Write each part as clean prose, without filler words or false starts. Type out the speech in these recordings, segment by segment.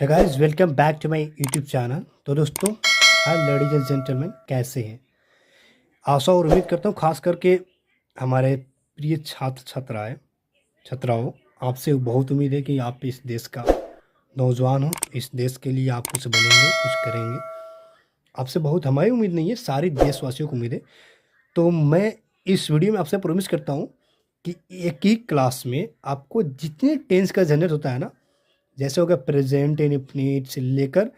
है guys, welcome back to my YouTube channel. तो दोस्तों, हाय लेडीज एंड जेंटलमैन, कैसे हैं? आशा और उम्मीद करता हूँ खास करके हमारे प्रिय छात्र छात्राओं, आपसे बहुत उम्मीद है कि आप इस देश का नौजवान हो, इस देश के लिए आप कुछ बनेंगे, कुछ करेंगे। आपसे बहुत हमारी उम्मीद नहीं है, सारी देशवासियों को उम्मीद है। तो मैं इस वीडियो में आपसे प्रॉमिस करता हूँ कि एक ही क्लास में आपको जितने टेंस का जनरेट होता है ना, जैसे हो गया प्रेजेंट इंडेफिनिट से लेकर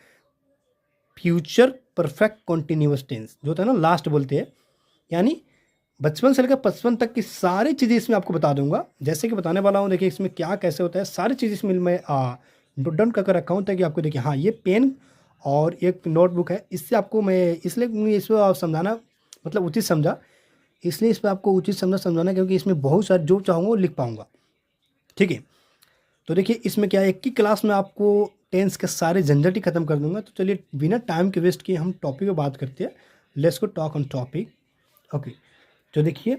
फ्यूचर परफेक्ट कॉन्टिन्यूअस टेंस जो होता है ना, लास्ट बोलते हैं, यानी बचपन से लेकर 55 तक की सारी चीज़ें इसमें आपको बता दूंगा। जैसे कि बताने वाला हूँ, देखिए इसमें क्या कैसे होता है, सारी चीज़ इसमें मैं नोट डाउन करके रखा हूँ ताकि आपको देखिए, हाँ ये पेन और एक नोटबुक है, इससे आपको मैं इसलिए इसको आप समझाना मतलब उचित समझा, इसलिए इस पर आपको उचित समझाना, क्योंकि इसमें बहुत सारे जो चाहूँगा वो लिख पाऊँगा। ठीक है, तो देखिए इसमें क्या है, एक ही क्लास में आपको टेंस के सारे झंझट ही खत्म कर दूंगा। तो चलिए बिना टाइम के वेस्ट किए हम टॉपिक पे बात करते हैं। Let's go talk on topic. Okay, तो देखिए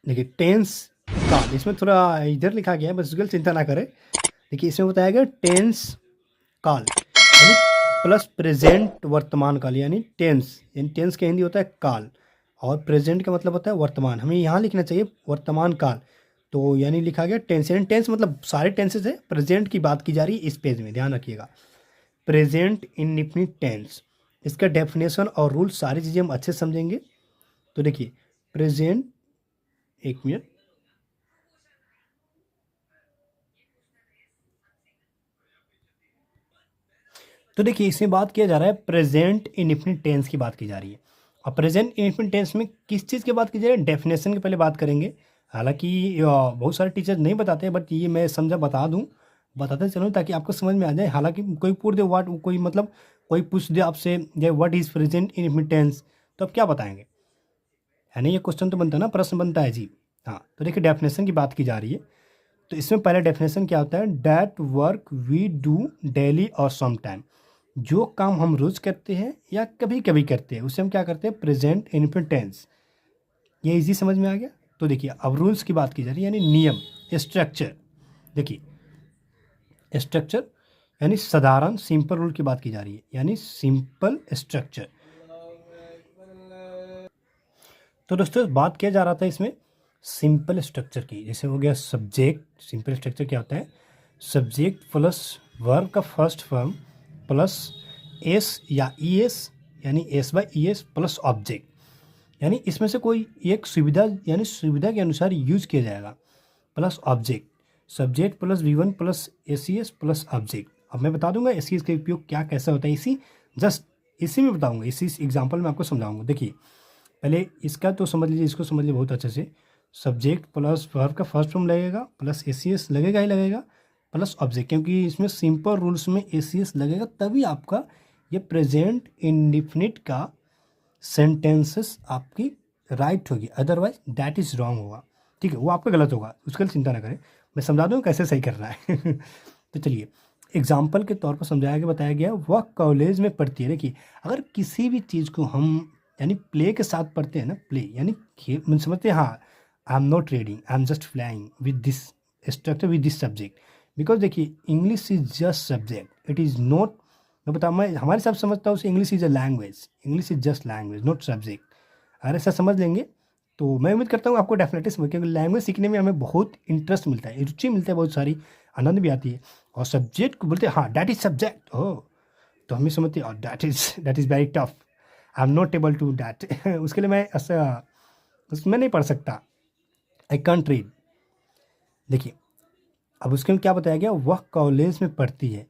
देखिए टेंस काल, इसमें थोड़ा इधर लिखा गया है, बस उसके लिए चिंता ना करें। देखिए इसमें बताया गया टेंस काल यानी प्लस प्रेजेंट वर्तमान काल, यानी टेंस का हिंदी होता है काल, और प्रेजेंट का मतलब होता है वर्तमान। हमें यहाँ लिखना चाहिए वर्तमान काल, तो यानी लिखा गया टेंस, यानी टेंस मतलब सारे टेंसेस है, प्रेजेंट की बात की जा रही है इस पेज में, ध्यान रखिएगा। प्रेजेंट इंडेफिनिट टेंस, इसका डेफिनेशन और रूल सारी चीज़ें हम अच्छे से समझेंगे। तो देखिए प्रेजेंट, एक मिनट, तो देखिए इसमें बात किया जा रहा है प्रेजेंट इंडेफिनिट टेंस की बात की जा रही है। और प्रेजेंट इंडेफिनिट टेंस में किस चीज़ की बात की जा रही है, डेफिनेशन की पहले बात करेंगे। हालांकि बहुत सारे टीचर नहीं बताते, बट ये मैं समझा बता दूं, बताते चलूँ ताकि आपको समझ में आ जाए। हालांकि कोई पूछ दे वाट, कोई मतलब कोई पूछ दे आपसे ये what is present indefinite tense, तो आप क्या बताएंगे? है ना, ये क्वेश्चन तो बनता है ना, प्रश्न बनता है जी। हाँ, तो देखिए डेफिनेशन की बात की जा रही है। तो इसमें पहले डेफिनेशन क्या होता है, that work we do daily और सम टाइम, जो काम हम रोज करते हैं या कभी कभी करते हैं उसे हम क्या करते हैं, प्रेजेंट इंडेफिनिट टेंस। ये इजी समझ में आ गया। तो देखिए अब रूल्स की बात की जा रही है, यानी नियम, स्ट्रक्चर। देखिए स्ट्रक्चर यानी साधारण सिंपल रूल की बात की जा रही है, यानी सिंपल स्ट्रक्चर। तो दोस्तों बात किया जा रहा था इसमें सिंपल स्ट्रक्चर की, जैसे हो गया सब्जेक्ट। सिंपल स्ट्रक्चर क्या होता है, सब्जेक्ट प्लस वर्ब का फर्स्ट फॉर्म प्लस एस या ई एस, यानी S by E S plus object, यानी इसमें से कोई एक सुविधा यानी सुविधा के अनुसार यूज किया जाएगा, plus object. Subject plus V one plus S C S plus object. अब मैं बता दूंगा एस सी एस का उपयोग क्या कैसा होता है, इसी में बताऊंगा, इसी एग्जाम्पल में आपको समझाऊंगा। देखिए पहले इसका तो समझ लीजिए, इसको समझ लीजिए बहुत अच्छे से। सब्जेक्ट प्लस वर्ब का फर्स्ट फॉर्म लगेगा प्लस ए सी एस लगेगा ही लगेगा प्लस ऑब्जेक्ट, क्योंकि इसमें सिंपल रूल्स में ए सी एस लगेगा, तभी आपका ये प्रेजेंट इंडिफिनिट का सेंटेंसेस आपकी राइट होगी, अदरवाइज दैट इज रॉन्ग होगा। ठीक है, वो आपका गलत होगा, उसके लिए चिंता ना करें, मैं समझा दूँ कैसे सही करना है। तो चलिए एग्जाम्पल के तौर पर समझाया गया, बताया गया, वह कॉलेज में पढ़ती है। देखिए अगर किसी भी चीज़ को हम यानी प्ले के साथ पढ़ते हैं ना, प्ले यानी खेल, मैं समझते हैं, हाँ I am not reading, I am just flying with this structure with this subject, because देखिए English is just subject, it is not, मैं हमारे हिसाब से समझता हूँ English is a language, English is just language not subject. अगर ऐसा समझ लेंगे तो मैं उम्मीद करता हूँ आपको डेफिनेटली समझ, क्योंकि लैंग्वेज सीखने में हमें बहुत इंटरेस्ट मिलता है, रुचि मिलता है, बहुत सारी आनंद भी आती है। और सब्जेक्ट को बोलते हैं हाँ डैट इज सब्जेक्ट, हो तो हम ही समझते हैं that is very tough, I am not able to that. उसके लिए मैं ऐसा उसमें नहीं पढ़ सकता, आई कंट रीड। देखिए अब उसके में क्या बताया गया, वह कॉलेज में पढ़ती है।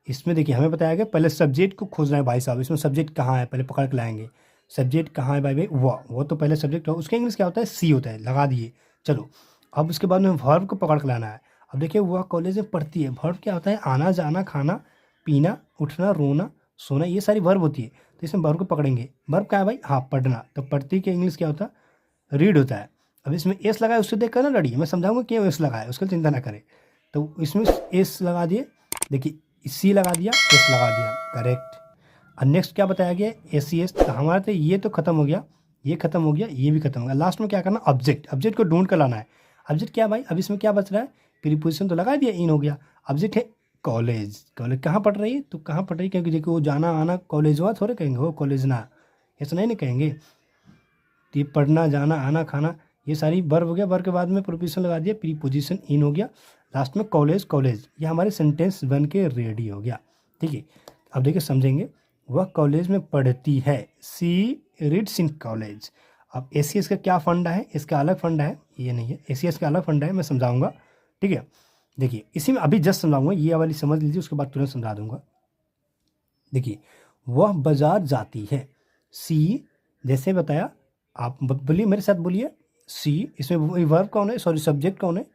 इसमें देखिए हमें बताया गया पहले सब्जेक्ट को खोजना है भाई साहब, इसमें सब्जेक्ट कहाँ है पहले पकड़ के लाएंगे। सब्जेक्ट कहाँ है भाई भाई, वो तो पहले सब्जेक्ट हो, उसका इंग्लिश क्या होता है, सी होता है, लगा दिए। चलो अब उसके बाद में वर्ब को पकड़ के लाना है। अब देखिए वह कॉलेज में पढ़ती है, वर्ब क्या होता है, आना जाना, खाना पीना, उठना, रोना, सोना, ये सारी वर्ब होती है। तो इसमें वर्ब को पकड़ेंगे, वर्ब क्या है भाई, हाँ पढ़ना, तो पढ़ती के इंग्लिश क्या होता है, रीड होता है। अब इसमें एस लगा है, उससे देख कर ना लड़िए, मैं समझाऊंगा क्यों एस लगा है, उसका चिंता ना करें। तो इसमें एस लगा दिए, देखिए सी लगा दिया, एस लगा दिया, करेक्ट। और नेक्स्ट क्या बताया गया, एस सी एस, तो हमारा तो ये तो खत्म हो गया, ये खत्म हो गया, ये भी खत्म हो गया। लास्ट में क्या करना, ऑब्जेक्ट, ऑब्जेक्ट को ढूंढ कर लाना है। ऑब्जेक्ट क्या भाई, अब इसमें क्या बच रहा है, प्रीपोजिशन तो लगा दिया, इन हो गया। ऑब्जेक्ट है कॉलेज, कॉलेज कहाँ पढ़ रही है, तो कहाँ पढ़ रही है, क्योंकि देखो वो जाना आना कॉलेज हुआ थोड़े कहेंगे हो कॉलेज ना, ऐसा नहीं ना कहेंगे। तो ये पढ़ना जाना आना खाना ये सारी वर्ब हो गया, वर्ब के बाद में प्रीपोजिशन लगा दिया, प्रीपोजिशन इन हो गया, लास्ट में कॉलेज, कॉलेज ये हमारे सेंटेंस बन के रेडी हो गया। ठीक है, अब देखिए समझेंगे, वह कॉलेज में पढ़ती है, सी रीड्स इन कॉलेज। अब एसीएस का क्या फंडा है, इसका अलग फंडा है, ये नहीं है, एसीएस का अलग फंडा है, मैं समझाऊंगा। ठीक है, देखिए इसी में अभी जस्ट समझाऊंगा, ये वाली समझ लीजिए, उसके बाद तुरंत समझा दूंगा। देखिए वह बाजार जाती है, सी जैसे बताया, आप बोलिए मेरे साथ बोलिए, सी इसमें वर्ब कौन है, सॉरी सब्जेक्ट कौन है,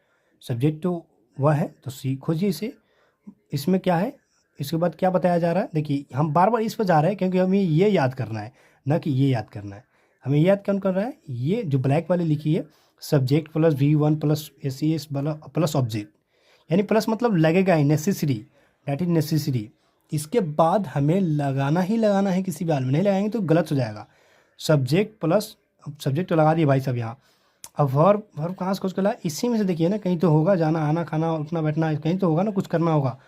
सब्जेक्ट तो वह है, तो सी खोजिए इसे। इसमें क्या है, इसके बाद क्या बताया जा रहा है, देखिए हम बार बार इस पर जा रहे हैं क्योंकि हमें ये याद करना है, ना कि ये याद करना है। हमें याद कौन कर रहा है, ये जो ब्लैक वाली लिखी है, subject plus V1 plus S plus object, यानी प्लस मतलब लगेगा ही, नेसेसरी, डैट इज नेसेसरी। इसके बाद हमें लगाना ही लगाना है, किसी भी हाल में नहीं लगाएंगे तो गलत हो जाएगा। सब्जेक्ट प्लस, सब्जेक्ट तो लगा दिए भाई साहब यहाँ। अब वर्ब, वर्ब कहाँ से खोज कर लाए, इसी में से देखिए ना, कहीं तो होगा, जाना आना खाना उठना बैठना, कहीं तो होगा ना, कुछ करना होगा,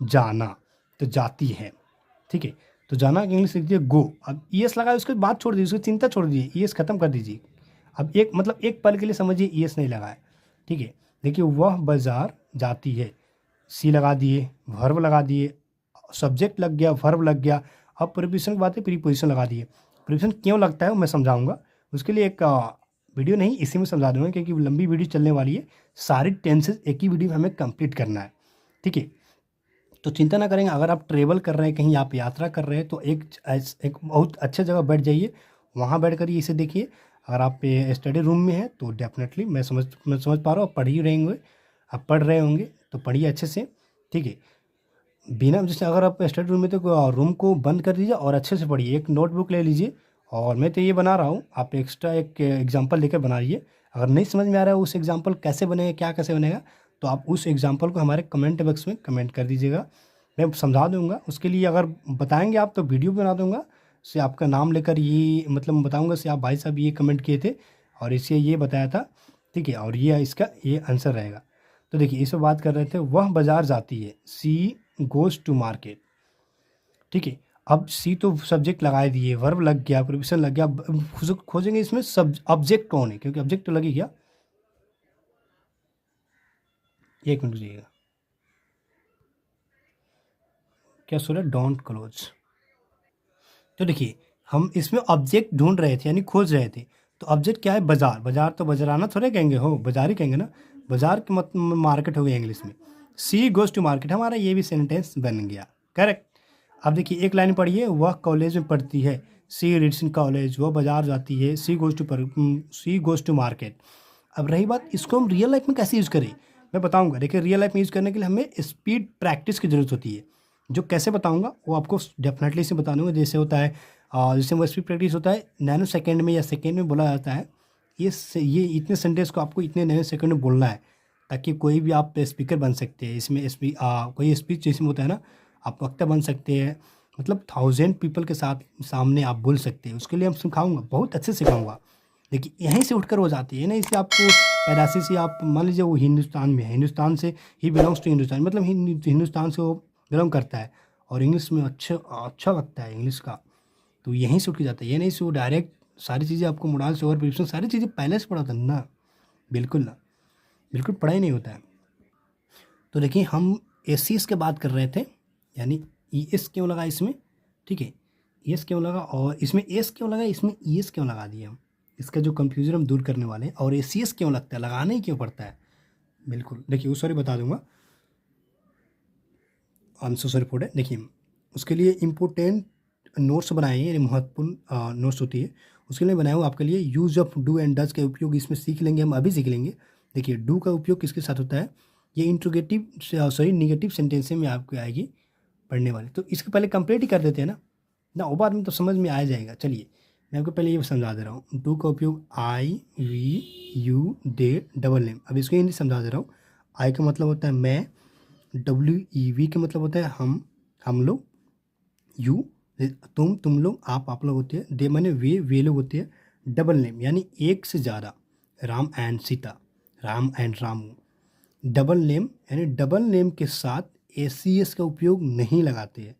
जाना तो जाती है। ठीक है, तो जाना की इंग्लिश लिख दिए गो। अब ईएस लगाए, उसके बाद छोड़ दीजिए, उसकी चिंता छोड़ दीजिए, ईएस खत्म कर दीजिए। अब एक मतलब एक पल के लिए समझिए ईएस नहीं लगाए। ठीक है, देखिए वह बाजार जाती है, सी लगा दिए, वर्ब लगा दिए, सब्जेक्ट लग गया, वर्ब लग गया। अब प्रीपोजिशन की बात है, प्रीपोजिशन लगा दिए। प्रीपोजिशन क्यों लगता है वो मैं समझाऊंगा, उसके लिए एक वीडियो नहीं इसी में समझा दूंगा, क्योंकि लंबी वीडियो चलने वाली है, सारी टेंसेस एक ही वीडियो में हमें कंप्लीट करना है। ठीक है, तो चिंता ना करेंगे, अगर आप ट्रेवल कर रहे हैं, कहीं आप यात्रा कर रहे हैं, तो एक बहुत अच्छे जगह बैठ जाइए, वहाँ बैठ कर इसे देखिए। अगर आप स्टडी रूम में हैं तो डेफिनेटली मैं समझ पा रहा हूँ, आप पढ़ ही रहेंगे, आप पढ़ रहे होंगे, तो पढ़िए अच्छे से। ठीक है, बिना जैसे अगर आप स्टडी रूम में, तो रूम को बंद कर दीजिए और अच्छे से पढ़िए, एक नोटबुक ले लीजिए, और मैं तो ये बना रहा हूँ, आप एक्स्ट्रा एक एग्जाम्पल लेकर बनाइए। अगर नहीं समझ में आ रहा है उस एग्जाम्पल कैसे बनेगा, क्या कैसे बनेगा, तो आप उस एग्जाम्पल को हमारे कमेंट बॉक्स में कमेंट कर दीजिएगा, मैं समझा दूंगा। उसके लिए अगर बताएंगे आप तो वीडियो बना दूंगा, से आपका नाम लेकर ये मतलब बताऊंगा से आप भाई साहब ये कमेंट किए थे और इसे ये बताया था। ठीक है, और ये इसका ये आंसर रहेगा। तो देखिए इस पर बात कर रहे थे, वह बाजार जाती है, सी गोज़ टू मार्केट। ठीक है, अब सी तो सब्जेक्ट लगा दिए, वर्ब लग गया, प्रीपोजिशन लग गया, अब खोजेंगे इसमें सब ऑब्जेक्ट कौन है, क्योंकि ऑब्जेक्ट तो लगी गया। एक मिनट रुकिएगा, क्या सुना, डोंट क्लोज। तो देखिए हम इसमें ऑब्जेक्ट ढूंढ रहे थे, यानी खोज रहे थे, तो ऑब्जेक्ट क्या है, बाजार, बाजार तो बाजाराना थोड़े कहेंगे हो, बाजार ही कहेंगे ना, बाजार के मत मार्केट हो गया इंग्लिश में। सी गोज़ टू मार्केट, हमारा ये भी सेंटेंस बन गया, करेक्ट। अब देखिए एक लाइन पढ़िए, वह कॉलेज में पढ़ती है, सी रीड्स इन कॉलेज, वह बाजार जाती है, सी गोज़ टू मार्केट। अब रही बात, इसको हम रियल लाइफ में कैसे यूज़ करें, मैं बताऊंगा। देखिए रियल लाइफ में यूज़ करने के लिए हमें स्पीड प्रैक्टिस की ज़रूरत होती है, जो कैसे बताऊंगा वो आपको डेफिनेटली से बता दूंगा। जैसे होता है जैसे वो स्पीड प्रैक्टिस होता है, नैनो सेकेंड में या सेकेंड में बोला जाता है, ये इतने सेंटेंस को आपको इतने नैनो सेकेंड में बोलना है, ताकि कोई भी आप स्पीकर बन सकते हैं इसमें। कोई स्पीच जिसमें होता है ना, आप वक्ता बन सकते हैं, मतलब 1000 पीपल के साथ सामने आप बोल सकते हैं। उसके लिए हम सिखाऊंगा, बहुत अच्छे से सिखाऊंगा। देखिए यहीं से उठकर हो जाती है ना, इससे आपको पैदाशी से, आप मान लीजिए वो हिंदुस्तान में है, हिंदुस्तान से ही बिलोंग्स टू हिंदुस्तान, मतलब हिंदुस्तान से वो बिलोंग करता है, और इंग्लिश में अच्छा लगता है इंग्लिश का, तो यहीं से उठ के जाता है। ये नहीं से वो डायरेक्ट सारी चीज़ें आपको मोडाल से ओवर प्रिपरेशन सारी चीज़ें पहले से पढ़ा था ना, बिल्कुल ना, बिल्कुल पढ़ा ही नहीं होता है। तो देखिए हम एस के बात कर रहे थे, यानी ई एस क्यों लगा इसमें, ठीक है, एस क्यों लगा, और इसमें एस क्यों लगा, इसमें ई एस क्यों लगा दिए हम, इसका जो कंफ्यूजन हम दूर करने वाले हैं। और एस क्यों लगता है, लगाना ही क्यों पड़ता है, बिल्कुल देखिए उस सॉरी बता दूंगा, आंसर सॉरी फॉर है। देखिए उसके लिए इम्पोर्टेंट नोट्स बनाए हैं, यानी महत्वपूर्ण नोट्स होती है, उसके लिए बनाया हूँ आपके लिए। Use of do and does का उपयोग इसमें सीख लेंगे, हम अभी सीख लेंगे। देखिए डू का उपयोग किसके साथ होता है, ये इंट्रोगेटिव निगेटिव सेंटेंस में आपको आएगी पढ़ने वाली। तो इसके पहले कंप्लीट ही कर देते हैं ना वो बाद में तो समझ में आ जाएगा। चलिए मैं आपको पहले ये समझा दे रहा हूँ, डू का उपयोग I we you they double name. अब इसको हिंदी समझा दे रहा हूँ। आई का मतलब होता है मैं, WEV का मतलब होता है हम लोग, यू तुम लोग, आप लोग होते हैं, दे माने वे लोग होते हैं, डबल नेम यानी एक से ज़्यादा, Ram and Sita, Ram and Ramu, double name यानी डबल नेम के साथ एस का उपयोग नहीं लगाते हैं,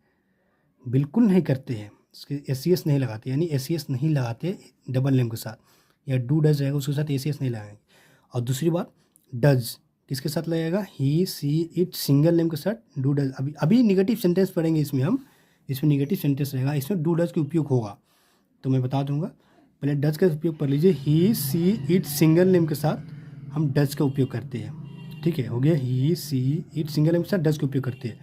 बिल्कुल नहीं करते हैं, एस नहीं लगाते, यानी एस नहीं लगाते डबल नेम के साथ, या डू डज रहेगा उसके साथ एस नहीं लगाएंगे। और दूसरी बात, डज किसके साथ लगेगा, ही सी इट सिंगल नेम के साथ डू डज। अभी अभी निगेटिव सेंटेंस पढ़ेंगे इसमें हम, इसमें निगेटिव सेंटेंस रहेगा, इसमें डू डज का उपयोग होगा, तो मैं बता दूंगा। पहले डज का उपयोग कर लीजिए, ही सी इट सिंगल नेम के साथ हम डज का उपयोग करते हैं, ठीक है, हो गया, ही सी इट सिंगल नेम के साथ डज का उपयोग करते हैं।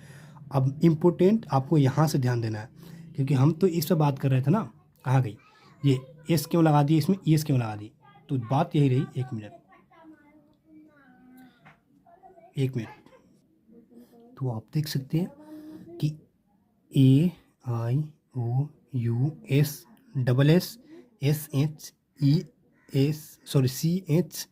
अब इम्पोर्टेंट आपको यहाँ से ध्यान देना है, क्योंकि हम तो इस पर बात कर रहे थे ना, कहाँ गई ये एस क्यों लगा दी इसमें, एस क्यों लगा दी, तो बात यही रही। एक मिनट, तो आप देख सकते हैं कि A I O U S double S S H E S sorry C H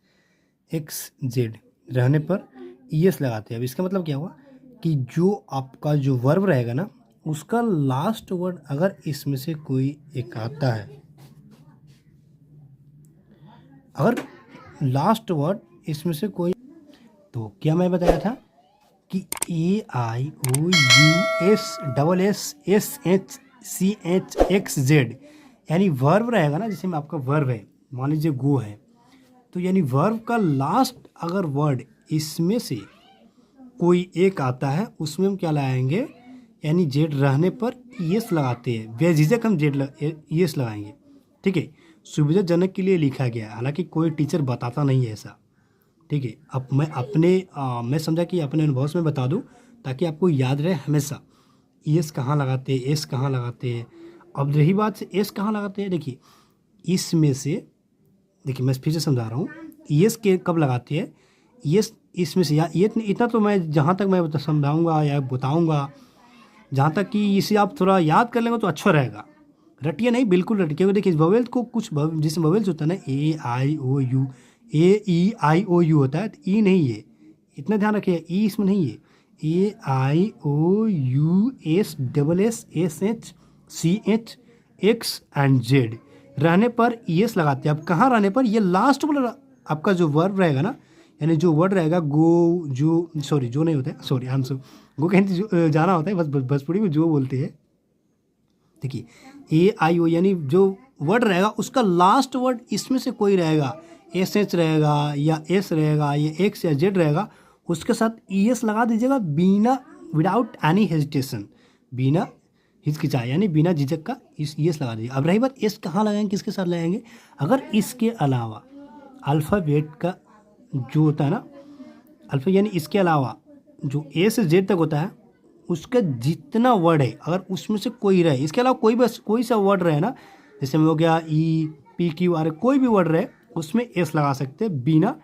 X Z रहने पर ई एस लगाते हैं। अब इसका मतलब क्या हुआ कि जो आपका जो वर्ब रहेगा ना, उसका लास्ट वर्ड अगर इसमें से कोई एक आता है, अगर लास्ट वर्ड इसमें से कोई, तो क्या मैं बताया था कि A I O U S double S S H C H X Z, यानी वर्ब रहेगा ना, जैसे में आपका वर्ब है, मान लीजिए गो है, तो यानी वर्ब का लास्ट अगर वर्ड इसमें से कोई एक आता है, उसमें हम क्या लगाएंगे, यानी जेड रहने पर यस लगाते हैं, बेझिझक हम जेड यस लगाएंगे, ठीक है। सुविधाजनक के लिए लिखा गया है, हालांकि कोई टीचर बताता नहीं है ऐसा, ठीक है। अब मैं समझा कि अपने अनुभव से मैं बता दूं, ताकि आपको याद रहे हमेशा एस कहाँ लगाते हैं, एस कहाँ लगाते हैं। अब रही बात से एस कहाँ लगाते हैं, देखिए इसमें से, देखिए मैं फिर से समझा रहा हूँ, एस के कब लगाते हैं, एस इसमें से, या ये इतना तो मैं जहाँ तक मैं समझाऊँगा या बताऊँगा, जहाँ तक कि इसे आप थोड़ा याद कर लेंगे तो अच्छा रहेगा, रटिए नहीं, बिल्कुल रटिए, क्योंकि देखिए वोवेल को कुछ जैसे वोवेल्स होता है ना, ए I O you, A E I O you होता है, तो ई नहीं है, इतना ध्यान रखिए, ई इसमें नहीं है, A I O U S double S S H C H X and Z रहने पर ई एस लगाते हैं। अब कहाँ रहने पर, ये लास्ट वाला आपका जो वर्ब रहेगा ना, यानी जो वर्ड रहेगा गो, जो सॉरी जो नहीं होता है, सॉरी आई एम सो, गो कहीं जाना होता है, बस भोजपुरी में जो बोलते हैं, देखिए ए आई ओ, यानी जो वर्ड रहेगा उसका लास्ट वर्ड इसमें से कोई रहेगा, एस एच रहेगा या एस रहेगा या एक्स या जेड रहेगा, उसके साथ ई एस लगा दीजिएगा, बिना विदाउट एनी हेजिटेशन, बिना हिचकिचाए, यानी बिना झिझक का इस ई एस लगा दीजिए। अब रही बात एस कहाँ लगाएंगे, किसके साथ लगाएंगे, अगर इसके अलावा अल्फ़ाबेट का जो होता है ना, अल्फ़ा यानी इसके अलावा जो ए से जेड तक होता है, उसका जितना वर्ड है अगर उसमें से कोई रहे, इसके अलावा कोई बस कोई सा वर्ड रहे ना, जैसे में हो गया ई पी क्यू आर, कोई भी वर्ड रहे उसमें एस लगा सकते हैं, बिना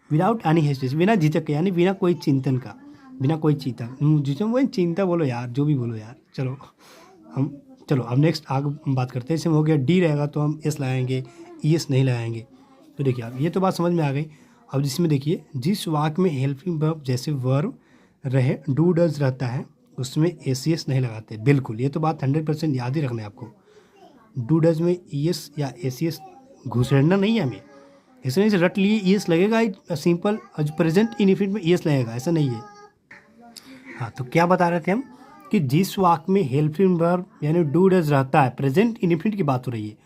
विदाउट एनी हेजिटेशन, बिना झिझक के, यानी बिना कोई चिंतन का, बिना कोई चिंता, जिसे वही चिंता बोलो यार, जो भी बोलो यार, चलो अब नेक्स्ट आगे बात करते हैं। जैसे हो गया डी रहेगा तो हम एस लगाएंगे, ई एस नहीं लगाएंगे। तो देखिए अब ये तो बात समझ में आ गई। अब जिसमें देखिए जिस वाक्य में हेल्पिंग वर्ब जैसे वर्ब रहे डू डज रहता है, उसमें एस नहीं लगाते, बिल्कुल, ये तो बात 100% याद ही रखना है आपको। डू डज में ई एस या एस घुसेड़ना नहीं है हमें, ऐसे नहीं से रट लिए ई एस लगेगा, सिंपल प्रेजेंट इनफिनिट में ई एस लगेगा, ऐसा नहीं है। हाँ, तो क्या बता रहे थे हम कि जिस वाक्य में हेल्पिंग वर्ब यानी डू डज रहता है, प्रेजेंट इनफिनिट की बात हो रही है,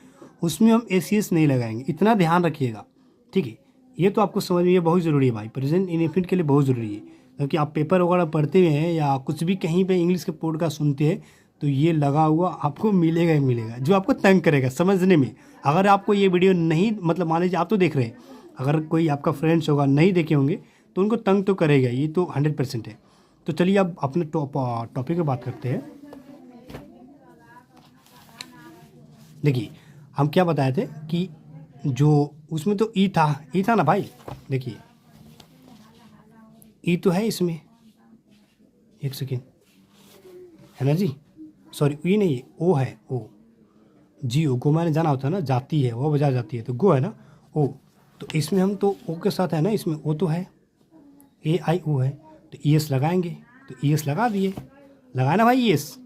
उसमें हम एस नहीं लगाएंगे, इतना ध्यान रखिएगा, ठीक है। ये तो आपको समझ में, ये बहुत ज़रूरी है भाई, प्रेजेंट इनफिनिट के लिए बहुत ज़रूरी है, क्योंकि आप पेपर वगैरह पढ़ते हुए हैं या कुछ भी कहीं पे इंग्लिश के पॉडकास्ट सुनते हैं, तो ये लगा हुआ आपको मिलेगा ही मिलेगा, जो आपको तंग करेगा समझने में। अगर आपको ये वीडियो नहीं, मतलब मान लीजिए आप तो देख रहे हैं, अगर कोई आपका फ्रेंड्स होगा नहीं देखे होंगे तो उनको तंग तो करेगा, ये तो 100% है। तो चलिए अब अपने टॉपिक पे बात करते हैं। देखिए हम क्या बताए थे कि जो उसमें तो ई था ना भाई, देखिए ई तो है इसमें, एक सेकेंड, है ना जी, सॉरी ई नहीं है, ओ है, ओ जी, ओ गो मैंने जाना होता है ना, जाती है वो बजा जाती है, तो गो है ना, ओ, तो इसमें हम तो ओ के साथ है ना, इसमें ओ तो है, ए आई ओ है, तो ई एस लगाएंगे, तो ई एस लगा दिए, लगाना भाई ई एस,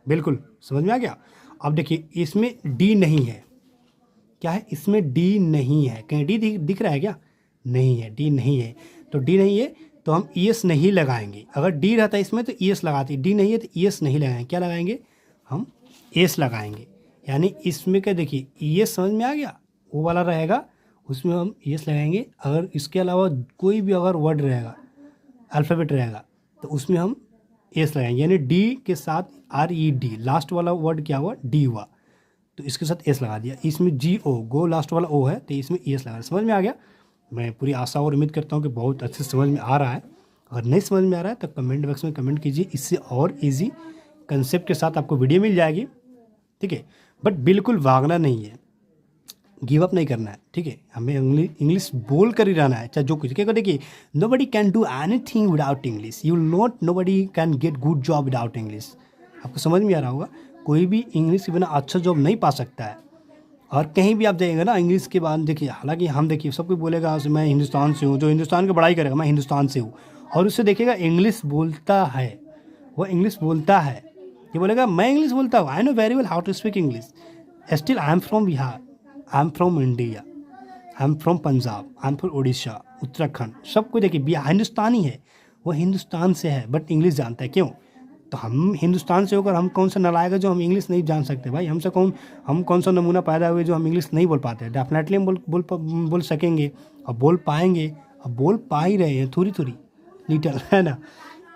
बिल्कुल समझ में आ गया। अब देखिए इसमें डी नहीं है, क्या है इसमें डी नहीं है, कहीं डी दिख रहा है क्या, नहीं है, डी नहीं है, तो डी नहीं है, तो हम ईएस नहीं लगाएंगे। अगर डी रहता है इसमें तो ईएस लगाते, डी नहीं है तो ईएस नहीं लगाएंगे। क्या लगाएंगे? हम एस लगाएंगे। यानी इसमें क्या देखिए, ईएस समझ में आ गया, वो वाला रहेगा उसमें हम ईएस लगाएंगे। अगर इसके अलावा कोई भी अगर वर्ड रहेगा, अल्फ़ाबेट रहेगा, तो उसमें हम एस लगाएंगे। यानी डी के साथ RED, लास्ट वाला वर्ड क्या हुआ? डी हुआ, तो इसके साथ एस लगा दिया। इसमें GO, गो लास्ट वाला ओ है, तो इसमें ES लगा। समझ में आ गया? मैं पूरी आशा और उम्मीद करता हूँ कि बहुत अच्छे से समझ में आ रहा है। अगर नहीं समझ में आ रहा है तो कमेंट बॉक्स में कमेंट कीजिए, इससे और इजी कंसेप्ट के साथ आपको वीडियो मिल जाएगी। ठीक है, बट बिल्कुल भागना नहीं है, गिव अप नहीं करना है। ठीक है, हमें इंग्लिश बोल कर ही रहना है, चाहे जो कुछ। क्या देखिए, nobody can do anything without English, you not, nobody can get good job without English. आपको समझ में आ रहा होगा, कोई भी इंग्लिश के बिना अच्छा जॉब नहीं पा सकता है। और कहीं भी आप जाइएगा ना, इंग्लिश के बाद देखिए, हालांकि हम देखिए सब कोई बोलेगा मैं हिंदुस्तान से हूँ, जो हिंदुस्तान की बड़ाई करेगा मैं हिंदुस्तान से हूँ, और उससे देखिएगा इंग्लिश बोलता है, वो इंग्लिश बोलता है, ये बोलेगा मैं इंग्लिश बोलता हूँ, I know very well how to speak English, still I am from Bihar, I am from India, I am from Punjab, I am from Orissa, Uttarakhand, सबको देखिए बिहार हिंदुस्तानी है, वो हिंदुस्तान से है, बट इंग्लिश जानता है। क्यों? तो हम हिंदुस्तान से होकर हम कौन सा नालायक है जो हम इंग्लिश नहीं जान सकते? भाई हमसे हम कौन सा नमूना पैदा हुए जो हम इंग्लिश नहीं बोल पाते? डेफिनेटली हम बोल सकेंगे और बोल पाएंगे, और बोल पा ही रहे हैं थोड़ी थोड़ी लिटल, है ना।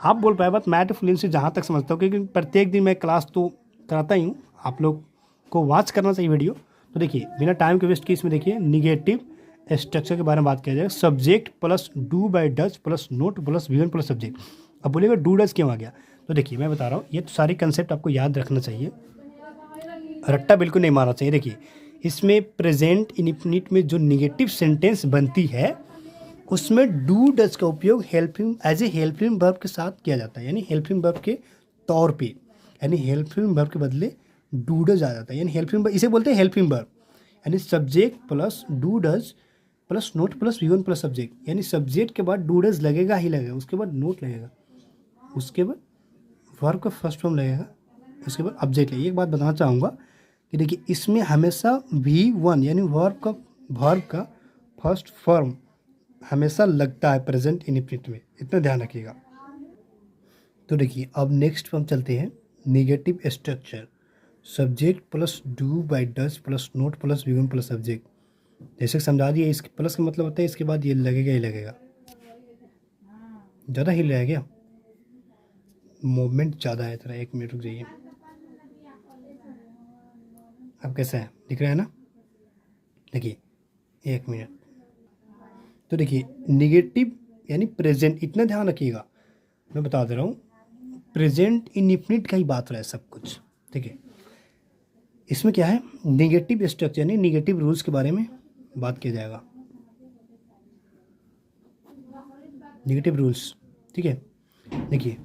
आप बोल पाए, बात मैं तो फ्लुएंसी जहाँ तक समझता हूँ, क्योंकि प्रत्येक दिन मैं क्लास तो कराता ही हूँ, आप लोग को वॉच करना चाहिए वीडियो। तो देखिए, बिना टाइम के वेस्ट किए इसमें देखिए निगेटिव स्ट्रक्चर के बारे में बात किया जाएगा। Subject plus do by does plus not plus V one plus subject. अब बोलेगा डू डज क्यों आ गया? तो देखिए मैं बता रहा हूँ, ये तो सारी कंसेप्ट आपको याद रखना चाहिए, रट्टा बिल्कुल नहीं मारना चाहिए। देखिए, इसमें प्रेजेंट इनफिनिट में जो निगेटिव सेंटेंस बनती है उसमें डू डज का उपयोग helping as a helping verb के साथ किया जाता है, यानी हेल्पिंग वर्ब के तौर पे, यानी हेल्पिंग वर्ब के बदले डू डज आ जाता है, यानी हेल्पिंग वर्ब, इसे बोलते हैं हेल्पिंग वर्ब। यानी subject plus do does plus not plus V one plus subject, यानी सब्जेक्ट के बाद डू डज लगेगा ही लगेगा, उसके बाद नोट लगेगा, उसके बाद वर्ब का फर्स्ट फॉर्म लगेगा, उसके बाद ऑब्जेक्ट लगेगा। एक बात बताना चाहूँगा कि देखिए, इसमें हमेशा V1 यानी वर्ब का फर्स्ट फॉर्म हमेशा लगता है प्रेजेंट इनफिनिट में, इतना ध्यान रखिएगा। तो देखिए, अब नेक्स्ट हम चलते हैं negative structure, subject plus do by does plus not plus V one plus subject. जैसे समझा दिए, इसके प्लस का मतलब होता है इसके बाद ये लगेगा ही लगेगा, ज़्यादा ही लगेगा, मूवमेंट ज़्यादा है थोड़ा, 1 मिनट रुक जाइए। अब कैसा है, दिख रहा है ना? देखिए 1 मिनट। तो देखिए, निगेटिव यानी प्रेजेंट, इतना ध्यान रखिएगा, मैं बता दे रहा हूँ, प्रेजेंट इनफिनिट का ही बात हो रहा है सब कुछ। ठीक है, इसमें क्या है, निगेटिव स्ट्रक्चर यानी निगेटिव रूल्स के बारे में बात किया जाएगा, निगेटिव रूल्स। ठीक है, देखिए,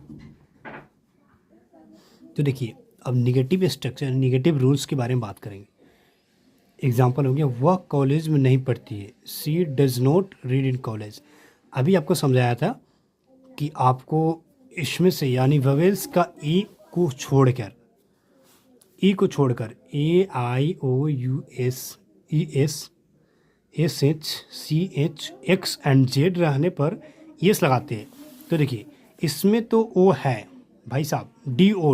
तो देखिए अब निगेटिव स्ट्रक्चर निगेटिव रूल्स के बारे में बात करेंगे। एग्जाम्पल हो गया, वह कॉलेज में नहीं पढ़ती है, she does not read in college. अभी आपको समझाया था कि आपको इसमें से यानी ववेल्स का ई को छोड़कर AIOUS ES SH CH X and Z रहने पर यस लगाते हैं। तो देखिए, इसमें तो ओ है भाई साहब,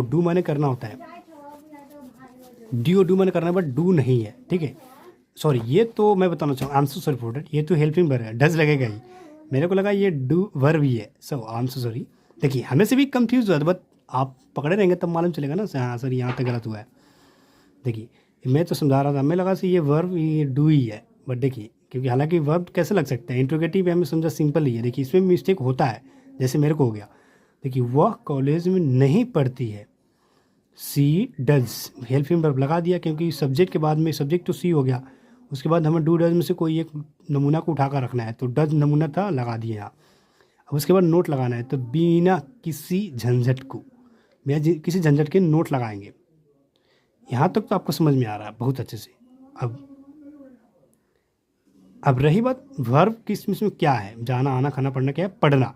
डू मैंने करना होता है, डू मैंने करना है, बट डू नहीं है। ठीक है, सॉरी, ये तो मैं बताना चाहूँ, I am so sorry for that, ये तो हेल्पिंग वर्ब है, डज लगेगा ही, मेरे को लगा ये डू वर्ब ही है, सो आई एम सो सॉरी। देखिए, हमें से भी कंफ्यूज हुआ था, बट आप पकड़े रहेंगे तब मालूम चलेगा ना, हाँ सर यहाँ तक गलत हुआ है। देखिए, मैं तो समझा रहा था, मैं लगा से ये वर्ब ये डू ही है, बट देखिए, क्योंकि हालांकि वर्ब कैसे लग सकता है, इंट्रोगेटिव है, हमें समझा सिंपल ही है। देखिए, इसमें मिस्टेक होता है, जैसे मेरे को हो गया। देखिए, वह कॉलेज में नहीं पढ़ती है, सी डज हेल्पिंग वर्ब लगा दिया, क्योंकि सब्जेक्ट के बाद में सब्जेक्ट तो सी हो गया, उसके बाद हमें डू डज में से कोई एक नमूना को उठा कर रखना है, तो डज नमूना था, लगा दिया यहाँ। अब उसके बाद नोट लगाना है, तो बिना किसी झंझट किसी झंझट के नोट लगाएंगे। यहाँ तक तो आपको समझ में आ रहा है बहुत अच्छे से। अब रही बात वर्ब की, इसमें क्या है, जाना आना खाना पढ़ना, क्या है, पढ़ना।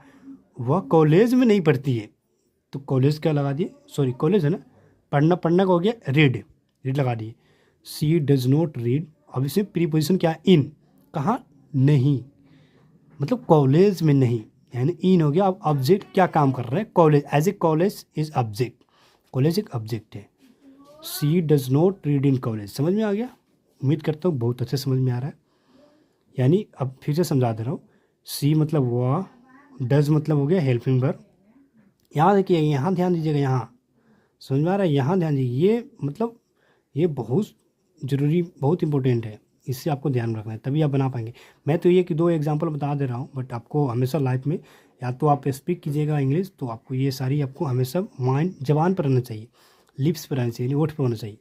वह कॉलेज में नहीं पढ़ती है, तो कॉलेज क्या लगा दिए, सॉरी कॉलेज है ना, पढ़ना का हो गया रीड लगा दिए। सी डज नॉट रीड, अब इसमें प्रीपोजिशन क्या है, इन, कहाँ, नहीं, मतलब कॉलेज में नहीं, यानी इन हो गया। अब ऑब्जेक्ट क्या काम कर रहा है, college, as a college is object, college एक ऑब्जेक्ट है। She does not read in college, समझ में आ गया? उम्मीद करता हूँ बहुत अच्छे समझ में आ रहा है। यानी अब फिर से समझा दे रहा हूँ, सी मतलब वह, डज मतलब हो गया हेल्पिंग वर्ब। यहाँ देखिए, यहाँ ध्यान दीजिएगा, यहाँ समझ में आ रहा है, यहाँ ध्यान दीजिए, ये मतलब ये बहुत ज़रूरी, बहुत इंपॉर्टेंट है, इससे आपको ध्यान रखना है, तभी आप बना पाएंगे। मैं तो ये कि 2 एग्जांपल बता दे रहा हूँ, बट आपको हमेशा लाइफ में या तो आप स्पीक कीजिएगा इंग्लिश, तो आपको ये सारी आपको हमेशा माइंड जबान पर रहना चाहिए, लिप्स पर रहना चाहिए, ओठ पर होना चाहिए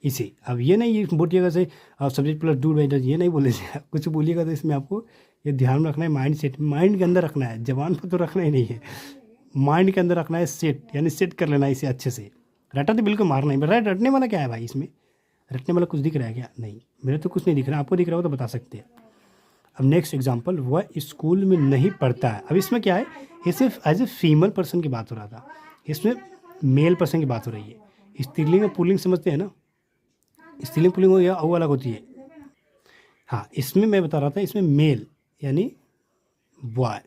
इसे। अब ये नहीं बोलिएगा से subject plus do by does, ये नहीं बोले कुछ बोलिएगा तो इसमें आपको ये ध्यान रखना है, माइंड सेट, माइंड के अंदर रखना है, जबान पर तो रखना ही नहीं है, माइंड के अंदर रखना है, सेट यानी सेट कर लेना है इसे अच्छे से। रटा तो बिल्कुल मारना ही, रटने वाला क्या है भाई इसमें, रटने वाला कुछ दिख रहा है क्या? नहीं, मेरे तो कुछ नहीं दिख रहा, आपको दिख रहा हो तो बता सकते हैं। अब नेक्स्ट एग्जांपल, वह स्कूल में नहीं पढ़ता है। अब इसमें क्या है, ये सिर्फ एज ए फीमेल पर्सन की बात हो रहा था, इसमें मेल पर्सन की बात हो रही है। स्त्रीलिंग और पुल्लिंग समझते हैं ना, स्त्रीलिंग पुल्लिंग हो गया, वो अलग होती है। हाँ, इसमें मैं बता रहा था, इसमें मेल यानी बॉय,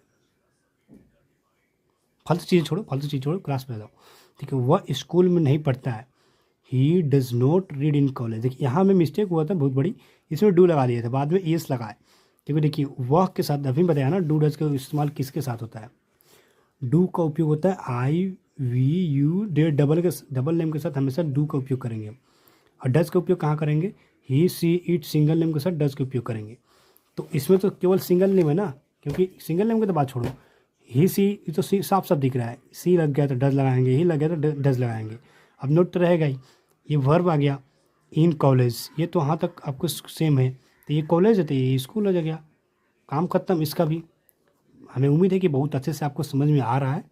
फालतू चीज़ छोड़ो, क्लास में आ जाओ, ठीक है। वह स्कूल में नहीं पढ़ता है, ही does not read in college. देखिए यहाँ में मिस्टेक हुआ था बहुत बड़ी, इसमें डू लगा दिया था, बाद में एस लगाए, क्योंकि देखिए वह के साथ अभी बताया ना, डू डज का इस्तेमाल किसके साथ होता है, डू का उपयोग होता है I we you they double name के साथ हमेशा डू का उपयोग करेंगे। और डज का उपयोग कहाँ करेंगे, ही सी इट सिंगल नेम के साथ डज का उपयोग करेंगे। तो इसमें तो केवल सिंगल नेम है ना, क्योंकि सिंगल नेम की तो बात छोड़ो, ही सी तो सी साफ साफ दिख रहा है, सी लग गया तो डज लगाएंगे, ही लग गया तो डज लगाएंगे। अब नोट तो रहेगा ही। ये वर्ब आ गया इन कॉलेज, ये तो वहाँ तक आपको सेम है, तो ये कॉलेज है तो ये स्कूल हो गया, काम खत्म इसका भी। हमें उम्मीद है कि बहुत अच्छे से आपको समझ में आ रहा है,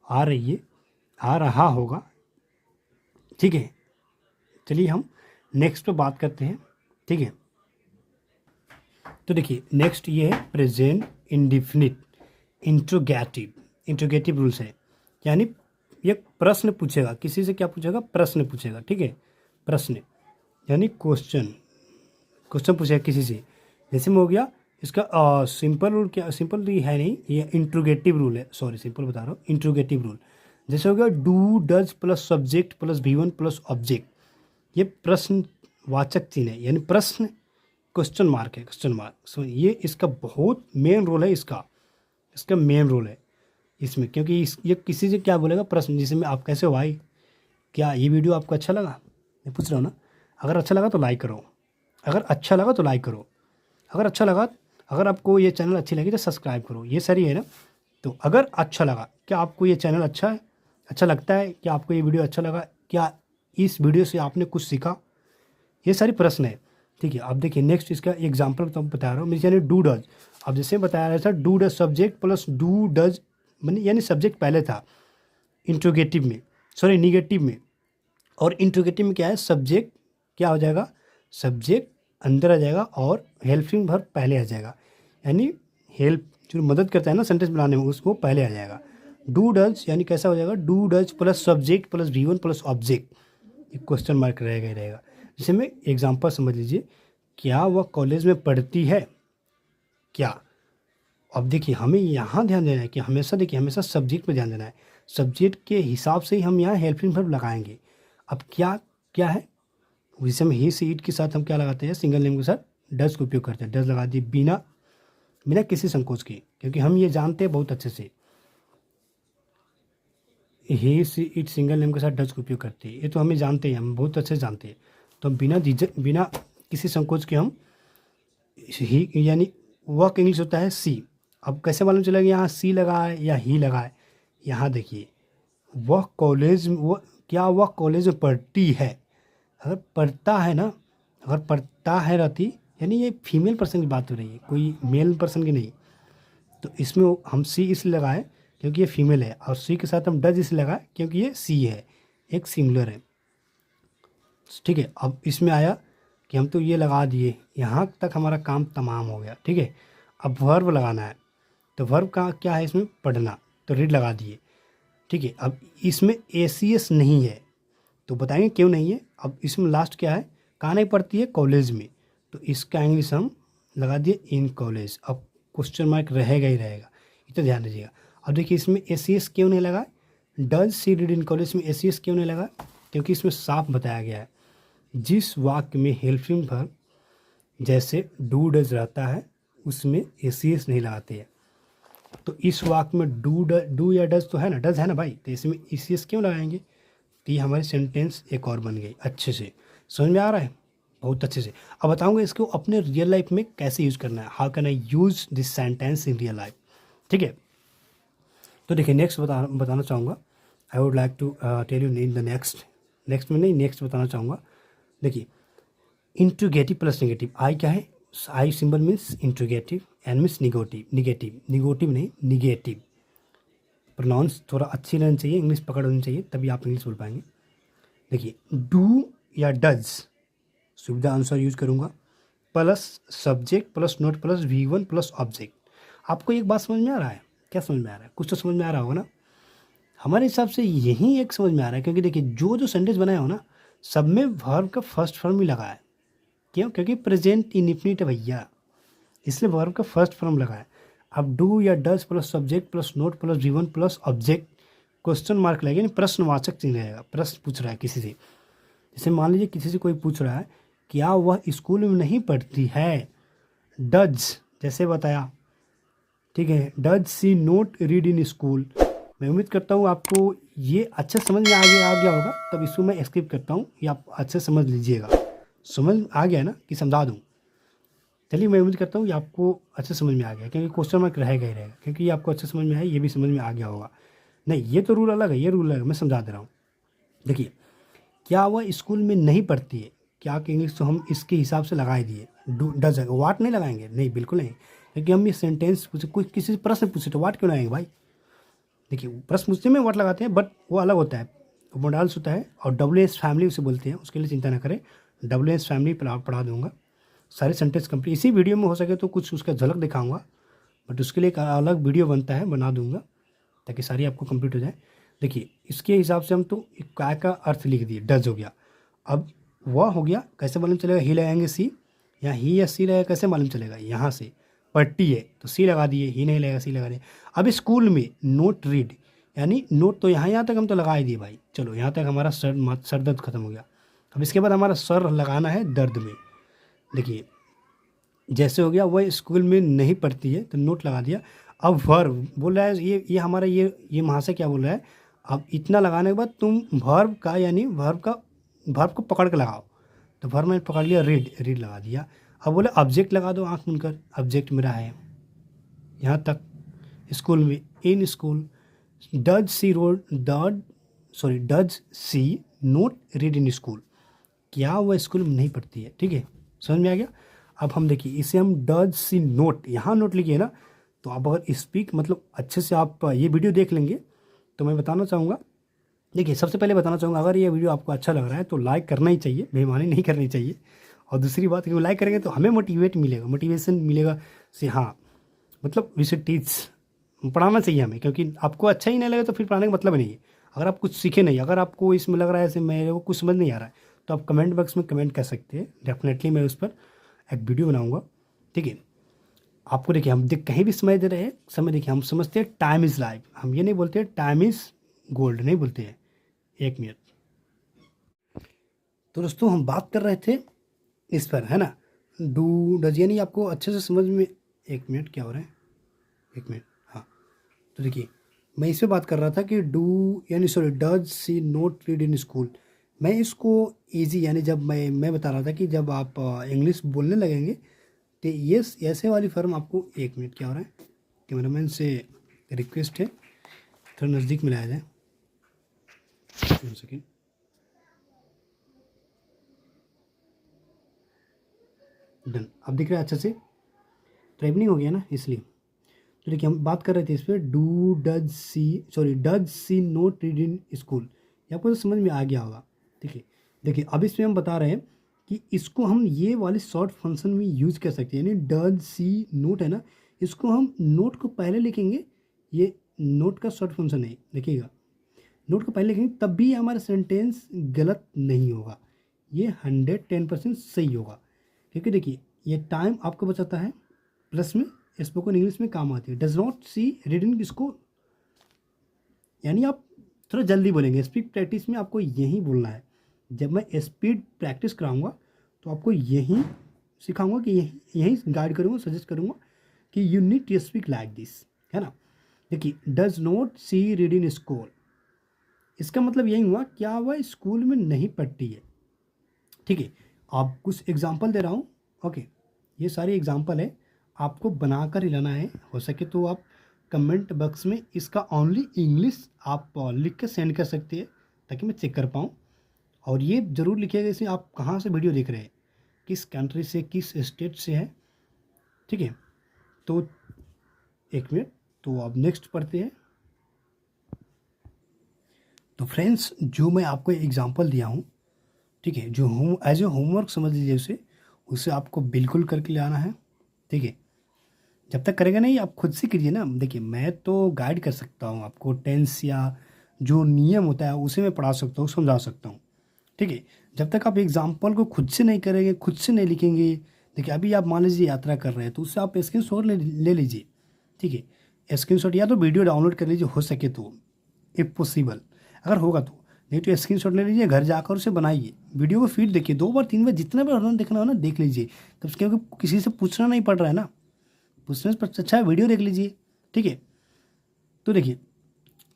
आ रही है, आ रहा होगा, ठीक है। चलिए हम नेक्स्ट पे बात करते हैं, ठीक है। तो देखिए नेक्स्ट ये है प्रेजेंट इंडिफिनिट इंट्रोगेटिव रूल्स है, यानी ये प्रश्न पूछेगा किसी से, क्या पूछेगा, प्रश्न पूछेगा, ठीक है। प्रश्न यानी क्वेश्चन पूछेगा किसी से। जैसे में हो गया इसका सिंपल रूल, क्या सिंपल तो है नहीं, ये इंट्रोगेटिव रूल है, सॉरी सिंपल बता रहा हूँ, इंट्रोगेटिव रूल। जैसे हो गया do does plus subject plus V1 plus object, ये प्रश्नवाचक चिन्ह है, यानी प्रश्न क्वेश्चन मार्क है, क्वेश्चन मार्क। सो ये इसका बहुत मेन रोल है, इसका मेन रोल है इसमें, क्योंकि ये किसी से क्या बोलेगा, प्रश्न, जिसमें आप कैसे हो भाई, क्या ये वीडियो आपको अच्छा लगा, मैं पूछ रहा हूँ ना। अगर अच्छा लगा तो लाइक करो, अगर अच्छा लगा तो लाइक करो, अगर अच्छा लगा, अगर आपको ये चैनल अच्छी लगी तो सब्सक्राइब करो, ये सही है ना। तो अगर अच्छा लगा, क्या आपको ये चैनल अच्छा लगता है, क्या आपको ये वीडियो अच्छा लगा, क्या इस वीडियो से आपने कुछ सीखा, ये सारी प्रश्न है, ठीक है। अब देखिए नेक्स्ट इसका एग्जांपल तो बता रहा हूँ मैं, यानी डू डज। अब जैसे बताया रहा था, do does subject plus do does, यानी सब्जेक्ट पहले था इंट्रोगेटिव में, सॉरी निगेटिव में, और इंट्रोगेटिव में क्या है, सब्जेक्ट क्या हो जाएगा, सब्जेक्ट अंदर आ जाएगा और हेल्पिंग वर्ब पहले आ जाएगा, यानी हेल्प जो मदद करता है ना सेंटेंस बनाने में, उसको पहले आ जाएगा। डू डज यानी कैसा हो जाएगा, do does plus subject plus V1 plus object, एक क्वेश्चन मार्क रहेगा ही रहेगा। जैसे में एग्जांपल समझ लीजिए, क्या वह कॉलेज में पढ़ती है, क्या। अब देखिए हमें यहाँ ध्यान देना है कि हमेशा सब्जेक्ट पे ध्यान देना है, सब्जेक्ट के हिसाब से ही हम यहाँ हेल्पिंग वर्ब लगाएंगे। अब क्या है, जैसे हम ही सी इट के साथ हम क्या लगाते हैं, सिंगल नेम के साथ डज का उपयोग करते हैं, डज लगा दिए बिना किसी संकोच के, क्योंकि हम ये जानते हैं बहुत अच्छे से, ही सी इट सिंगल नेम के साथ डज का उपयोग करते हैं, ये तो हमें जानते हैं, हम बहुत अच्छे से जानते हैं। तो हम बिना किसी संकोच के हम ही, यानी वर्क इंग्लिश होता है सी। अब कैसे मालूम चलेगा यहाँ सी लगा है या ही लगा है, यहाँ देखिए वह कॉलेज में पढ़ती है, अगर पढ़ता है ना, अगर पढ़ता है रहती, यानी ये फीमेल पर्सन की बात हो रही है, कोई मेल पर्सन की नहीं। तो इसमें हम सी इसलिए लगाए क्योंकि ये फीमेल है, और सी के साथ हम डज इसलिए लगाए क्योंकि ये सी है, एक सिंगुलर है, ठीक है। अब इसमें आया कि हम तो ये लगा दिए, यहाँ तक हमारा काम तमाम हो गया, ठीक है। अब वर्ब लगाना है, तो वर्ब का क्या है इसमें, पढ़ना, तो रीड लगा दिए, ठीक है। अब इसमें ACS नहीं है, तो बताएंगे क्यों नहीं है। अब इसमें लास्ट क्या है, कहाँ नहीं पढ़ती है, कॉलेज में, तो इसका इंग्लिश हम लगा दिए इन कॉलेज। अब क्वेश्चन मार्क रहेगा ही रहेगा, इतना ध्यान दीजिएगा। अब देखिए इसमें एस क्यों नहीं लगा, does she read in college में एस क्यों नहीं लगा, क्योंकि इसमें साफ बताया गया है जिस वाक्य में हेल्पिंग वर्ब जैसे डू डज रहता है उसमें एस नहीं लगाते हैं। तो इस वाक्य में डू या डज तो है ना, डज है ना भाई, तो इसमें एस क्यों लगाएंगे। तो ये हमारी सेंटेंस एक और बन गई अच्छे से, समझ में आ रहा है बहुत अच्छे से। अब बताऊंगा इसको अपने रियल लाइफ में कैसे यूज़ करना है, how can I use this sentence in real life. ठीक है, तो देखिए नेक्स्ट बताना चाहूँगा, I would like to tell you in the next में नहीं, नेक्स्ट बताना चाहूँगा। देखिए इंट्रोगेटिव प्लस नेगेटिव, आई क्या है, I symbol means interrogative, N means negative नहीं निगेटिव। प्रोनाउंस थोड़ा अच्छी लेनी चाहिए, इंग्लिश पकड़ होनी चाहिए, तभी आप इंग्लिश बोल पाएंगे। देखिए डू या डज सुविधा अनुसार यूज करूँगा, plus subject plus not plus V1 plus object. आपको एक बात समझ में आ रहा है, क्या समझ में आ रहा है, कुछ तो समझ में आ रहा होगा ना। हमारे हिसाब से यही एक समझ में आ रहा है, क्योंकि देखिए जो सेंटेंस बनाया हो ना सब में वर्ब का फर्स्ट फॉर्म ही लगा है। क्यों, क्योंकि प्रेजेंट इनफिनिट है भैया, इसलिए वर्ब का फर्स्ट फॉर्म लगा है। अब डू या does plus subject plus not plus V1 plus object question mark लगेगा, प्रश्नवाचक चिन्ह रहेगा, प्रश्न पूछ रहा है किसी से। जैसे मान लीजिए किसी से कोई पूछ रहा है क्या वह स्कूल में नहीं पढ़ती है, डज जैसे बताया, ठीक है, does she note read in school. मैं उम्मीद करता हूँ आपको ये अच्छे समझ में आ गया होगा, तब इसको मैं स्किप करता हूँ, ये आप अच्छे समझ लीजिएगा। समझ आ गया ना कि समझा दूँ। चलिए मैं उम्मीद करता हूँ ये आपको अच्छे समझ में आ गया, क्योंकि क्वेश्चन मार्क रहेगा ही रहेगा, क्योंकि ये आपको अच्छे समझ में आया, ये भी समझ में आ गया होगा। नहीं ये तो रूल अलग है, ये रूल अलग है, मैं समझा दे रहा हूँ। देखिए क्या वह स्कूल में नहीं पढ़ती है, क्या कि इंग्लिश तो हम इसके हिसाब से लगा ही दिए, डज वाट नहीं लगाएंगे, नहीं बिल्कुल नहीं, क्योंकि हम ये सेंटेंस पूछे, कोई किसी से प्रश्न पूछे तो वाट क्यों लगाएंगे भाई। देखिए प्रश्न पूछने में वाट लगाते हैं, बट वो अलग होता है, मोडाल्स होता है, और WS फैमिली उसे बोलते हैं, उसके लिए चिंता ना करें, WS फैमिली पढ़ा दूंगा, सारे सेंटेंस कंप्लीट इसी वीडियो में हो सके तो कुछ उसका झलक दिखाऊंगा, बट उसके लिए एक अलग वीडियो बनता है, बना दूंगा ताकि सारी आपको कंप्लीट हो जाए। देखिए इसके हिसाब से हम तो काय का अर्थ लिख दिए, डज हो गया। अब वह हो गया, कैसे मालूम चलेगा, ही लगाएंगे सी, या ही या सी लगेगा, कैसे मालूम चलेगा, यहाँ से पट्टी है तो सी लगा दिए, ही नहीं लगेगा सी लगा दिए। अब स्कूल में नोट रीड, यानी नोट तो यहाँ तक हम तो लगा ही दिए भाई, चलो यहाँ तक हमारा सर दर्द खत्म हो गया। अब इसके बाद हमारा सर लगाना है दर्द में। देखिए जैसे हो गया वह स्कूल में नहीं पढ़ती है तो नोट लगा दिया। अब वर्ब बोल रहा है, ये हमारा ये महाशय क्या बोल रहा है, अब इतना लगाने के बाद तुम वर्ब का यानी वर्ब को पकड़ के लगाओ, तो वर्ब में पकड़ लिया, रीड लगा दिया। अब बोले ऑब्जेक्ट लगा दो आँख मुनकर, ऑब्जेक्ट मेरा है यहाँ तक, स्कूल में in school, does she note read in school, क्या वह स्कूल में नहीं पढ़ती है। ठीक है, समझ में आ गया। अब हम देखिए इसे हम डज सी नोट, यहाँ नोट लिखिए ना, तो आप अगर स्पीक मतलब अच्छे से आप ये वीडियो देख लेंगे तो मैं बताना चाहूँगा। देखिए सबसे पहले बताना चाहूँगा, अगर ये वीडियो आपको अच्छा लग रहा है तो लाइक करना ही चाहिए, बेईमानी नहीं करनी चाहिए। और दूसरी बात कि लाइक करेंगे तो हमें मोटिवेशन मिलेगा से हाँ मतलब वी शुड टीच, पढ़ाना चाहिए हमें, क्योंकि आपको अच्छा ही नहीं लगे तो फिर पढ़ाने का मतलब नहीं है। अगर आप कुछ सीखे नहीं, अगर आपको इसमें लग रहा है ऐसे मेरे को कुछ समझ नहीं आ रहा है, तो आप कमेंट बॉक्स में कमेंट कर सकते हैं, डेफिनेटली मैं उस पर एक वीडियो बनाऊंगा। ठीक है, आपको देखिए हम कहीं भी समय दे रहे हैं, समय देखिए हम समझते हैं टाइम इज़ लाइफ, हम ये नहीं बोलते टाइम इज़ गोल्ड, नहीं बोलते हैं। एक मिनट, तो दोस्तों हम बात कर रहे थे इस पर, है ना, डू डज, यानी आपको अच्छे से समझ में, एक मिनट क्या हो रहा है, एक मिनट, हाँ, तो देखिए मैं इस पर बात कर रहा था कि does she note read in school. मैं इसको इजी यानी जब मैं बता रहा था कि जब आप इंग्लिश बोलने लगेंगे तो ये ऐसे वाली फर्म आपको, एक मिनट क्या हो रहा है, कैमरामैन से रिक्वेस्ट है थोड़ा नज़दीक मिलाया जाए, 1 सेकेंड, डन, अब दिख रहा है अच्छे से, ट्रेवलिंग हो गया ना इसलिए। तो देखिए हम बात कर रहे थे इस पर, does she note read in school, ये आपको तो समझ में आ गया होगा। ठीक है, देखिए अब इसमें हम बता रहे हैं कि इसको हम ये वाले शॉर्ट फंक्शन में यूज कर सकते हैं, यानी डज सी नोट है ना, इसको हम नोट को पहले लिखेंगे, ये नोट का शॉर्ट फंक्शन है, देखिएगा नोट को पहले लिखेंगे तब भी हमारा सेंटेंस गलत नहीं होगा, ये 110% सही होगा। क्योंकि देखिए ये टाइम आपको बचाता है, प्लस में स्पोकन इंग्लिश में काम आती है। Does not she reading school, यानी आप थोड़ा जल्दी बोलेंगे। स्पीड प्रैक्टिस में आपको यही बोलना है। जब मैं स्पीड प्रैक्टिस कराऊंगा तो आपको यही सिखाऊंगा कि यही गाइड करूँगा, सजेस्ट करूँगा कि you need to speak like this, है ना। देखिए, does not she read in school, इसका मतलब यही हुआ क्या वह स्कूल में नहीं पढ़ती है। ठीक है, आप कुछ एग्जाम्पल दे रहा हूँ। ओके, ये सारी एग्जाम्पल है, आपको बनाकर ही लाना है। हो सके तो आप कमेंट बॉक्स में इसका ओनली इंग्लिश आप लिख के सेंड कर सकते हैं ताकि मैं चेक कर पाऊँ। और ये ज़रूर लिखिएगा इसमें आप कहाँ से वीडियो देख रहे हैं, किस कंट्री से, किस स्टेट से है। ठीक है, तो एक मिनट, तो अब नेक्स्ट पढ़ते हैं। तो फ्रेंड्स, जो मैं आपको एग्जांपल दिया हूँ, ठीक है, जो होम एज ए होमवर्क समझ लीजिए उसे आपको बिल्कुल करके ले आना है। ठीक है, जब तक करेगा नहीं आप खुद से कीजिए ना। देखिए, मैं तो गाइड कर सकता हूँ आपको, टेंस या जो नियम होता है उसे मैं पढ़ा सकता हूँ, समझा सकता हूँ। ठीक है, जब तक आप एग्जाम्पल को खुद से नहीं करेंगे, खुद से नहीं लिखेंगे। देखिए, अभी आप मान लीजिए यात्रा कर रहे हैं तो उससे आप स्क्रीनशॉट ले लीजिए। ठीक है, स्क्रीनशॉट या तो वीडियो डाउनलोड कर लीजिए, हो सके तो, इफ पॉसिबल अगर होगा तो। नहीं तो स्क्रीनशॉट ले लीजिए, घर जाकर उसे बनाइए, वीडियो को फिर देखिए 2 बार 3 बार, जितना बार उन्होंने देखना हो ना देख लीजिए। तब क्योंकि किसी से पूछना नहीं पड़ रहा है ना, पूछने से अच्छा है वीडियो देख लीजिए। ठीक है, तो देखिए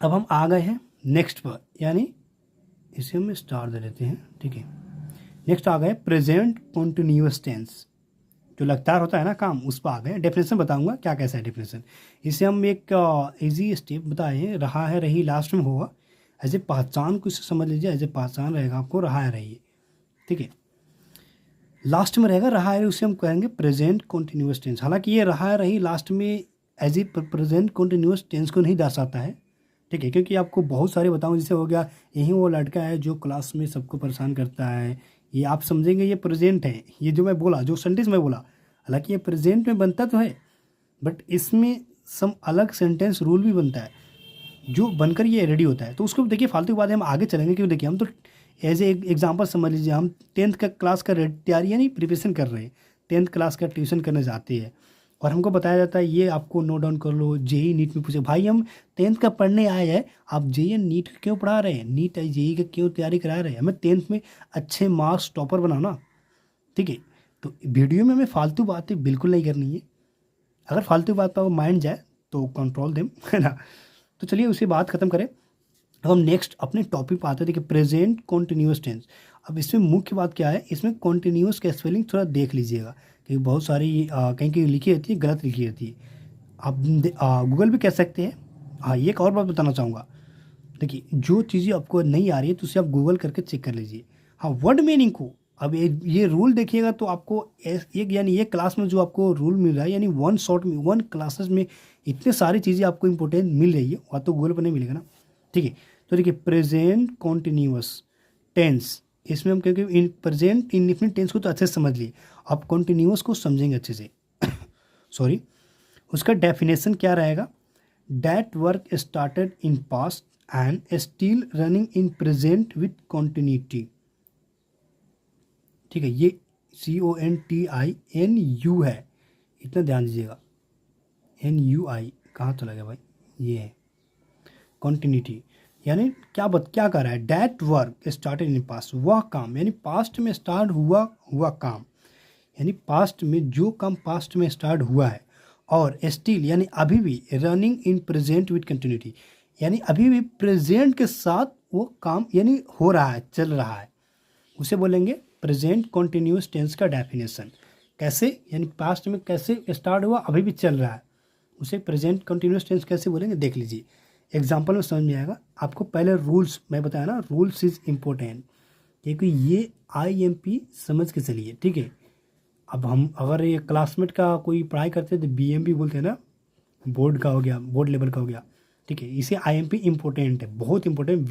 अब हम आ गए हैं नेक्स्ट पर, यानी इसे हम स्टार दे देते हैं। ठीक है, नेक्स्ट आ गए प्रेजेंट कॉन्टिन्यूअस टेंस, जो लगातार होता है ना काम, उस पर आ गए। डेफिनेशन बताऊंगा क्या कैसा है डेफिनेशन। इसे हम एक इजी स्टेप बताए, रहा है रही लास्ट में होगा। एज ए पहचान को इसे समझ लीजिए, एज ए पहचान रहेगा आपको, रहा है रही। ठीक है, लास्ट में रहेगा रहा है, उसे हम कहेंगे प्रेजेंट कॉन्टिन्यूअस टेंस। हालांकि ये रहा है रही लास्ट में as a present continuous tense को नहीं दर्शाता है। ठीक है, क्योंकि आपको बहुत सारे बताऊँ, जैसे हो गया यही वो लड़का है जो क्लास में सबको परेशान करता है, ये आप समझेंगे ये प्रेजेंट है। ये जो मैं बोला, जो सेंटेंस मैं बोला, हालांकि ये प्रेजेंट में बनता तो है, बट इसमें सम अलग सेंटेंस रूल भी बनता है जो बनकर ये रेडी होता है। तो उसको देखिए, फालतू की बात है, हम आगे चलेंगे। क्योंकि देखिए, हम तो एज ए एग्जांपल समझ लीजिए, हम 10th का क्लास का तैयारी यानी प्रिपरेशन कर रहे हैं, 10th क्लास का ट्यूशन करने जाते हैं और हमको बताया जाता है ये आपको नोट डाउन कर लो, जेई नीट में पूछे। भाई, हम 10th का पढ़ने आए हैं, आप जेई नीट क्यों पढ़ा रहे हैं, नीट जेई का क्यों तैयारी करा रहे हैं? हमें 10th में अच्छे मार्क्स टॉपर बनाना। ठीक है, तो वीडियो में हमें फालतू बातें बिल्कुल नहीं करनी है। अगर फालतू बात पर माइंड जाए तो कंट्रोल देम, है ना। तो चलिए उसी बात खत्म करें। अब हम नेक्स्ट अपने टॉपिक पर आते हैं। देखिए, प्रेजेंट कॉन्टिन्यूअस टेंस। अब इसमें मुख्य बात क्या है, इसमें कॉन्टिन्यूअस का स्पेलिंग थोड़ा देख लीजिएगा, क्योंकि बहुत सारी कहीं कहीं लिखी रहती है, गलत लिखी रहती है। आप गूगल भी कह सकते हैं। हाँ, ये एक और बात बताना चाहूँगा। देखिए, जो चीज़ें आपको नहीं आ रही है तो उसे आप गूगल करके चेक कर लीजिए। हाँ, वर्ड मीनिंग को अब ये रूल देखिएगा तो आपको एक यानी एक क्लास में जो आपको रूल मिल रहा है, यानी वन शॉट में, वन क्लासेस में इतने सारी चीज़ें आपको इंपॉर्टेंट मिल रही है, वह तो गूगल पर नहीं मिलेगा ना। ठीक है, तो देखिए, प्रेजेंट कॉन्टिन्यूअस टेंस, इसमें हम क्योंकि इन प्रेजेंट इंडेफिनिट टेंस को तो अच्छे से समझ लिए, आप कॉन्टिन्यूअस को समझेंगे अच्छे से। सॉरी, उसका डेफिनेशन क्या रहेगा? That work started in past and still running in present with continuity. ठीक है, ये CONTINU है, इतना ध्यान दीजिएगा। NUI कहाँ चला गया भाई, ये है कॉन्टिन्यूटी। यानी क्या कर रहा है? That work started in past, वह काम, यानी पास्ट में स्टार्ट हुआ काम, यानी पास्ट में जो काम पास्ट में स्टार्ट हुआ है, और स्टिल यानी अभी भी, running in present with continuity, यानी अभी भी प्रेजेंट के साथ वो काम यानी हो रहा है, चल रहा है, उसे बोलेंगे प्रेजेंट कॉन्टिन्यूअस टेंस का डेफिनेशन। कैसे? यानी पास्ट में कैसे स्टार्ट हुआ, अभी भी चल रहा है, उसे प्रेजेंट कॉन्टिन्यूअस टेंस कैसे बोलेंगे, देख लीजिए। एग्जाम्पल में समझ में आएगा आपको। पहले रूल्स मैं बताया ना, रूल्स इज इम्पोर्टेंट, क्योंकि ये IMP समझ के चलिए। ठीक है, अब हम अगर ये क्लासमेट का कोई पढ़ाई करते तो BMB बोलते हैं ना, बोर्ड का हो गया, बोर्ड लेवल का हो गया। ठीक है, इसे IMP इम्पोर्टेंट है, बहुत इंपॉर्टेंट।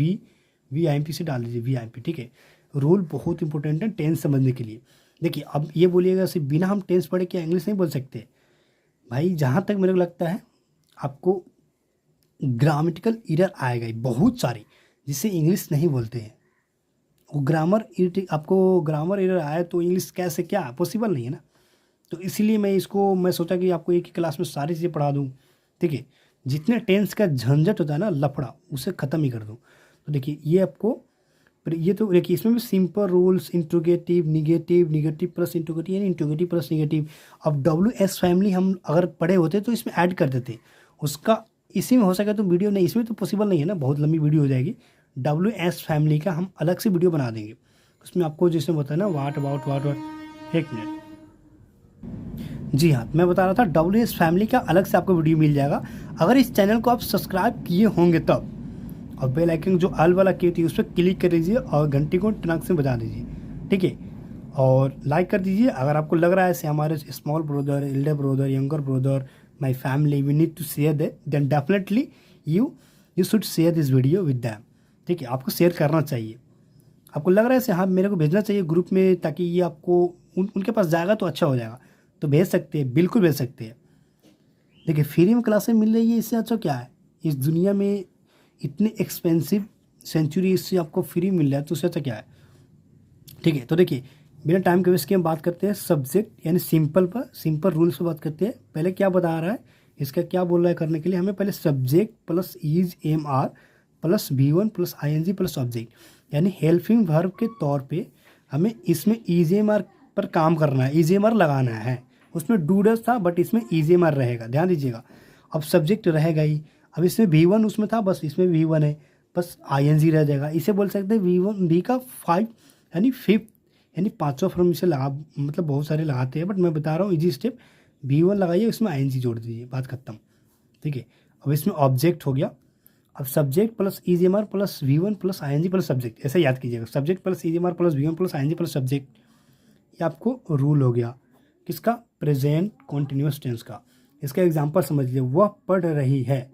VIMP से डाल दीजिए, VIMP। ठीक है, रूल बहुत इंपॉर्टेंट है टेंस समझने के लिए। देखिए, अब ये बोलिएगा सिर्फ बिना हम टेंस पढ़े क्या इंग्लिश नहीं बोल सकते? भाई, जहाँ तक मेरे को लगता है आपको ग्रामेटिकल एरर आएगा ही बहुत सारी, जिससे इंग्लिश नहीं बोलते हैं। वो आपको ग्रामर एरर आए तो इंग्लिश कैसे, क्या पॉसिबल नहीं है ना। तो इसीलिए मैं सोचा कि आपको एक ही क्लास में सारी चीज़ें पढ़ा दूँ। ठीक है, जितने टेंस का झंझट होता है ना, लफड़ा, उसे ख़त्म ही कर दूँ। तो देखिए ये आपको, ये तो देखिए इसमें भी simple rules, interrogative, negative, negative plus interrogative, यानी इंट्रोगेटिव प्लस निगेटिव। अब WS फैमिली हम अगर पढ़े होते तो इसमें ऐड कर देते, उसका इसी में हो सके तो वीडियो नहीं, इसमें तो पॉसिबल नहीं है ना, बहुत लंबी वीडियो हो जाएगी। WS फैमिली का हम अलग से वीडियो बना देंगे, उसमें आपको जैसे होता है ना वाट अबाउट वाट वाट। एक मिनट, जी हाँ, मैं बता रहा था WS फैमिली का अलग से आपको वीडियो मिल जाएगा, अगर इस चैनल को आप सब्सक्राइब किए होंगे तब। और बेल आइकन जो ऑल वाला की होती है उस पर क्लिक कर दीजिए और घंटी को टनक से बजा दीजिए, ठीक है। और लाइक कर दीजिए अगर आपको लग रहा है ऐसे हमारे small brother, elder brother, younger brother, my family, we need to share that, then definitely you should share this video with them, ठीक है। आपको शेयर करना चाहिए, आपको लग रहा है ऐसे हाँ मेरे को भेजना चाहिए ग्रुप में, ताकि ये आपको उनके पास जाएगा तो अच्छा हो जाएगा, तो भेज सकते हैं, बिल्कुल भेज सकते हैं। देखिए फ्री में क्लासें मिल रही है, इससे अच्छा क्या है इस दुनिया में, इतने एक्सपेंसिव सेंचुरी इससे आपको फ्री मिल रहा है, तो उससे अच्छा क्या है, ठीक है। तो देखिए बिना टाइम के वेस्ट के हम बात करते हैं सब्जेक्ट यानी सिंपल पर, सिंपल रूल्स पर बात करते हैं। पहले क्या बता रहा है, इसका क्या बोल रहा है करने के लिए, हमें पहले subject plus is am are plus V1 plus ING plus object, यानी हेल्पिंग वर्ब के तौर पे हमें इसमें इज एम आर पर काम करना है, इज एम आर लगाना है। उसमें डूडस था बट इसमें इज एम आर रहेगा, ध्यान दीजिएगा। अब सब्जेक्ट रहेगा ही, अब इसमें V1 उसमें था, बस इसमें V1 है, बस ING रह जाएगा। इसे बोल सकते हैं V1 V का 5 यानी 5th, यानी 5वां फॉर्म इसे लगा, मतलब बहुत सारे लगाते हैं बट मैं बता रहा हूँ इजी स्टेप। V1 लगाइए, उसमें ING जोड़ दीजिए, बात खत्म, ठीक है। अब इसमें ऑब्जेक्ट हो गया, अब subject plus is am are plus V1 plus ING plus subject, ऐसे याद कीजिएगा, subject plus is am are plus V1 plus ING plus subject. ये आपको रूल हो गया किसका, प्रेजेंट कॉन्टिन्यूस टेंस का। इसका एग्जांपल समझ लीजिए, वह पढ़ रही है,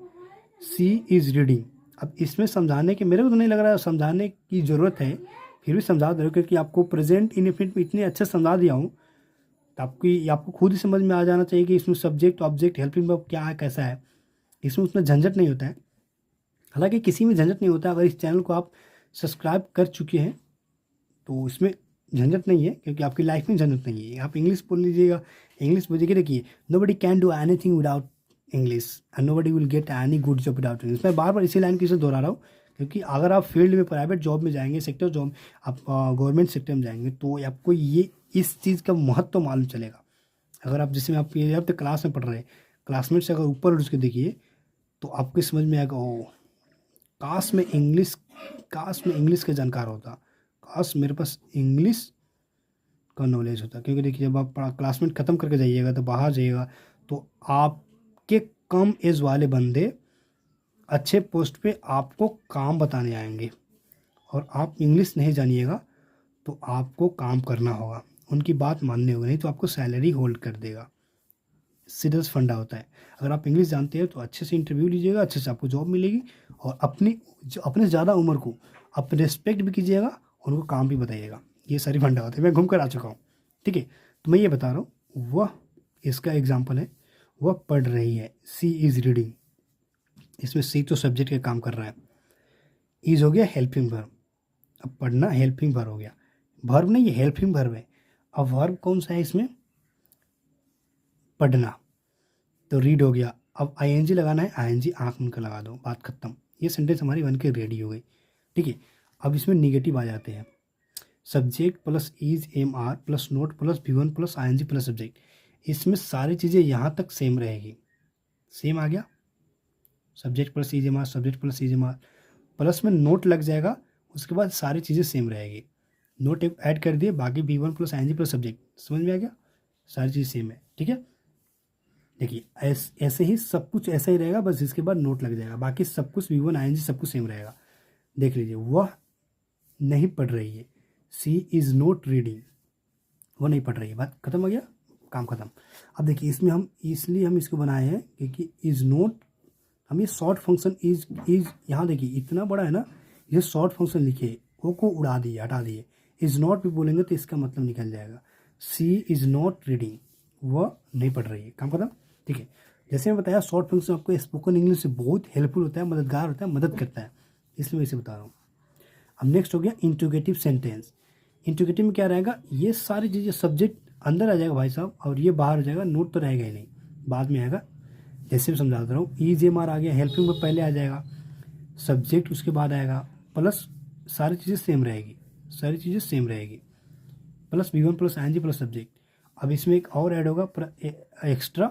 सी इज रीडिंग। अब इसमें समझाने के, मेरे को तो नहीं लग रहा है समझाने की ज़रूरत है, फिर भी समझा दो, क्योंकि आपको प्रेजेंट इनफिनिट में इतने अच्छे समझा दिया हूँ, तो आपको खुद ही समझ में आ जाना चाहिए कि इसमें सब्जेक्ट ऑब्जेक्ट हेल्पिंग वर्ब क्या है, कैसा है। इसमें उसमें झंझट नहीं होता है, हालांकि किसी में झंझट नहीं होता। अगर इस चैनल को आप सब्सक्राइब कर चुके हैं तो इसमें झंझट नहीं है, क्योंकि आपकी लाइफ में झंझट नहीं है। आप इंग्लिश बोल लीजिएगा, इंग्लिश बोलिए, देखिए nobody can do anything without English and nobody will get any good job without English. मैं बार बार इसी लाइन की से दोहरा रहा हूँ, क्योंकि अगर आप फील्ड में प्राइवेट जॉब में जाएंगे, सेक्टर जॉब, आप गवर्नमेंट सेक्टर में जाएंगे, तो आपको ये इस चीज़ का महत्व मालूम चलेगा। अगर आप जैसे आप ये तो क्लास में पढ़ रहे हैं, क्लासमेट से अगर ऊपर उठ के देखिए तो आपको समझ में आएगा, ओ काश में इंग्लिश का जानकार होता, काश मेरे पास इंग्लिश का नॉलेज होता। क्योंकि देखिए जब आप क्लासमेट ख़त्म करके जाइएगा तो बाहर जाइएगा, तो आपके कम एज वाले बंदे अच्छे पोस्ट पे आपको काम बताने आएंगे, और आप इंग्लिश नहीं जानिएगा तो आपको काम करना होगा, उनकी बात माननी होगी, नहीं तो आपको सैलरी होल्ड कर देगा। सीरियस फंडा होता है। अगर आप इंग्लिश जानते हैं तो अच्छे से इंटरव्यू लीजिएगा, अच्छे से आपको जॉब मिलेगी, और अपने से ज़्यादा उम्र को आप रिस्पेक्ट भी कीजिएगा, उनको काम भी बताइएगा। ये सारी फंडा होता है, मैं घूम कर आ चुका हूँ, ठीक है। तो मैं ये बता रहा हूँ, वह इसका एग्जाम्पल है, वह पढ़ रही है, सी इज़ रीडिंग। इसमें सी तो सब्जेक्ट का काम कर रहा है, इज हो गया हेल्पिंग वर्ब। अब पढ़ना हेल्पिंग वर्ब हो गया, वर्ब नहीं ये हेल्पिंग वर्ब है। अब वर्ब कौन सा है इसमें, पढ़ना, तो रीड हो गया। अब ING लगाना है, ING आँख में का लगा दो, बात खत्म। ये सेंटेंस हमारी बन के रेडी हो गई, ठीक है। अब इसमें निगेटिव आ जाते हैं, subject plus is am are plus not plus V1 plus ING plus subject. इसमें सारी चीज़ें यहाँ तक सेम रहेगी, सेम आ गया, subject plus is am are, subject plus is am are, plus में नोट लग जाएगा, उसके बाद सारी चीज़ें सेम रहेगी। नोट ऐड कर दिए, बाकी V1 plus ING plus subject, समझ में आ गया, सारी चीज़ सेम है, ठीक है। देखिए ऐसे ही सब कुछ ऐसा ही रहेगा, बस इसके बाद नोट लग जाएगा, बाकी सब कुछ V1 ING सब कुछ सेम रहेगा। देख लीजिए, वह नहीं पढ़ रही है, सी इज़ नोट रीडिंग, वो नहीं पढ़ रही है, बात खत्म हो गया, काम खत्म। अब देखिए इसमें हम इसलिए हम इसको बनाए हैं क्योंकि इज़ नोट, हम ये शॉर्ट फंक्शन इज यहाँ देखिए इतना बड़ा है ना, ये शॉर्ट फंक्शन लिखे, वो को उड़ा दिए, हटा दिए, इज़ नॉट भी बोलेंगे तो इसका मतलब निकल जाएगा, सी इज़ नॉट रीडिंग, वह नहीं पढ़ रही है, काम खत्म, ठीक है। जैसे मैं बताया शॉर्ट फंक्शन आपको स्पोकन इंग्लिश से बहुत हेल्पफुल होता है, मददगार होता है, मदद करता है, इसलिए मैं इसे बता रहा हूँ। अब नेक्स्ट हो गया इंट्रोगेटिव सेंटेंस। इंट्रोगेटिव में क्या रहेगा, ये सारी चीज़ें, सब्जेक्ट अंदर आ जाएगा भाई साहब, और ये बाहर आ जाएगा, नोट तो रहेगा ही नहीं, बाद में आएगा। जैसे मैं समझाता रहा हूँ, ईज एम आर आ गया, हेल्पिंग में पहले आ जाएगा, सब्जेक्ट उसके बाद आएगा, प्लस सारी चीज़ें सेम रहेगी, सारी चीज़ें सेम रहेगी, plus V1 plus I N G plus subject. अब इसमें एक और ऐड होगा एक्स्ट्रा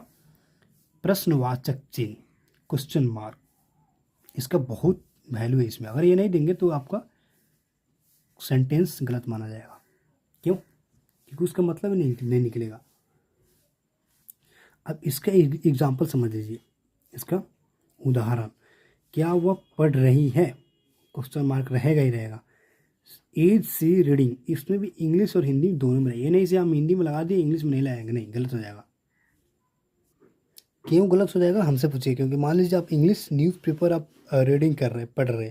प्रश्नवाचक चिन्ह, क्वेश्चन मार्क। इसका बहुत वैल्यू है इसमें, अगर ये नहीं देंगे तो आपका सेंटेंस गलत माना जाएगा। क्यों? क्योंकि उसका मतलब ही नहीं निकलेगा। अब इसका एग्जाम्पल समझ लीजिए, इसका उदाहरण, क्या वह पढ़ रही है, क्वेश्चन मार्क रहेगा ही रहेगा। इज सी रीडिंग, इसमें भी इंग्लिश और हिंदी दोनों में, ये नहीं से हम हिंदी में लगा दिए इंग्लिश में नहीं लगाएंगे, नहीं, गलत हो जाएगा। क्यों गलत हो जाएगा हमसे पूछिए, क्योंकि मान लीजिए आप इंग्लिश न्यूज़पेपर आप रीडिंग कर रहे, पढ़ रहे,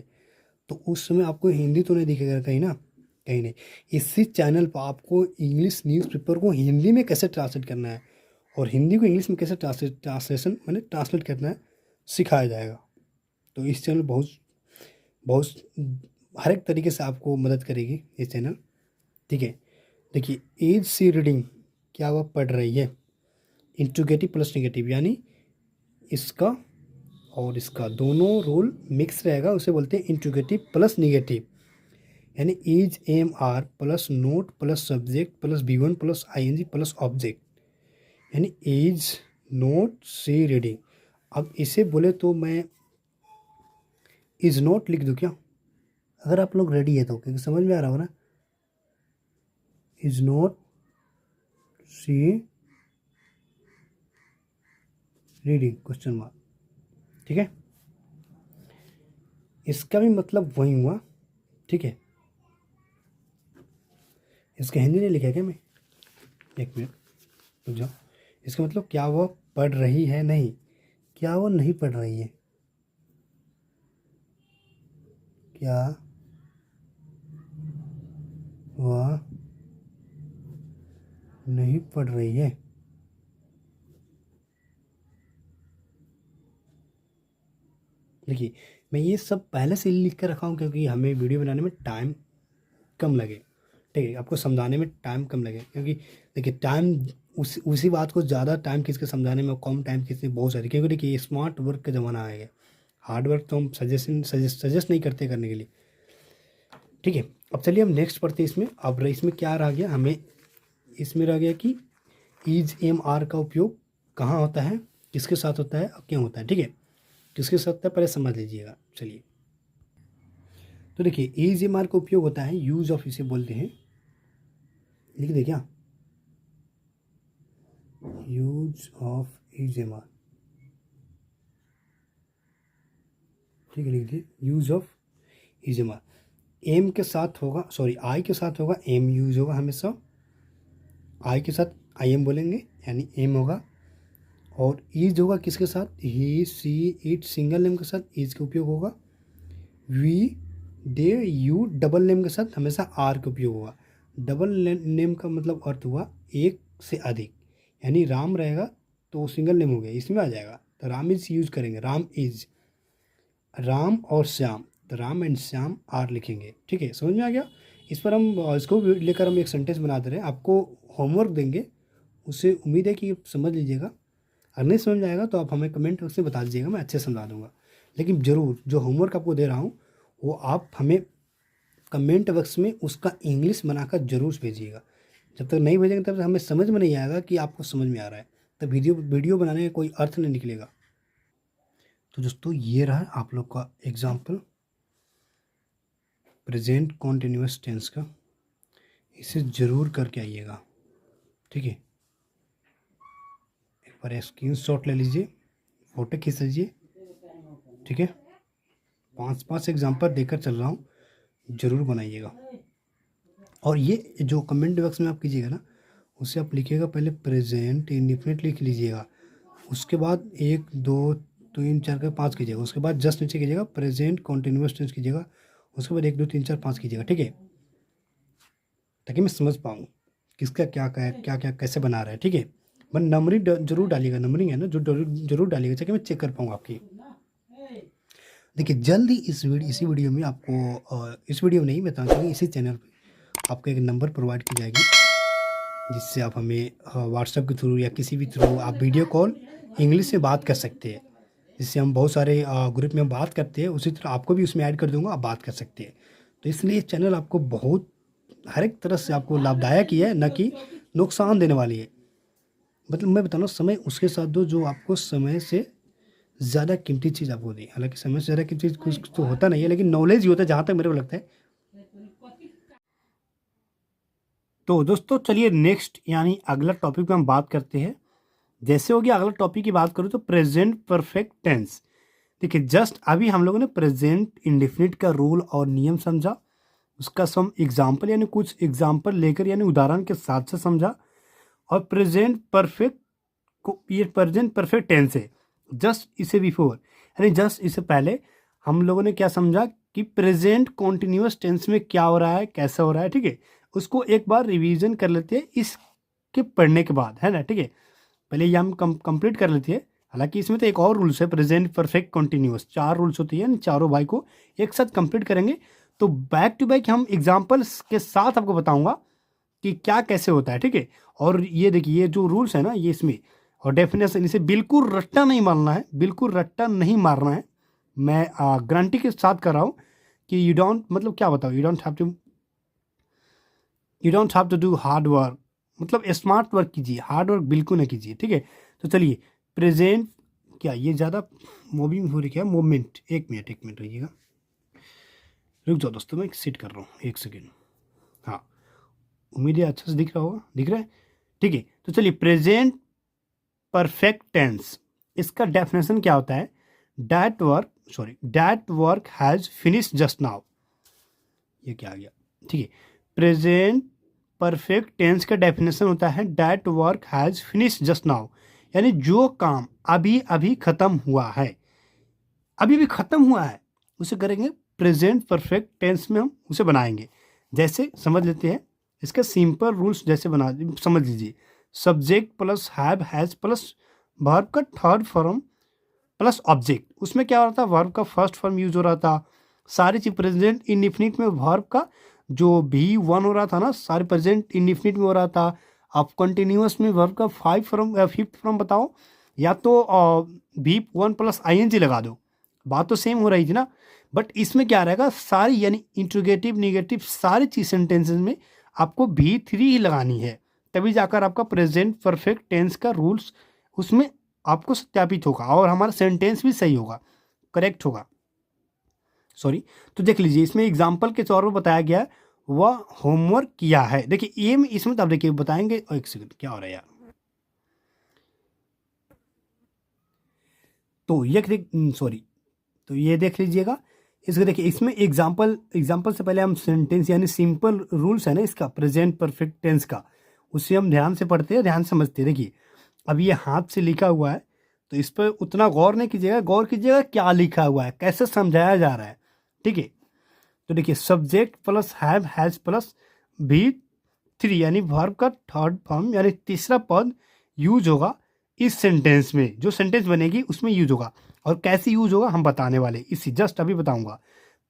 तो उस समय आपको हिंदी तो नहीं दिखेगा कहीं ना, कहीं नहीं। इसी चैनल पर आपको इंग्लिश न्यूज़पेपर को हिंदी में कैसे ट्रांसलेट करना है और हिंदी को इंग्लिश में कैसे ट्रांसलेशन मैंने ट्रांसलेट करना है सिखाया जाएगा। तो इस चैनल बहुत हर एक तरीके से आपको मदद करेगी ये चैनल, ठीक है। देखिए, इज सी रीडिंग, क्या वह पढ़ रही है, इंट्रोगेटिव प्लस नेगेटिव, यानी इसका और इसका दोनों रोल मिक्स रहेगा, उसे बोलते हैं इंट्रोगेटिव प्लस नेगेटिव। यानी is am are plus not plus subject plus V1 plus ING plus object, यानी इज नोट सी रीडिंग। अब इसे बोले तो मैं इज नोट लिख दूँ क्या, अगर आप लोग रेडी है तो, क्योंकि समझ में आ रहा हो ना, is not she reading question mark, ठीक है। इसका भी मतलब वही हुआ, ठीक है। इसका हिंदी नहीं लिखा क्या मैं, एक मिनट रुक जाओ। इसका मतलब क्या वह पढ़ रही है, नहीं, क्या वह नहीं पढ़ रही है, क्या वह नहीं पढ़ रही है। देखिए, मैं ये सब पहले से लिख कर रखा हूँ क्योंकि हमें वीडियो बनाने में टाइम कम लगे, ठीक है, आपको समझाने में टाइम कम लगे। क्योंकि देखिए, टाइम उसी बात को ज़्यादा टाइम किसके समझाने में, कम टाइम किसके बहुत सारी, क्योंकि देखिए स्मार्ट वर्क का ज़माना आ गया। हार्ड वर्क तो हम सजेस्ट नहीं करते करने के लिए, ठीक है। अब चलिए हम नेक्स्ट पढ़ते हैं इसमें। अब इसमें क्या रह गया, हमें इसमें रह गया कि इज एम आर का उपयोग कहाँ होता है, किसके साथ होता है और क्यों होता है, ठीक है। किसके साथ होता है पहले समझ लीजिएगा। चलिए, तो देखिए इज एम आर का उपयोग होता है, यूज ऑफ इसे बोलते हैं, लिख दे क्या, use of is am are, ठीक है, लिख दिए use of is am are. Am के साथ होगा, सॉरी आई के साथ होगा एम यूज होगा हमेशा, आई के साथ आई एम बोलेंगे यानी एम होगा। और इज होगा किसके साथ, he she it single name के साथ इज का उपयोग होगा। We they you double name के साथ हमेशा आर का उपयोग होगा। डबल नेम का मतलब अर्थ हुआ एक से अधिक, यानी राम रहेगा तो सिंगल नेम हो गया, इसमें आ जाएगा, तो राम इज यूज करेंगे, राम इज। राम और श्याम, तो राम एंड श्याम आर लिखेंगे, ठीक है, समझ में आ गया। इस पर हम इसको लेकर हम एक सेंटेंस बना दे रहे हैं, आपको होमवर्क देंगे, उससे उम्मीद है कि समझ लीजिएगा। अगर नहीं समझ में आएगा तो आप हमें कमेंट बॉक्स में बता दीजिएगा, मैं अच्छे से समझा दूंगा। लेकिन ज़रूर जो होमवर्क आपको दे रहा हूँ वो आप हमें कमेंट बॉक्स में उसका इंग्लिश बनाकर जरूर भेजिएगा। जब तक नहीं भेजेंगे तब तक हमें समझ में नहीं आएगा कि आपको समझ में आ रहा है, तो वीडियो बनाने का कोई अर्थ नहीं निकलेगा। तो दोस्तों ये रहा आप लोग का एग्जाम्पल प्रेजेंट कॉन्टिन्यूअस टेंस का, इसे ज़रूर करके आइएगा, ठीक है। एक बार स्क्रीनशॉट ले लीजिए, फ़ोटो खींच लीजिए, ठीक है। 5 एग्जाम्पल देकर चल रहा हूँ, ज़रूर बनाइएगा। और ये जो कमेंट बॉक्स में आप कीजिएगा ना, उससे आप लिखिएगा पहले प्रेजेंट इंडिफिनिट लिख लीजिएगा, उसके बाद 1 2 3 4 का 5 कीजिएगा, उसके बाद जस्ट नीचे कीजिएगा प्रेजेंट कॉन्टिन्यूअस टेंस कीजिएगा, उसके बाद 1 2 3 4 5 कीजिएगा, ठीक है, ताकि मैं समझ पाऊँ किसका क्या कैसे बना रहा है, ठीक है। मैं नंबरिंग जरूर डालिएगा, नंबरिंग है ना जो जरूर डालिएगा ताकि मैं चेक कर पाऊँ आपकी। देखिए जल्दी इसी वीडियो में आपको इस वीडियो में नहीं बताऊँ, इसी चैनल पे आपको एक नंबर प्रोवाइड की जाएगी, जिससे आप हमें व्हाट्सएप के थ्रू या किसी भी थ्रू आप वीडियो कॉल इंग्लिश में बात कर सकते हैं, जिससे हम बहुत सारे ग्रुप में बात करते हैं, उसी तरह आपको भी उसमें ऐड कर दूंगा, आप बात कर सकते हैं। तो इसलिए चैनल आपको बहुत हर एक तरह से आपको लाभदायक ही है, न कि नुकसान देने वाली है। मतलब मैं बता रहा हूँ, समय उसके साथ दो जो आपको समय से ज़्यादा कीमती चीज़ आपको दी। हालांकि समय से ज़्यादा कीमती चीज़ कुछ तो होता नहीं है, लेकिन नॉलेज ही होता है, जहाँ तक मेरे को लगता है। तो दोस्तों चलिए नेक्स्ट यानी अगला टॉपिक पे हम बात करते हैं। जैसे हो गया अगला टॉपिक की बात करूँ तो प्रेजेंट परफेक्ट टेंस। देखिए जस्ट अभी हम लोगों ने प्रेजेंट इंडेफिनिट का रूल और नियम समझा, उसका सम एग्जाम्पल यानी कुछ एग्जाम्पल लेकर यानी उदाहरण के साथ से समझा। और प्रेजेंट परफेक्ट को, ये प्रेजेंट परफेक्ट टेंस है, जस्ट इसे बिफोर यानी जस्ट इससे पहले हम लोगों ने क्या समझा कि प्रेजेंट कॉन्टिन्यूअस टेंस में क्या हो रहा है, कैसा हो रहा है, ठीक है। उसको एक बार रिवीजन कर लेते हैं इसके पढ़ने के बाद, है ना, ठीक है। पहले ये हम कंप्लीट कर लेते हैं। हालांकि इसमें तो एक और रूल्स है, प्रेजेंट परफेक्ट कॉन्टिन्यूअस, 4 रूल्स होती है, चारों भाई को एक साथ कंप्लीट करेंगे। तो बैक टू बैक हम एग्जाम्पल्स के साथ आपको बताऊंगा कि क्या कैसे होता है, ठीक है। और ये देखिए ये जो रूल्स है ना, ये इसमें और डेफिनेशन, इसे बिल्कुल रट्टा नहीं मारना है, बिल्कुल रट्टा नहीं मारना है। मैं गारंटी के साथ कर रहा हूँ कि यू डोंट, मतलब क्या बताओ, you don't have to do hard work, मतलब स्मार्ट वर्क कीजिए, हार्ड वर्क बिल्कुल ना कीजिए, ठीक है। तो चलिए प्रेजेंट, क्या ये ज़्यादा मूविंग हो रही क्या, मूवमेंट, एक मिनट रहिएगा, रुक जाओ दोस्तों, मैं सीट कर रहा हूँ, एक सेकेंड। हाँ, उम्मीद है अच्छा से दिख रहा होगा, दिख रहा है, ठीक है। तो चलिए प्रेजेंट परफेक्ट टेंस, इसका डेफिनेशन क्या होता है, that work has finish just now, ये क्या आ गया, ठीक है। प्रेजेंट परफेक्ट टेंस का डेफिनेशन होता है that work has finish just now, यानी जो काम अभी अभी खत्म हुआ है, अभी भी खत्म हुआ है, उसे करेंगे प्रेजेंट परफेक्ट टेंस में हम उसे बनाएंगे। जैसे समझ लेते हैं इसका सिंपल रूल्स, जैसे बना समझ लीजिए, subject plus have has plus verb का थर्ड फॉर्म प्लस ऑब्जेक्ट, उसमें क्या हो रहा था, वर्ब का फर्स्ट फॉर्म यूज हो रहा था, सारी चीज प्रेजेंट इंडिफिनिट में वर्ब का जो भी वन हो रहा था ना, सारे प्रेजेंट इंडिफिनिट में हो रहा था। अब कंटिन्यूअस में वर्ब का फिफ्थ फॉर्म बताओ, या तो भी वन प्लस आईएनजी लगा दो, बात तो सेम हो रही थी ना। बट इसमें क्या रहेगा, सारी यानी इंट्रोगेटिव निगेटिव सारी चीज सेंटेंसेस में आपको भी थ्री ही लगानी है, तभी जाकर आपका प्रेजेंट परफेक्ट टेंस का रूल्स उसमें आपको सत्यापित होगा और हमारा सेंटेंस भी सही होगा, करेक्ट होगा, सॉरी। तो देख लीजिए इसमें एग्जाम्पल के तौर पर बताया गया है, वह होमवर्क किया है। देखिए ये इसमें तब देखिए बताएंगे, एक सेकंड क्या हो रहा है यार, तो ये सॉरी, तो ये देख लीजिएगा, इसको देखिए इसमें एग्जाम्पल से पहले हम सेंटेंस यानी सिंपल रूल्स है ना इसका प्रेजेंट परफेक्ट टेंस का, उसे हम ध्यान से पढ़ते हैं, ध्यान से समझते हैं। देखिए अब ये हाथ से लिखा हुआ है, तो इस पर उतना गौर नहीं कीजिएगा, गौर कीजिएगा क्या लिखा हुआ है, कैसे समझाया जा रहा है, ठीक है। तो देखिए subject plus have has plus भी थ्री यानी वर्ब का थर्ड फॉर्म यानी तीसरा पद यूज होगा इस सेंटेंस में, जो सेंटेंस बनेगी उसमें यूज होगा। और कैसे यूज होगा हम बताने वाले, इसी जस्ट अभी बताऊंगा।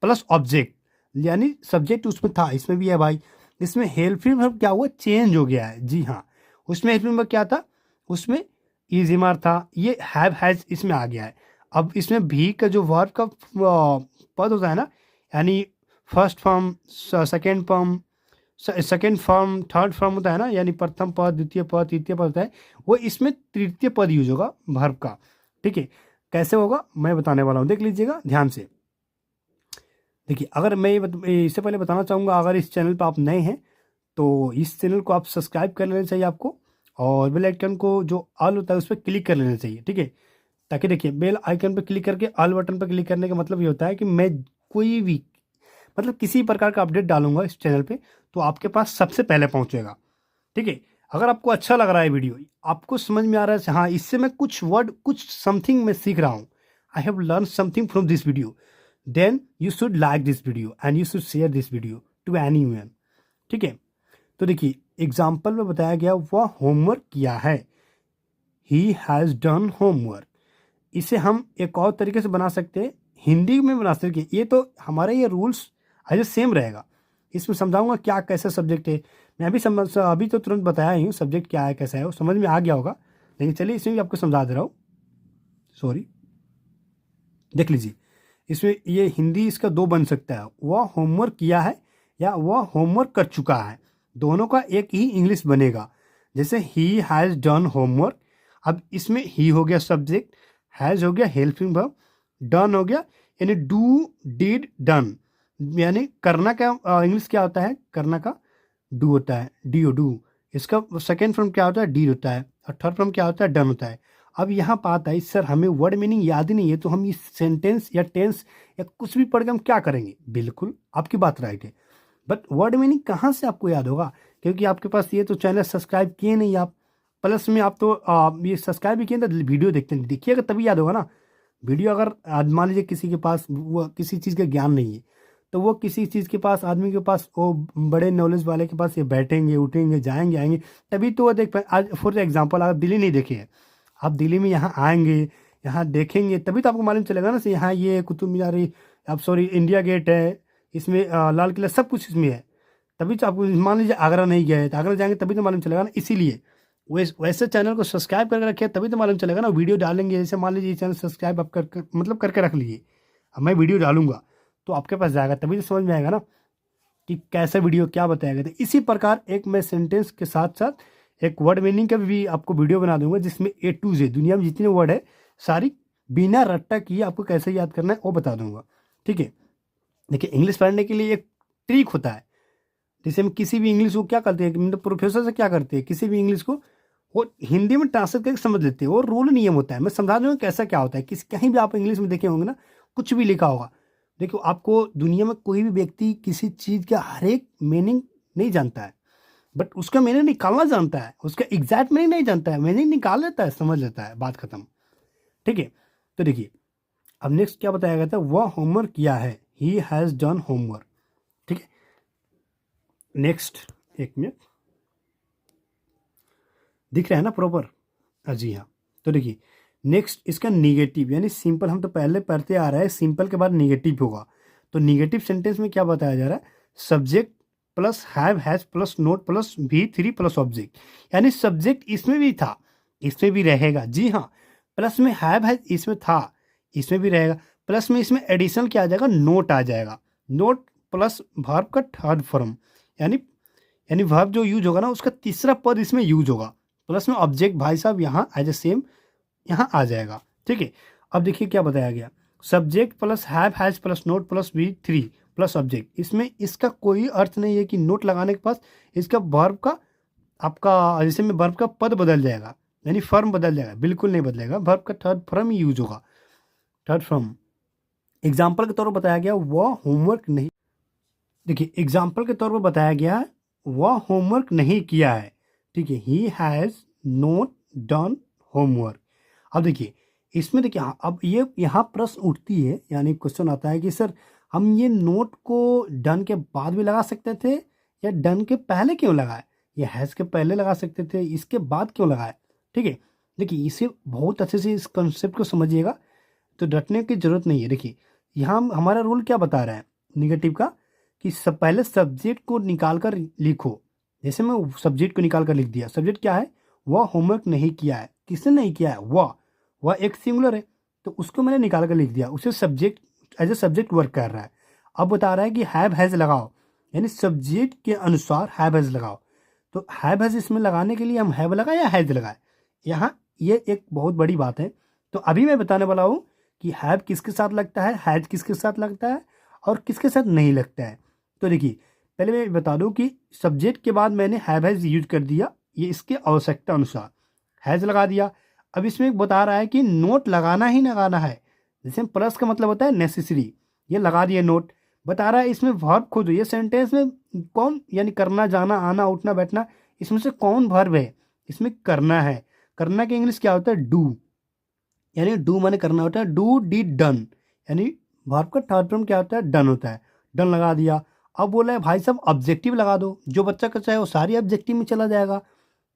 प्लस ऑब्जेक्ट यानी सब्जेक्ट उसमें था, इसमें भी है भाई, इसमें हेल्पिंग वर्ब क्या हुआ, चेंज हो गया है, जी हाँ। उसमें हेल्पिंग वर्ब क्या था, उसमें इजीमार था, ये हैव हैज इसमें आ गया है। अब इसमें भी का जो वर्ब का पद होता है ना, यानी first form second form third form होता है ना, यानी प्रथम पद द्वितीय पद तृतीय पद होता है, वो इसमें तृतीय पद यूज होगा वर्ब का, ठीक है। कैसे होगा मैं बताने वाला हूँ, देख लीजिएगा ध्यान से। देखिए अगर मैं इससे पहले बताना चाहूँगा, अगर इस चैनल पर आप नए हैं तो इस चैनल को आप सब्सक्राइब कर लेना चाहिए आपको, और बेल आइकन को जो ऑल होता है उस पर क्लिक कर लेना चाहिए, ठीक है। ताकि देखिए बेल आइकन पर क्लिक करके ऑल बटन पर क्लिक करने का मतलब ये होता है कि मैं कोई भी मतलब किसी प्रकार का अपडेट डालूंगा इस चैनल पे तो आपके पास सबसे पहले पहुंचेगा, ठीक है। अगर आपको अच्छा लग रहा है वीडियो, आपको समझ में आ रहा है हाँ इससे मैं कुछ वर्ड कुछ समथिंग मैं सीख रहा हूँ, I have learn something from this video, then you should like this video and you should share this video to anyone, ठीक है। तो देखिए एग्जाम्पल में बताया गया वह होमवर्क किया है, ही हैज़ डन होमवर्क। इसे हम एक और तरीके से बना सकते हैं, हिंदी में बना सकते, ये तो हमारे ये रूल्स ऐसे सेम रहेगा, इसमें समझाऊंगा क्या कैसे सब्जेक्ट है। मैं अभी तो तुरंत बताया ही हूँ सब्जेक्ट क्या है कैसा है, वो समझ में आ गया होगा, लेकिन चलिए इसमें भी आपको समझा दे रहा हूँ। सॉरी, देख लीजिए, इसमें ये हिंदी इसका दो बन सकता है, वह होमवर्क किया है या वह होमवर्क कर चुका है, दोनों का एक ही इंग्लिश बनेगा। जैसे ही हैज़ डन होमवर्क, अब इसमें ही हो गया सब्जेक्ट, हैज़ हो गया हेल्पिंग वर्ब, डन हो गया यानी डू डिड डन, यानी करना क्या इंग्लिश क्या होता है, करना का डू होता है, डी ओ डू। इसका सेकेंड फॉर्म क्या होता है, डी होता है, और थर्ड फॉर्म क्या होता है, डन होता है। अब यहाँ बात आई सर हमें वर्ड मीनिंग याद ही नहीं है, तो हम इस सेंटेंस या टेंस या कुछ भी पढ़ के हम क्या करेंगे। बिल्कुल आपकी बात राइट है, बट वर्ड मीनिंग कहाँ से आपको याद होगा, क्योंकि आपके पास ये तो चैनल सब्सक्राइब किए नहीं आप, प्लस में आप तो ये सब्सक्राइब भी किए तो वीडियो देखते नहीं, देखिएगा तभी याद होगा ना। वीडियो अगर मान लीजिए किसी के पास वो किसी चीज़ का ज्ञान नहीं है, तो वो किसी चीज़ के पास, आदमी के पास, वो बड़े नॉलेज वाले के पास ये बैठेंगे उठेंगे जाएंगे आएंगे, तभी तो वो देख पाए। आज फॉर एग्जांपल आप दिल्ली नहीं देखे हैं, आप दिल्ली में यहाँ आएंगे, यहाँ देखेंगे, तभी तो आपको मालूम चलेगा ना से यहाँ ये कुतुब मीनार, अब सॉरी इंडिया गेट है, इसमें लाल किला, सब कुछ इसमें है। तभी तो आपको, मान लीजिए आगरा नहीं गए तो आगरा जाएंगे तभी तो मालूम चलेगा ना। इसीलिए वैसे चैनल को सब्सक्राइब करके रखिए, तभी तो मालूम चलेगा ना। वीडियो डालेंगे, जैसे मान लीजिए चैनल सब्सक्राइब आप मतलब करके रख लीजिए, अब मैं वीडियो डालूंगा तो आपके पास जाएगा, तभी तो समझ में आएगा ना कि कैसा वीडियो क्या बताया गया था। इसी प्रकार एक मैं सेंटेंस के साथ साथ एक वर्ड मीनिंग का भी आपको वीडियो बना दूंगा, जिसमें A to Z दुनिया में जितने वर्ड है सारी बिना रट्टा किए आपको कैसे याद करना है वो बता दूंगा, ठीक है। देखिए इंग्लिश पढ़ने के लिए एक ट्रिक होता है, जैसे हम किसी भी इंग्लिश को क्या करते हैं, मतलब प्रोफेसर से क्या करते हैं, किसी भी इंग्लिश को वो हिंदी में ट्रांसलेट करके समझ लेते हैं, वो रूल नियम होता है। मैं समझा दूंगा कैसा क्या होता है, किसी कहीं भी आप इंग्लिश में देखे होंगे ना, कुछ भी लिखा होगा, देखो आपको दुनिया में कोई भी व्यक्ति किसी चीज़ का हर एक मीनिंग नहीं जानता है, बट उसका मीनिंग निकालना जानता है, उसका एग्जैक्ट मीनिंग नहीं जानता है, मीनिंग निकाल लेता है, समझ लेता है, बात खत्म, ठीक है। तो देखिए अब नेक्स्ट क्या बताया गया था, वह होमवर्क किया है, ही हैज़ डन होमवर्क, ठीक है। नेक्स्ट, एक मिनट, दिख रहा है ना प्रॉपर, जी हाँ। तो देखिए नेक्स्ट इसका निगेटिव यानी सिंपल, हम तो पहले पढ़ते आ रहे हैं सिंपल के बाद निगेटिव होगा। तो निगेटिव सेंटेंस में क्या बताया जा रहा है, subject plus have has plus not plus V3 plus object, यानी सब्जेक्ट इसमें भी था, इसमें भी रहेगा, जी हाँ। प्लस में हैव हैज इसमें था, इसमें भी रहेगा, प्लस में इसमें एडिशनल क्या आ जाएगा, नोट आ जाएगा, नोट प्लस वर्ब का थर्ड फॉर्म, यानी वर्ब जो यूज होगा ना उसका तीसरा पद इसमें यूज होगा, प्लस में ऑब्जेक्ट भाई साहब यहाँ एज ए सेम यहाँ आ जाएगा, ठीक है। अब देखिए क्या बताया गया, subject plus have has plus not plus V3 plus object, इसमें इसका कोई अर्थ नहीं है कि नोट लगाने के पास इसका वर्ब का आपका, जैसे में वर्ब का पद बदल जाएगा यानी फॉर्म बदल जाएगा, बिल्कुल नहीं बदलेगा, वर्ब का थर्ड फॉर्म ही यूज होगा, थर्ड फॉर्म। एग्जाम्पल के तौर पर बताया गया वह होमवर्क नहीं, देखिए एग्जाम्पल के तौर पर बताया गया वह होमवर्क नहीं किया है, ठीक है, he has not done homework. अब देखिए इसमें देखिए, अब ये यहाँ प्रश्न उठती है, यानी क्वेश्चन आता है कि सर हम ये नोट को डन के बाद भी लगा सकते थे या डन के पहले क्यों लगाए, या हैज़ के पहले लगा सकते थे इसके बाद क्यों लगाए, ठीक है। देखिए इसे बहुत अच्छे से इस कंसेप्ट को समझिएगा, तो डटने की जरूरत नहीं है। देखिए यहाँ हमारा रूल क्या बता रहा है निगेटिव का, कि पहले सब्जेक्ट को निकाल कर लिखो, जैसे मैं सब्जेक्ट को निकाल कर लिख दिया, सब्जेक्ट क्या है, वह होमवर्क नहीं किया है, किसने नहीं किया है, वह एक सिंगुलर है, तो उसको मैंने निकाल कर लिख दिया, उसे subject as a subject work कर रहा है। अब बता रहा है कि हैव हैज़ लगाओ, यानी सब्जेक्ट के अनुसार हैव हैज़ लगाओ, तो हैव हैज़ इसमें लगाने के लिए हम हैव लगाए या हैज़ लगाए, यहाँ ये एक बहुत बड़ी बात है। तो अभी मैं बताने वाला हूँ कि हैव किसके साथ लगता है, हैज़ किसके साथ लगता है और किसके साथ नहीं लगता है। तो देखिए पहले मैं बता दूं कि सब्जेक्ट के बाद मैंने हैव हैज़ यूज कर दिया, ये इसके आवश्यकता अनुसार हैज़ लगा दिया। अब इसमें बता रहा है कि नोट लगाना ही लगाना है, जैसे प्लस का मतलब होता है नेसेसरी, ये लगा दिए नोट। बता रहा है इसमें वर्ब खुद, ये सेंटेंस में कौन, यानी करना, जाना, आना, उठना, बैठना, इसमें से कौन वर्ब है, इसमें करना है। करना के इंग्लिश क्या होता है, डू, यानी डू माने करना होता है, डू डिड डन, यानी वर्ब का थर्ड फॉर्म क्या होता है, डन होता है, डन लगा दिया। अब बोला है भाई साहब ऑब्जेक्टिव लगा दो, जो बच्चा का चाहे वो सारी ऑब्जेक्टिव में चला जाएगा,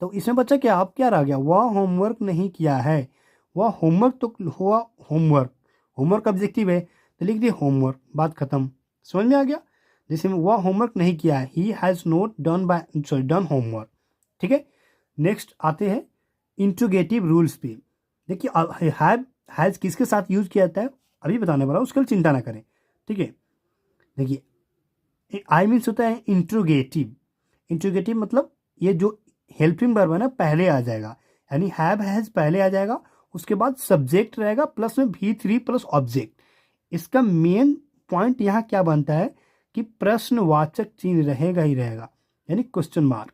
तो इसमें बच्चा क्या अब क्या रह गया, वह होमवर्क नहीं किया है, वह होमवर्क तो हुआ होमवर्क, होमवर्क ऑब्जेक्टिव है तो लिख दिए होमवर्क, बात खत्म, समझ में आ गया। जैसे वह होमवर्क नहीं किया है, he has not done homework. ठीक है, नेक्स्ट आते हैं इंट्रोगेटिव रूल्स पे। देखिए हैज़ किसके साथ यूज किया जाता है अभी बताने वाला हूँ, उसके लिए चिंता ना करें। ठीक है, देखिए आई मीन्स होता है इंट्रोगेटिव। इंट्रोगेटिव मतलब ये जो हेल्पिंग वर्ब है ना पहले आ जाएगा, यानी हैव हैज़ पहले आ जाएगा, उसके बाद सब्जेक्ट रहेगा प्लस में V3 प्लस ऑब्जेक्ट। इसका मेन पॉइंट यहाँ क्या बनता है कि प्रश्नवाचक चिन्ह रहेगा ही रहेगा, यानी क्वेश्चन मार्क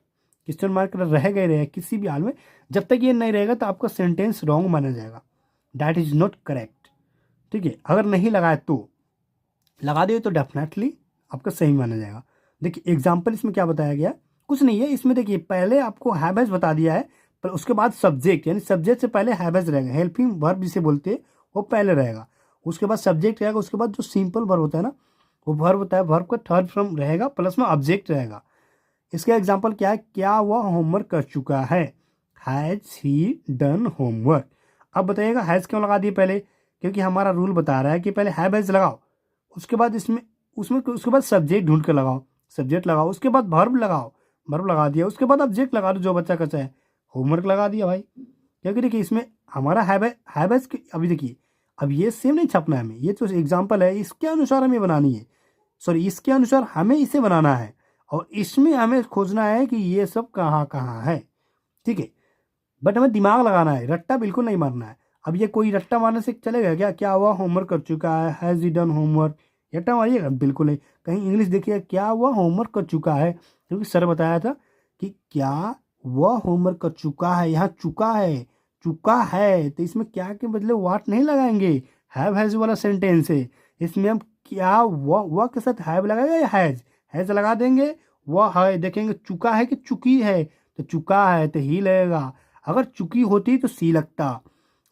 रहेगा ही रहेगा किसी भी हाल में। जब तक ये नहीं रहेगा तो आपका सेंटेंस रॉन्ग माना जाएगा, दैट इज नॉट करेक्ट। ठीक है, अगर नहीं लगाए तो, लगा दिए तो डेफिनेटली आपका सही माना जाएगा। देखिए एग्जाम्पल इसमें क्या बताया गया, कुछ नहीं है इसमें। देखिए पहले आपको हैव हैज बता दिया है, पर उसके बाद सब्जेक्ट, यानी सब्जेक्ट से पहले हैव हैज रहेगा, हेल्पिंग वर्ब जिसे बोलते हैं वो पहले रहेगा, उसके बाद सब्जेक्ट रहेगा, उसके बाद जो सिंपल वर्ब होता है ना वो वर्ब होता है, वर्ब का थर्ड फॉर्म रहेगा प्लस में ऑब्जेक्ट रहेगा। इसका एग्जाम्पल क्या है, क्या वह होमवर्क कर चुका है, हैज ही डन होमवर्क। अब बताइएगा हैज़ क्यों लगा दिए पहले, क्योंकि हमारा रूल बता रहा है कि पहले हैव हैज लगाओ, उसके बाद इसमें उसमें उसके बाद सब्जेक्ट ढूंढ कर लगाओ, सब्जेक्ट लगाओ, उसके बाद वर्ब लगाओ, वर्ब लगा दिया, उसके बाद ऑब्जेक्ट लगा दो जो बच्चा का चाहे, होमवर्क लगा दिया भाई। क्योंकि देखिए इसमें हमारा हैव अभी देखिए अब ये सेम नहीं छपना है हमें, ये तो एग्जाम्पल है, इसके अनुसार हमें बनानी है, सॉरी इसके अनुसार हमें इसे बनाना है, और इसमें हमें खोजना है कि ये सब कहाँ कहाँ है। ठीक है, बट हमें दिमाग लगाना है, रट्टा बिल्कुल नहीं मारना है। अब ये कोई रट्टा मारने से चलेगा क्या, क्या हुआ होमवर्क कर चुका है, हैज़ ही डन होमवर्क, रट्टा मारिएगा बिल्कुल नहीं। कहीं इंग्लिश देखिए क्या हुआ होमवर्क कर चुका है, क्योंकि सर बताया था कि क्या वह होमवर्क कर चुका है, यहाँ चुका है तो इसमें क्या के बदले वाट नहीं लगाएंगे, हैव हैज वाला सेंटेंस है, इसमें हम क्या वह के साथ हैव लगाएगा या हैज लगा देंगे, वह है देखेंगे चुका है कि चुकी है, तो चुका है तो ही लगेगा, अगर चुकी होती तो सी लगता।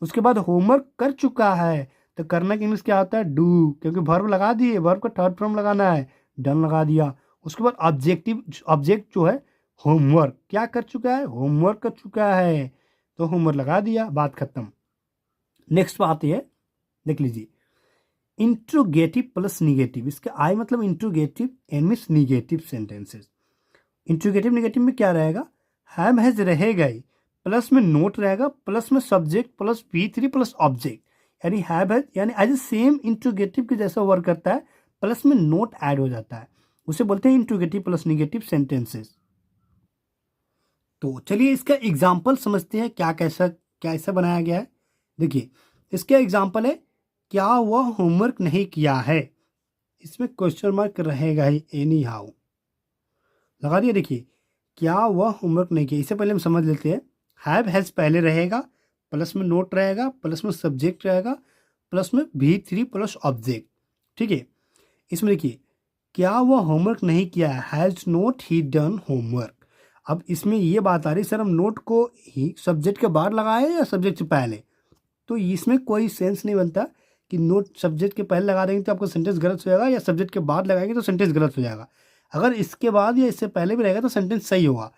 उसके बाद होमवर्क कर चुका है तो करना के इंग्लिश क्या होता है, डू, क्योंकि वर्ब लगा दिए, वर्ब का थर्ड फॉर्म लगाना है, डन लगा दिया। उसके बाद ऑब्जेक्ट जो है होमवर्क, क्या कर चुका है, होमवर्क कर चुका है, तो होमवर्क लगा दिया, बात खत्म। नेक्स्ट बात है, देख लीजिए इंट्रोगेटिव प्लस निगेटिव। इसका आई मतलब interrogative and means negative sentences. Interrogative negative में क्या रहेगा, हैव हैज रहेगा ही, प्लस में नोट रहेगा, प्लस में subject plus V3 plus object, यानी हैव हैज यानी एज ए सेम इंट्रोगेटिव के जैसा वर्क करता है, प्लस में नोट ऐड हो जाता है, उसे बोलते हैं इंट्रोगेटिव प्लस निगेटिव सेंटेंसेस। तो चलिए इसका एग्जाम्पल समझते हैं, क्या ऐसा बनाया गया है। देखिए इसका एग्जाम्पल है, क्या वह होमवर्क नहीं किया है, इसमें क्वेश्चन मार्क रहेगा ही एनी हाउ, लगा दिया। देखिए क्या वह होमवर्क नहीं किया, इससे पहले हम समझ लेते हैं, हैव हैज पहले रहेगा, प्लस में नोट रहेगा, प्लस में सब्जेक्ट रहेगा, प्लस में V3 प्लस ऑब्जेक्ट। ठीक है, इसमें देखिए क्या वह होमवर्क नहीं किया है, has not he done homework. अब इसमें ये बात आ रही सर हम नोट को ही सब्जेक्ट के बाद लगाए या सब्जेक्ट से पहले, तो इसमें कोई सेंस नहीं बनता कि नोट सब्जेक्ट के पहले लगा देंगे तो आपका सेंटेंस गलत हो जाएगा, या सब्जेक्ट के बाद लगाएंगे तो सेंटेंस गलत हो जाएगा। अगर इसके बाद या इससे पहले भी रहेगा तो सेंटेंस सही होगा,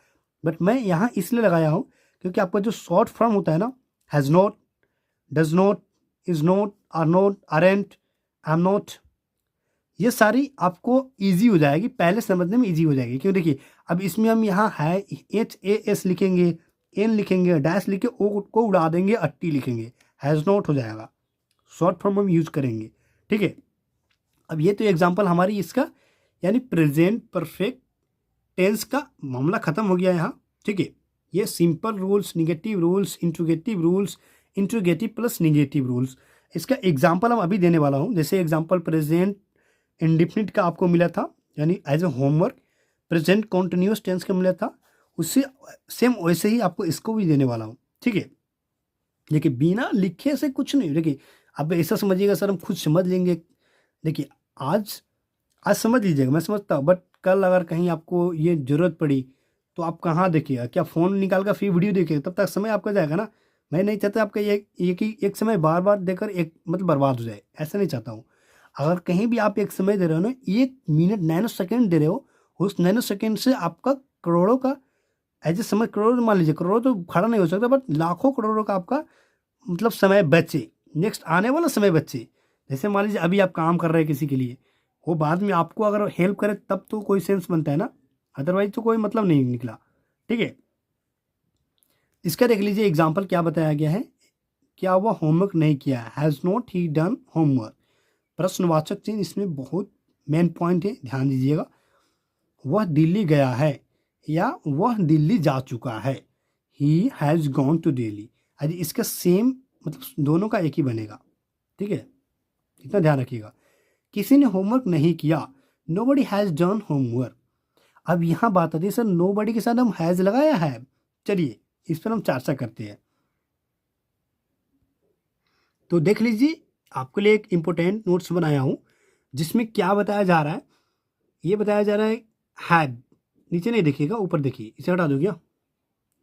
बट मैं यहाँ इसलिए लगाया हूँ क्योंकि आपका जो शॉर्ट फॉर्म होता है ना, has not, does not, is not, are not, aren't, I am not, ये सारी आपको इजी हो जाएगी, पहले समझने में इजी हो जाएगी। क्यों, देखिए अब इसमें हम यहाँ है HAS लिखेंगे, एन लिखेंगे, डैश लिखे ओ को उड़ा देंगे, अट्टी लिखेंगे, हैज़ नॉट हो जाएगा, शॉर्ट फॉर्म हम यूज करेंगे। ठीक है, अब ये तो एग्जांपल हमारी इसका यानी प्रेजेंट परफेक्ट टेंस का मामला खत्म हो गया यहाँ। ठीक है, ये simple rules, negative rules, interrogative rules, interrogative plus negative rules, इसका एग्जाम्पल हम अभी देने वाला हूँ। जैसे एग्जाम्पल प्रेजेंट इंडिफिनिट का आपको मिला था, यानी as a homework, present continuous tense का मिला था, उससे सेम वैसे ही आपको इसको भी देने वाला हूँ। ठीक है, देखिए बिना लिखे से कुछ नहीं, देखिए अब ऐसा समझिएगा सर हम खुद समझ लेंगे, देखिए आज समझ लीजिएगा, मैं समझता हूँ, बट कल अगर कहीं आपको ये ज़रूरत पड़ी तो आप कहाँ देखिएगा, क्या फ़ोन निकाल कर फिर वीडियो देखिएगा, तब तक समय आपका जाएगा ना। मैं नहीं चाहता आपका एक समय बार बार देकर एक मतलब बर्बाद हो जाए, ऐसा नहीं चाहता हूँ। अगर कहीं भी आप एक समय दे रहे हो ना, 1 मिनट नैनो सेकेंड दे रहे हो, उस नैनो सेकेंड से आपका करोड़ों का ऐसे समय, करोड़ों मान लीजिए, करोड़ों तो खड़ा नहीं हो सकता, बट लाखों करोड़ों का आपका मतलब समय बचे, नेक्स्ट आने वाला समय बचे। जैसे मान लीजिए अभी आप काम कर रहे हैं किसी के लिए, वो बाद में आपको अगर हेल्प करे तब तो कोई सेंस बनता है ना, अदरवाइज तो कोई मतलब नहीं निकला। ठीक है, इसका देख लीजिए एग्जाम्पल क्या बताया गया है। क्या वह होमवर्क नहीं किया, has not he done homework. प्रश्नवाचक चिन्ह इसमें बहुत मेन पॉइंट है, ध्यान दीजिएगा। वह दिल्ली गया है या वह दिल्ली जा चुका है, he has gone to Delhi. अरे इसका सेम मतलब दोनों का एक ही बनेगा। ठीक है, इतना ध्यान रखिएगा। किसी ने होमवर्क नहीं किया, नोबडी हैज़ डन होमवर्क। अब यहाँ बात आती है सर नोबडी के साथ हम हैज़ लगाया है, चलिए इस पर हम चर्चा करते हैं। तो देख लीजिए आपके लिए एक इम्पोर्टेंट नोट्स बनाया हूँ जिसमें क्या बताया जा रहा है। ये बताया जा रहा है हैव, नीचे नहीं देखिएगा ऊपर देखिए, इसे हटा दो क्या,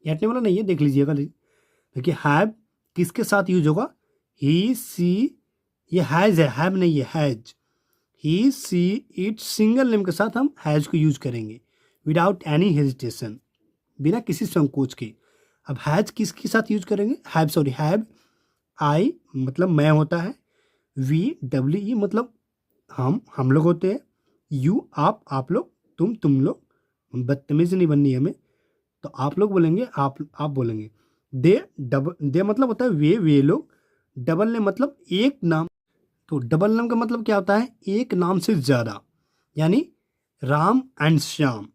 ये हटने वाला नहीं है, देख लीजिएगा। देखिए हैव किसके साथ यूज होगा, ही सी, ये हैज़ है, हैव नहीं है, has. He she it single name के साथ हम हैज़ को यूज करेंगे विदाउट एनी हेजिटेशन, बिना किसी संकोच के। अब हैज किसके साथ यूज करेंगे, हैव, सॉरी हैव, आई मतलब मैं होता है, वी डब्ल्यू ई मतलब हम लोग होते हैं, यू आप लोग, तुम लोग, बदतमीज नहीं बननी है हमें, तो आप लोग बोलेंगे, आप बोलेंगे। दे मतलब होता है वे लोग, डबल नेम मतलब एक नाम, तो डबल नेम का मतलब क्या होता है, एक नाम से ज़्यादा, यानी राम एंड श्याम,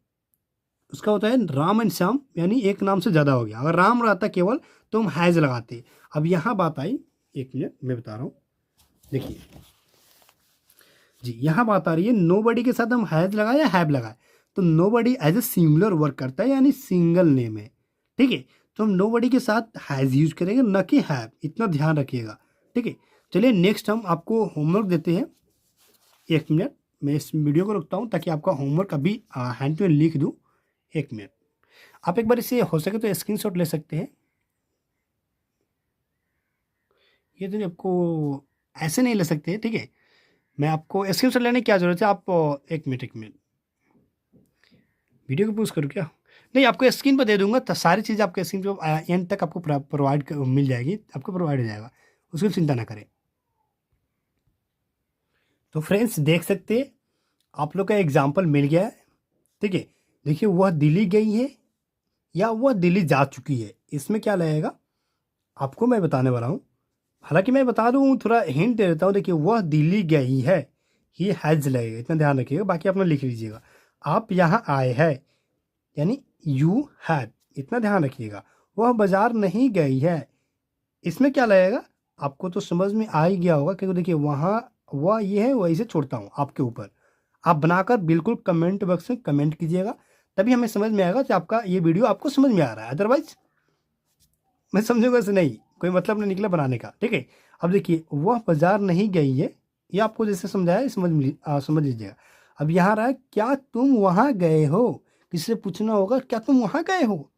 उसका होता है राम एंड श्याम, यानी एक नाम से ज़्यादा हो गया। अगर राम रहता केवल तो हम हैज़ लगाते। अब यहाँ बात आई, एक मिनट मैं बता रहा हूँ, देखिए जी, यहाँ बात आ रही है नोबडी के साथ हम हैज़ लगाए या हैव लगाए, तो nobody as a singular work करता है, यानी सिंगल नेम है। ठीक है, तो हम नोबडी के साथ हैज़ यूज करेंगे, न कि हैव, इतना ध्यान रखिएगा। ठीक है, चलिए नेक्स्ट हम आपको होमवर्क देते हैं। एक मिनट मैं इस वीडियो को रखता हूँ ताकि आपका होमवर्क अभी हैंड टू हैंड लिख दूँ। एक मिनट, आप एक बार इसे हो सके तो स्क्रीनशॉट ले सकते हैं। ये तो आपको ऐसे नहीं ले सकते, ठीक है, मैं आपको स्क्रीनशॉट लेने की क्या ज़रूरत है, आप एक मिनट वीडियो को पोस्ट करूँ क्या, नहीं आपको स्क्रीन पर दे दूंगा, तो सारी चीज़ आपको स्क्रीन पर एंड तक आपको प्रोवाइड मिल जाएगी, आपको प्रोवाइड हो जाएगा, उसकी चिंता ना करें। तो फ्रेंड्स देख सकते हैं आप लोग का एग्जाम्पल मिल गया है। ठीक है, देखिए वह दिल्ली गई है या वह दिल्ली जा चुकी है, इसमें क्या लगेगा आपको मैं बताने वाला हूँ। हालांकि मैं बता दूँ, थोड़ा हिंट दे देता हूँ। देखिए वह दिल्ली गई है, ही हैज़ लगेगा, इतना ध्यान रखिएगा, बाकी आप लोग लिख लीजिएगा। आप यहाँ आए हैं यानी यू हैव, इतना ध्यान रखिएगा। वह बाजार नहीं गई है, इसमें क्या लगेगा आपको तो समझ में आ ही गया होगा, क्योंकि देखिए वहाँ वह ये है, वही से छोड़ता हूँ आपके ऊपर। आप बनाकर बिल्कुल कमेंट बॉक्स में कमेंट कीजिएगा, तभी हमें समझ में आएगा कि आपका ये वीडियो आपको समझ में आ रहा है, अदरवाइज मैं समझूंगा से नहीं, कोई मतलब नहीं निकला बनाने का। ठीक है, अब देखिए वह बाजार नहीं गई है, ये आपको जैसे समझाया समझ लीजिएगा। अब यहाँ रहा है क्या तुम वहाँ गए हो, किसी से पूछना होगा क्या तुम वहाँ गए हो,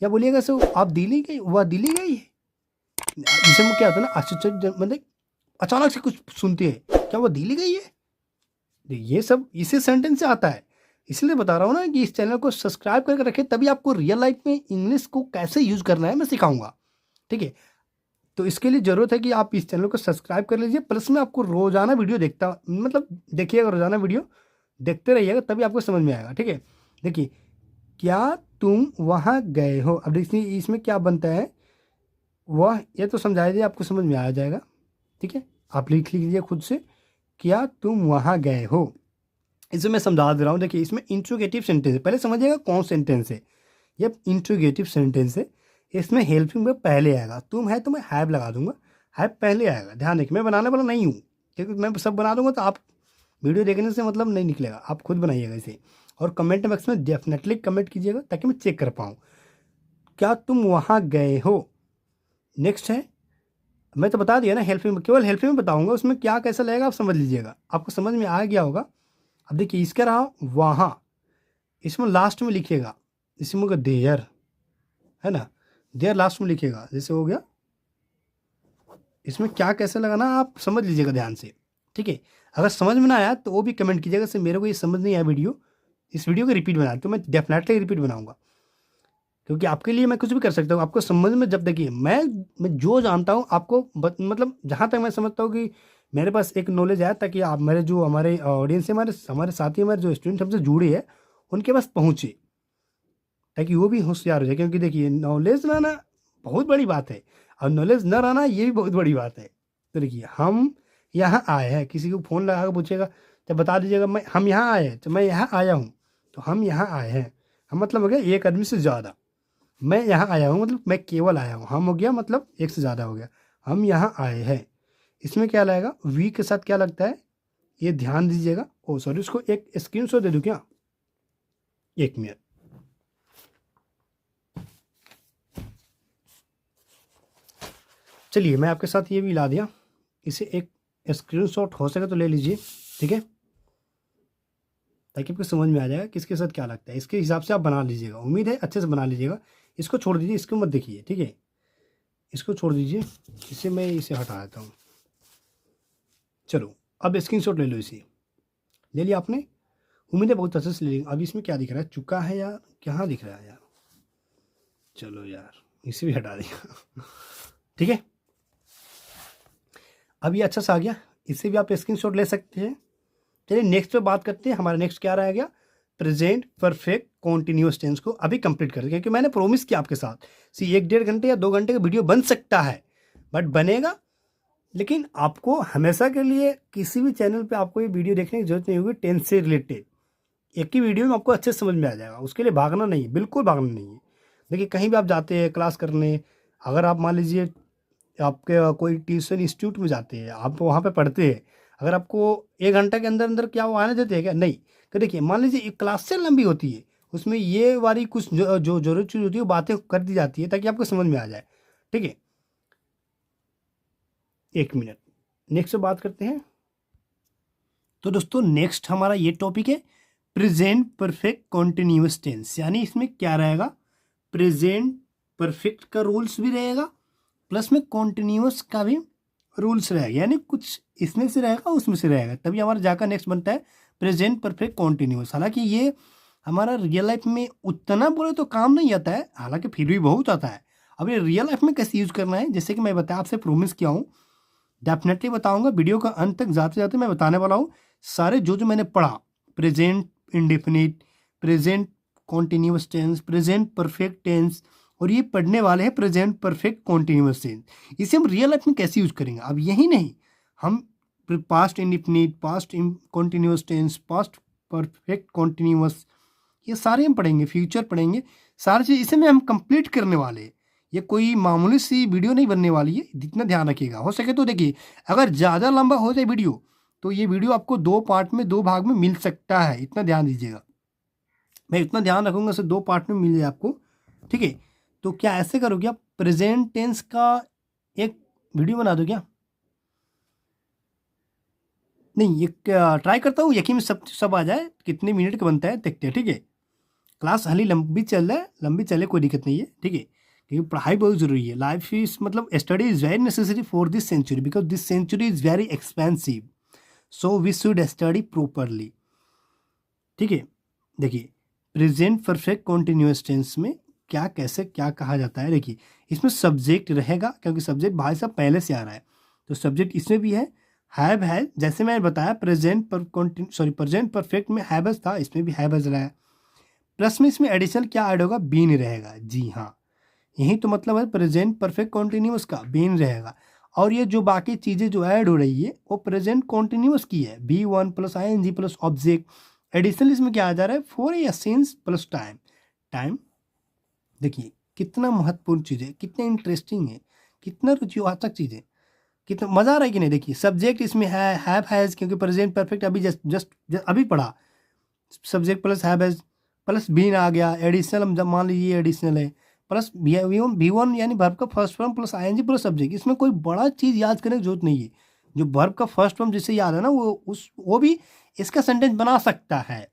या बोलिएगा सर आप दिल्ली गई, वह दिल्ली गई है। जैसे वो क्या होता है ना, आश्चर्य मतलब अचानक से कुछ सुनते हैं, क्या वो दिल्ली गई है, ये सब इसी सेंटेंस से आता है। इसलिए बता रहा हूँ ना कि इस चैनल को सब्सक्राइब करके रखें, तभी आपको रियल लाइफ में इंग्लिश को कैसे यूज करना है मैं सिखाऊंगा। ठीक है, तो इसके लिए ज़रूरत है कि आप इस चैनल को सब्सक्राइब कर लीजिए, प्लस में आपको रोज़ाना वीडियो मतलब देखिएगा, रोज़ाना वीडियो देखते रहिएगा, तभी आपको समझ में आएगा। ठीक है, देखिए क्या तुम वहाँ गए हो, अब देखिए इसमें क्या बनता है, वह, ये तो समझाया जाए आपको समझ में आ जाएगा। ठीक है, आप लिख लीजिए खुद से, क्या तुम वहाँ गए हो। इसे मैं समझा दे रहा हूँ, देखिए इसमें इंट्रोगेटिव सेंटेंस है, पहले समझिएगा कौन सेंटेंस है, ये इंट्रोगेटिव सेंटेंस है। इसमें हेल्पिंग वर्ब पहले आएगा, तुम है तो मैं हैव लगा दूंगा, हैव पहले आएगा। ध्यान रखिए मैं बनाने वाला नहीं हूँ, क्योंकि मैं सब बना दूंगा तो आप वीडियो देखने से मतलब नहीं निकलेगा, आप खुद बनाइएगा इसे, और कमेंट बॉक्स में डेफिनेटली कमेंट कीजिएगा ताकि मैं चेक कर पाऊँ क्या तुम वहाँ गए हो। नेक्स्ट है, मैं तो बता दिया ना हेल्पिंग, केवल हेल्पिंग में बताऊंगा, उसमें क्या कैसा लगेगा आप समझ लीजिएगा, आपको समझ में आ गया होगा। अब देखिए इसका रहा वहाँ, इसमें लास्ट में लिखिएगा, इसमें होगा देयर, है ना, देयर लास्ट में लिखिएगा, जैसे हो गया। इसमें क्या कैसे लगाना आप समझ लीजिएगा ध्यान से। ठीक है, अगर समझ में ना आया तो वो भी कमेंट कीजिएगा, से मेरे को ये समझ नहीं आया वीडियो, इस वीडियो को रिपीट बना, तो मैं डेफिनेटली रिपीट बनाऊंगा, क्योंकि आपके लिए मैं कुछ भी कर सकता हूँ। आपको समझ में, जब देखिए मैं जो जानता हूँ आपको मतलब जहाँ तक मैं समझता हूँ कि मेरे पास एक नॉलेज आया ताकि आप मेरे जो हमारे ऑडियंस है, हमारे साथी, हमारे जो स्टूडेंट हमसे जुड़े हैं, उनके पास पहुँचे, ताकि वो भी होशियार हो जाए। क्योंकि देखिए नॉलेज रहना बहुत बड़ी बात है और नॉलेज न रहना ये भी बहुत बड़ी बात है। तो देखिए हम यहाँ आए हैं, किसी को फ़ोन लगा कर पूछेगा तो बता दीजिएगा हम यहाँ आए हैं, तो मैं यहाँ आया हूँ, तो हम यहाँ आए हैं, हम मतलब हो गया एक आदमी से ज़्यादा। मैं यहाँ आया हूँ मतलब मैं केवल आया हूँ, हम हो गया मतलब एक से ज़्यादा हो गया, हम यहाँ आए हैं। इसमें क्या लगेगा, वी के साथ क्या लगता है, ये ध्यान दीजिएगा। ओ सॉरी, उसको एक स्क्रीनशॉट दे दूँ क्या, एक मिनट। चलिए मैं आपके साथ ये भी ला दिया, इसे एक स्क्रीनशॉट हो सके तो ले लीजिए, ठीक है, ताकि आपको समझ में आ जाएगा किसके साथ क्या लगता है। इसके हिसाब से आप बना लीजिएगा, उम्मीद है अच्छे से बना लीजिएगा। इसको छोड़ दीजिए, इसको मत देखिए, ठीक है, इसको छोड़ दीजिए, इसे मैं इसे हटा देता हूँ। चलो अब स्क्रीनशॉट ले लो, इसे ले लिया आपने, उम्मीद है बहुत अच्छे से ले लिया। अब इसमें क्या दिख रहा है, चुका है यार, कहाँ दिख रहा है यार, चलो यार इसे भी हटा दिया ठीक है, अब ये अच्छा सा आ गया, इससे भी आप स्क्रीनशॉट ले सकते हैं। चलिए नेक्स्ट पे बात करते हैं, हमारा नेक्स्ट क्या रह गया, प्रेजेंट परफेक्ट कॉन्टिन्यूअस टेंस को अभी कंप्लीट कर दिया। क्योंकि मैंने प्रॉमिस किया आपके साथ, सी 1-1.5 घंटे या 2 घंटे का वीडियो बन सकता है, बट बनेगा, लेकिन आपको हमेशा के लिए किसी भी चैनल पे आपको ये वीडियो देखने की जरूरत नहीं होगी टेंस से रिलेटेड। एक ही वीडियो में आपको अच्छे से समझ में आ जाएगा, उसके लिए भागना नहीं है, बिल्कुल भागना नहीं है। देखिए कहीं भी आप जाते हैं क्लास करने, अगर आप मान लीजिए आपके कोई ट्यूशन इंस्टीट्यूट में जाते हैं, आप वहाँ पे पढ़ते हैं, अगर आपको 1 घंटा के अंदर अंदर क्या वो आने देते हैं क्या, नहीं। तो देखिए मान लीजिए एक क्लास से लंबी होती है, उसमें ये वाली कुछ जो जरूरत चीज़ होती है वो बातें कर दी जाती है ताकि आपको समझ में आ जाए, ठीक है। 1 मिनट, नेक्स्ट बात करते हैं। तो दोस्तों नेक्स्ट हमारा ये टॉपिक है प्रेजेंट परफेक्ट कॉन्टिन्यूअस टेंस, यानी इसमें क्या रहेगा, प्रेजेंट परफेक्ट का रूल्स भी रहेगा, प्लस में कॉन्टिन्यूअस का भी रूल्स रहेगा, यानी कुछ इसमें से रहेगा उसमें से रहेगा, तभी हमारा जाकर नेक्स्ट बनता है प्रेजेंट परफेक्ट कॉन्टिन्यूअस। हालांकि ये हमारा रियल लाइफ में उतना बोले तो काम नहीं आता है, हालांकि फिर भी बहुत आता है। अब ये रियल लाइफ में कैसे यूज़ करना है, जैसे कि मैं बताया, आपसे प्रोमिस किया हूँ, डेफिनेटली बताऊंगा, वीडियो का अंत तक जाते जाते मैं बताने वाला हूँ सारे जो मैंने पढ़ा, present indefinite, present continuous tense, present perfect tense, और ये पढ़ने वाले हैं प्रेजेंट परफेक्ट कॉन्टिन्यूअस टेंस। इसे हम रियल लाइफ में कैसे यूज करेंगे, अब यही नहीं, हम past indefinite, past continuous tense, past perfect continuous, ये सारे हम पढ़ेंगे, फ्यूचर पढ़ेंगे, सारी चीज़ इसे में हम कंप्लीट करने वाले हैं। ये कोई मामूली सी वीडियो नहीं बनने वाली है, इतना ध्यान रखिएगा। हो सके तो देखिए अगर ज़्यादा लंबा हो जाए वीडियो तो ये वीडियो आपको 2 पार्ट में, 2 भाग में मिल सकता है, इतना ध्यान दीजिएगा। मैं इतना ध्यान रखूंगा से 2 पार्ट में मिल जाए आपको, ठीक है। तो क्या ऐसे करोगे आप, प्रेजेंट टेंस का एक वीडियो बना दो क्या, नहीं ये ट्राई करता हूँ, यकीन में सब आ जाए, कितने मिनट का बनता है देखते हैं, ठीक है। क्लास हाली लंबी चल रहा है, लंबी चले कोई दिक्कत नहीं है, ठीक है, क्योंकि पढ़ाई बहुत ज़रूरी है। लाइफ इज मतलब study is very necessary for this century, because this century is very expensive, so we should study properly, ठीक है। देखिए प्रेजेंट परफेक्ट कॉन्टिन्यूअस टेंस में क्या कैसे क्या कहा जाता है, देखिए इसमें सब्जेक्ट रहेगा, क्योंकि सब्जेक्ट भाई साहब पहले से आ रहा है, तो सब्जेक्ट इसमें भी है, हैव है, जैसे मैंने बताया प्रेजेंट प्रेजेंट परफेक्ट में हैव था, इसमें भी हैव रहा है, प्लस में इसमें एडिशनल क्या ऐड होगा, बीन रहेगा, जी हाँ, यही तो मतलब है प्रेजेंट परफेक्ट कॉन्टिन्यूअस का, बीन रहेगा। और ये जो बाकी चीज़ें जो ऐड हो रही है वो प्रेजेंट कॉन्टिन्यूअस की है, B1 plus ING plus object, additional इसमें क्या आ जा रहा है, फॉर या सिंस प्लस टाइम। टाइम देखिए कितना महत्वपूर्ण चीज़ है, कितना इंटरेस्टिंग है, कितना रुचिवाचक चीज़ है, कितना मज़ा आ रहा है कि नहीं। देखिए सब्जेक्ट इसमें है, हैव हैज़, क्योंकि प्रेजेंट परफेक्ट अभी जस्ट अभी पढ़ा, subject plus have has plus been आ गया, एडिशनल हम जब मान लीजिए एडिशनल है, प्लस V1 यानी वर्ब का first form plus ING plus subject. इसमें कोई बड़ा चीज़ याद करने की जरूरत नहीं है, जो वर्ब का फर्स्ट फॉर्म जिससे याद है ना वो भी इसका सेंटेंस बना सकता है।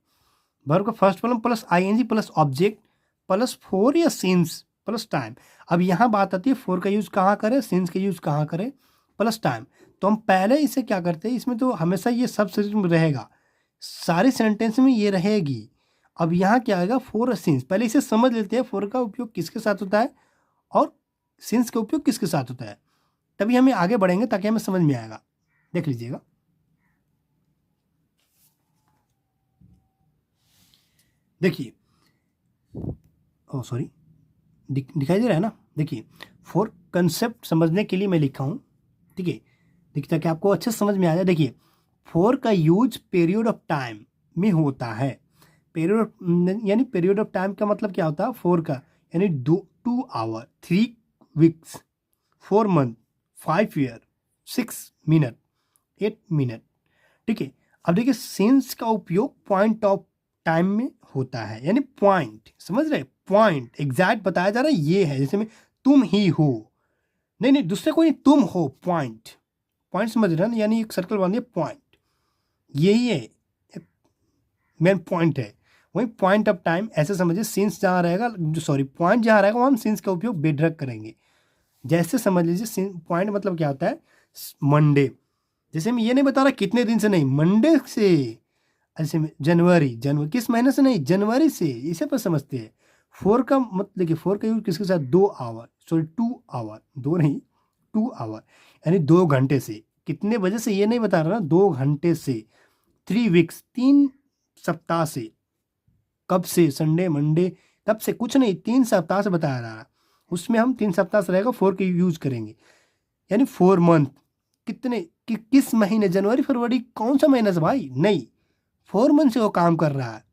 वर्ब का first form plus ING plus object plus for या सिंस प्लस टाइम। अब यहाँ बात आती है फॉर का यूज़ कहाँ करें, सिंस का यूज़ कहाँ करें, प्लस टाइम। तो हम पहले इसे क्या करते हैं, इसमें तो हमेशा ये सब में रहेगा, सारे सेंटेंस में ये रहेगी। अब यहाँ क्या आएगा, फॉर और सिंस, पहले इसे समझ लेते हैं, फॉर का उपयोग किसके साथ होता है और सिंस का उपयोग किसके साथ होता है, तभी हमें आगे बढ़ेंगे ताकि हमें समझ में आएगा। देख लीजिएगा। देखिए, ओ सॉरी, दिखाई दे रहा है ना। देखिए, फॉर कंसेप्ट समझने के लिए मैं लिखा हूँ, ठीक है, देखिए ताकि आपको अच्छे से समझ में आ जाए। देखिए, फॉर का यूज पीरियड ऑफ टाइम में होता है। पीरियड यानी पीरियड ऑफ टाइम का मतलब क्या होता है, फॉर का यानी 2 hour, 3 weeks, 4 month, 5 year, 6 minute, 8 minute, ठीक है। अब देखिए, सिंस का उपयोग पॉइंट ऑफ टाइम में होता है, यानी पॉइंट, समझ रहे, पॉइंट एग्जैक्ट बताया जा रहा है, ये है जैसे में तुम ही हो, नहीं नहीं दूसरे कोई नहीं, तुम हो, पॉइंट, पॉइंट समझ रहे हैं ना, यानी एक सर्कल बांधिए, पॉइंट, यही है मेन पॉइंट है। वही पॉइंट ऑफ टाइम ऐसे समझिए, सिंस जहाँ रहेगा, सॉरी पॉइंट जहाँ रहेगा वहाँ हम सिंस का उपयोग बेड्रक करेंगे। जैसे समझ लीजिए, पॉइंट मतलब क्या होता है, मंडे, जैसे मैं ये नहीं बता रहा कितने दिन से, नहीं, मंडे से, ऐसे में जनवरी, किस महीने से, नहीं, जनवरी से, इसे पर समझते हैं। फोर का मतलब देखिए, फोर का यूज किसके साथ, 2 आवर, सॉरी 2 आवर, दो नहीं 2 आवर, यानी 2 घंटे से, कितने बजे से ये नहीं बता रहा ना, 2 घंटे से, 3 वीक्स, 3 सप्ताह से, कब से, संडे मंडे, कब से, कुछ नहीं, 3 सप्ताह से बताया जा रहा, उसमें हम 3 सप्ताह से रहेगा, फोर का यूज करेंगे, यानी 4 मंथ, कितने किस महीने, जनवरी फरवरी, कौन सा महीना से भाई, नहीं, 4 मंथ से वो काम कर रहा है,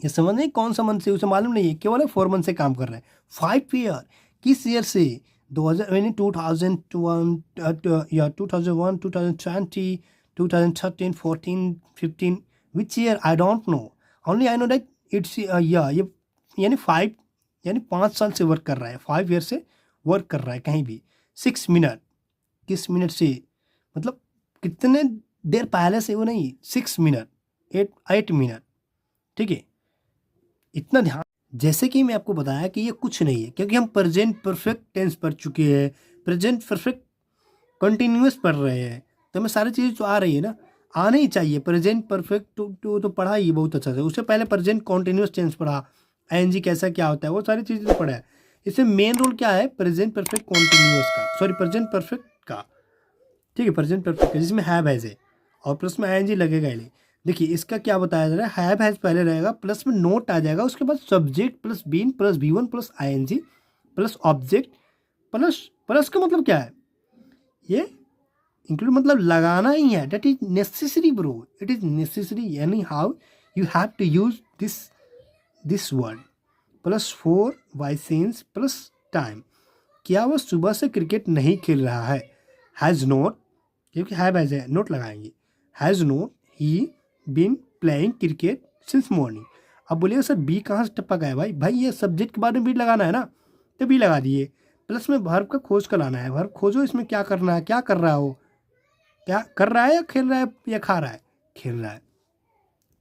ये समझ नहीं कौन सा मंथ से, उसे मालूम नहीं है, केवल है 4 मंथ से काम कर रहा है। 5 ईयर, किस ईयर से, 2000 यानी 2001 या 2001, 2020, 2013, 14, 15, which year I don't know, only I know that it's या ये, यानी 5, यानी 5 साल से वर्क कर रहा है, 5 ईयर से वर्क कर रहा है कहीं भी। 6 मिनट, किस मिनट से, मतलब कितने देर पहले से, वो नहीं, 6 मिनट, 8 मिनट, ठीक है, इतना ध्यान। जैसे कि मैं आपको बताया कि ये कुछ नहीं है, क्योंकि हम प्रेजेंट परफेक्ट टेंस पढ़ चुके हैं, प्रेजेंट परफेक्ट कंटिन्यूअस पढ़ रहे हैं, तो हमें सारी चीज़ें तो आ रही है ना, आना ही चाहिए। प्रेजेंट परफेक्ट तो पढ़ा ही बहुत अच्छा से, उससे पहले प्रेजेंट कॉन्टिन्यूस टेंस पढ़ा, आईएनजी कैसा क्या होता है, वो सारी चीज़ें तो पढ़ा है। इसमें मेन रोल क्या है, प्रेजेंट परफेक्ट कॉन्टिन्यूस का, सॉरी प्रेजेंट परफेक्ट का, ठीक है, प्रेजेंट परफेक्ट जिसमें हैव हैज है, और प्लस में आईएनजी लगेगा ही नहीं। देखिए, इसका क्या बताया जा रहा है, हैव हैज पहले रहेगा, प्लस में नोट आ जाएगा, उसके बाद subject plus been plus B one plus ING plus object plus, plus का मतलब क्या है, ये इंक्लूड मतलब लगाना ही है, that is necessary bro, it is necessary, यानी how you have to use this word, plus 4 since plus time, क्या वो सुबह से क्रिकेट नहीं खेल रहा है, हैज़ नोट, क्योंकि हैव हैज है, नोट लगाएंगे, हैज़ नोट ही been playing cricket since morning. अब बोलिए सर बी कहाँ से टपका गया, भाई ये सब्जेक्ट के बाद में बी लगाना है ना, तो बी लगा दिए, प्लस में वर्ब का खोज कर लाना है, वर्ब खोजो, इसमें क्या करना है, क्या कर रहा हो, क्या कर रहा है, या खेल रहा है, या खा रहा है, खेल रहा है,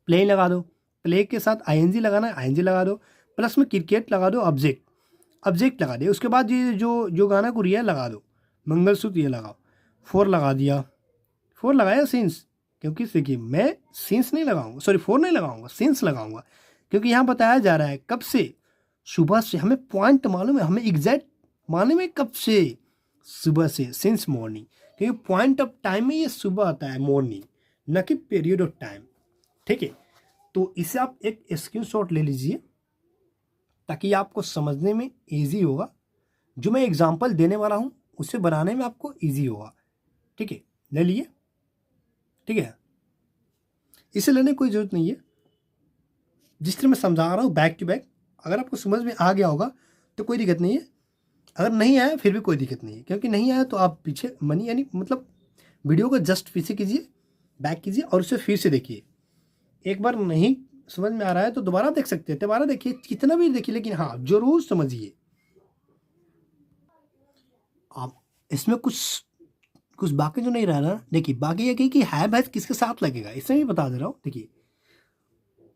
प्ले लगा दो, प्ले के साथ आईएनजी लगाना है, आईएनजी लगा दो, प्लस में क्रिकेट लगा दो, ऑब्जेक्ट लगा दिया, उसके बाद ये जो गाना को रिया लगा दो, मंगलसूत्र ये लगाओ, 4 लगा दिया, 4 लगाया सिंस, क्योंकि देखिए मैं सिंस नहीं लगाऊंगा, सॉरी 4 नहीं लगाऊंगा, सिंस लगाऊंगा, क्योंकि यहाँ बताया जा रहा है कब से, सुबह से, हमें पॉइंट मालूम है, हमें एग्जैक्ट मालूम है कब से, सुबह से, सिंस मॉर्निंग, क्योंकि पॉइंट ऑफ टाइम में ये सुबह आता है, मॉर्निंग, न कि पीरियड ऑफ टाइम, ठीक है। तो इसे आप एक स्क्रीनशॉट ले लीजिए, ताकि आपको समझने में ईजी होगा, जो मैं एग्जाम्पल देने वाला हूँ उसे बनाने में आपको ईजी होगा, ठीक है, ले लिए, ठीक है, इसे लेने की कोई ज़रूरत नहीं है, जिस तरह मैं समझा रहा हूँ बैक टू बैक, अगर आपको समझ में आ गया होगा तो कोई दिक्कत नहीं है, अगर नहीं आया फिर भी कोई दिक्कत नहीं है, क्योंकि नहीं आया तो आप पीछे मनी, यानी मतलब वीडियो को जस्ट पीछे कीजिए, बैक कीजिए और उसे फिर से देखिए, एक बार नहीं समझ में आ रहा है तो दोबारा देख सकते हैं, दोबारा देखिए, कितना भी देखिए, लेकिन हाँ जरूर समझिए। आप इसमें कुछ बाकी जो नहीं रहा ना, देखिए बाकी ये कि हैव हैज किसके साथ लगेगा, इसमें भी बता दे रहा हूँ, देखिए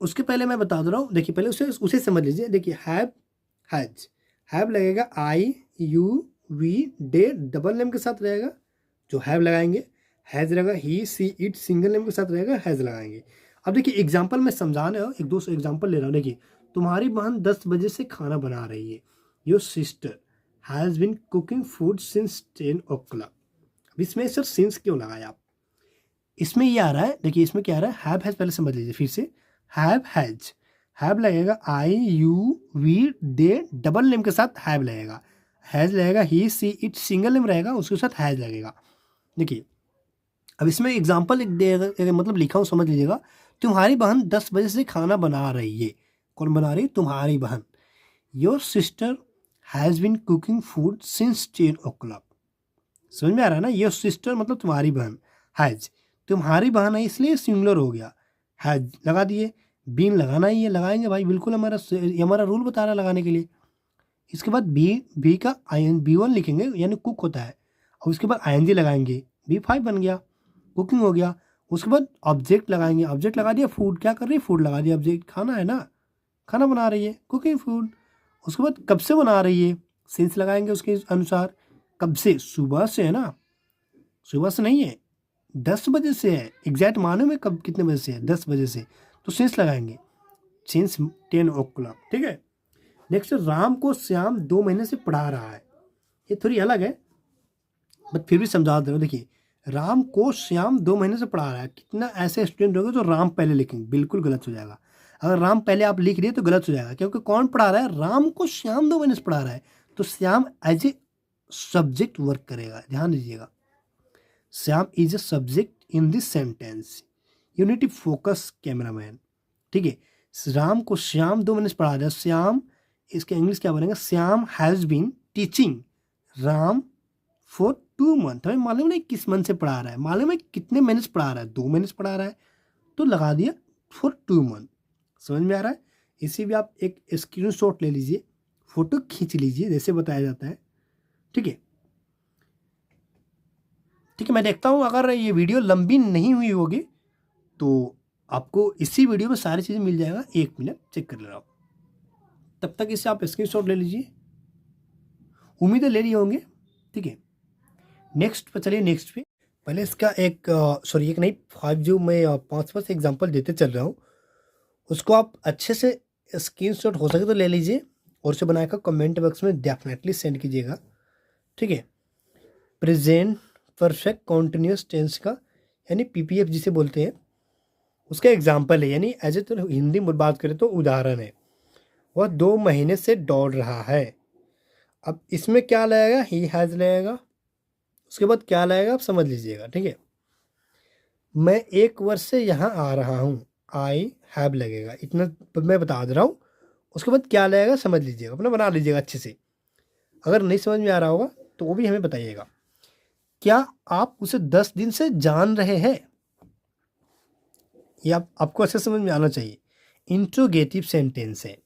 उसके पहले मैं बता दे रहा हूँ, देखिए पहले उसे समझ लीजिए। देखिए हैव लगेगा I you we they double name के साथ रहेगा, जो हैव लगाएंगे, हैज रहेगा ही सी इट सिंगल नेम के साथ रहेगा, हैज लगाएंगे। अब देखिए एग्जाम्पल मैं समझाने हो, एक दो एग्जाम्पल ले रहा हूँ। देखिए, तुम्हारी बहन 10 बजे से खाना बना रही है, your sister has been cooking food since 10 o'clock। इसमें सर सिंस क्यों लगाया आप, इसमें ये आ रहा है, देखिए इसमें क्या आ रहा है, हैव हैज पहले समझ लीजिए फिर से, हैव हैज, हैव लगेगा I you we they, double name के साथ हैव लगेगा, हैज लगेगा ही सी इट, सिंगल नेम रहेगा उसके साथ हैज लगेगा। देखिए अब इसमें एग्जाम्पल मतलब लिखा हूँ, समझ लीजिएगा। तुम्हारी बहन 10 बजे से खाना बना रही है। कौन बना रही? तुम्हारी बहन। Your sister has been cooking food since 10 o'clock। समझ में आ रहा है ना? योर सिस्टर मतलब तुम्हारी बहन, हैज़, तुम्हारी बहन है इसलिए सिंगुलर हो गया, हैज़ लगा दिए। बीन लगाना ही है, लगाएंगे भाई, बिल्कुल हमारा रूल बता रहा है लगाने के लिए। इसके बाद बी का B1 लिखेंगे यानी कुक होता है, और उसके बाद ING लगाएंगे, B5 बन गया, कुकिंग हो गया। उसके बाद ऑब्जेक्ट लगाएंगे, ऑब्जेक्ट लगा दिया फूड, क्या कर रही है? फूड लगा दिया, ऑब्जेक्ट खाना है ना, खाना बना रही है, कुकिंग फूड। उसके बाद कब से बना रही है, सिंस लगाएंगे उसके अनुसार। कब से? सुबह से है ना, सुबह से नहीं है, 10 बजे से है। एग्जैक्ट मानो में कब कितने बजे से है, 10 बजे से, तो सिंस लगाएंगे, सिंस 10 o'clock। ठीक है। नेक्स्ट, राम को श्याम 2 महीने से पढ़ा रहा है। ये थोड़ी अलग है बट फिर भी समझा दे रहा हूँ। देखिए राम को श्याम 2 महीने से पढ़ा रहा है, कितना ऐसे स्टूडेंट होंगे जो राम पहले लिखेंगे, बिल्कुल गलत हो जाएगा। अगर राम पहले आप लिख दिए तो गलत हो जाएगा, क्योंकि कौन पढ़ा रहा है? राम को श्याम 2 महीने से पढ़ा रहा है, तो Shyam as a subject work करेगा, ध्यान दीजिएगा। Shyam is a subject in this sentence, you need to focus cameraman. ठीक है, राम को श्याम 2 महीने से पढ़ा रहा है, श्याम, इसके इंग्लिश क्या बनेगा? Shyam has been teaching Ram for 2 months। हमें मालूम नहीं किस मंथ से पढ़ा रहा है, मालूम है कितने महीने से पढ़ा रहा है, 2 महीने से पढ़ा रहा है, तो लगा दिया फॉर 2 months। समझ में आ रहा है? इसी भी आप एक स्क्रीनशॉट ले लीजिए, फोटो खींच लीजिए जैसे बताया जाता है। ठीक है, ठीक है। मैं देखता हूँ अगर ये वीडियो लंबी नहीं हुई होगी तो आपको इसी वीडियो में सारी चीज़ें मिल जाएगा। 1 मिनट चेक कर ले रहा हूँ, तब तक इससे आप स्क्रीनशॉट ले लीजिए, उम्मीद है ले लिए होंगे। ठीक है, नेक्स्ट पे चलिए। नेक्स्ट पे पहले इसका एक सॉरी एक नहीं 5 जो मैं 5 एग्जांपल देते चल रहा हूँ, उसको आप अच्छे से स्क्रीनशॉट हो सके तो ले लीजिए और उसे बनाकर कमेंट बॉक्स में डेफिनेटली सेंड कीजिएगा। ठीक है, प्रेजेंट परफेक्ट कॉन्टिन्यूस टेंस का यानी PPF जिसे बोलते हैं, उसका एग्जाम्पल है, यानी एज ए तो हिंदी में बात करें तो उदाहरण है। वह 2 महीने से दौड़ रहा है। अब इसमें क्या लगेगा? ही हैज़ लगेगा, उसके बाद क्या लगेगा आप समझ लीजिएगा। ठीक है, मैं 1 वर्ष से यहाँ आ रहा हूँ, आई हैव लगेगा, इतना मैं बता दे रहा हूँ। उसके बाद क्या लगेगा समझ लीजिएगा, अपना बना लीजिएगा अच्छे से। अगर नहीं समझ में आ रहा होगा तो वो भी हमें बताइएगा। क्या आप उसे 10 दिन से जान रहे हैं? ये आपको अच्छे समझ में आना चाहिए। इंट्रोगेटिव सेंटेंस है,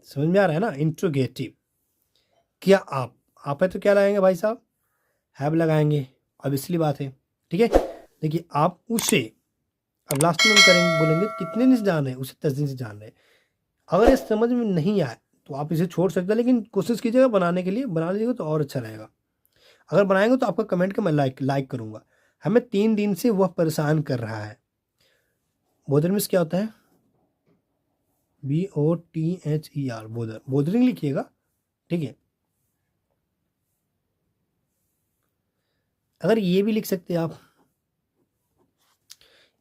समझ में आ रहा है ना? इंट्रोगेटिव। क्या आप है तो क्या लगाएंगे भाई साहब? हैव लगाएंगे, अब इसलिए बात है। ठीक है, देखिए आप उसे, अब लास्ट में हम करेंगे, बोलेंगे कितने दिन से जान रहे हैं? उसे 10 दिन से जान रहे हैं। अगर ये समझ में नहीं आए तो आप इसे छोड़ सकते हैं, लेकिन कोशिश कीजिएगा बनाने के लिए, बना लीजिएगा तो और अच्छा रहेगा। अगर बनाएंगे तो आपका कमेंट का मैं लाइक करूँगा। हमें 3 दिन से वह परेशान कर रहा है। बोदर में क्या होता है? BOTHER, बोदर, बोदरिंग लिखिएगा। ठीक है, अगर ये भी लिख सकते हैं आप,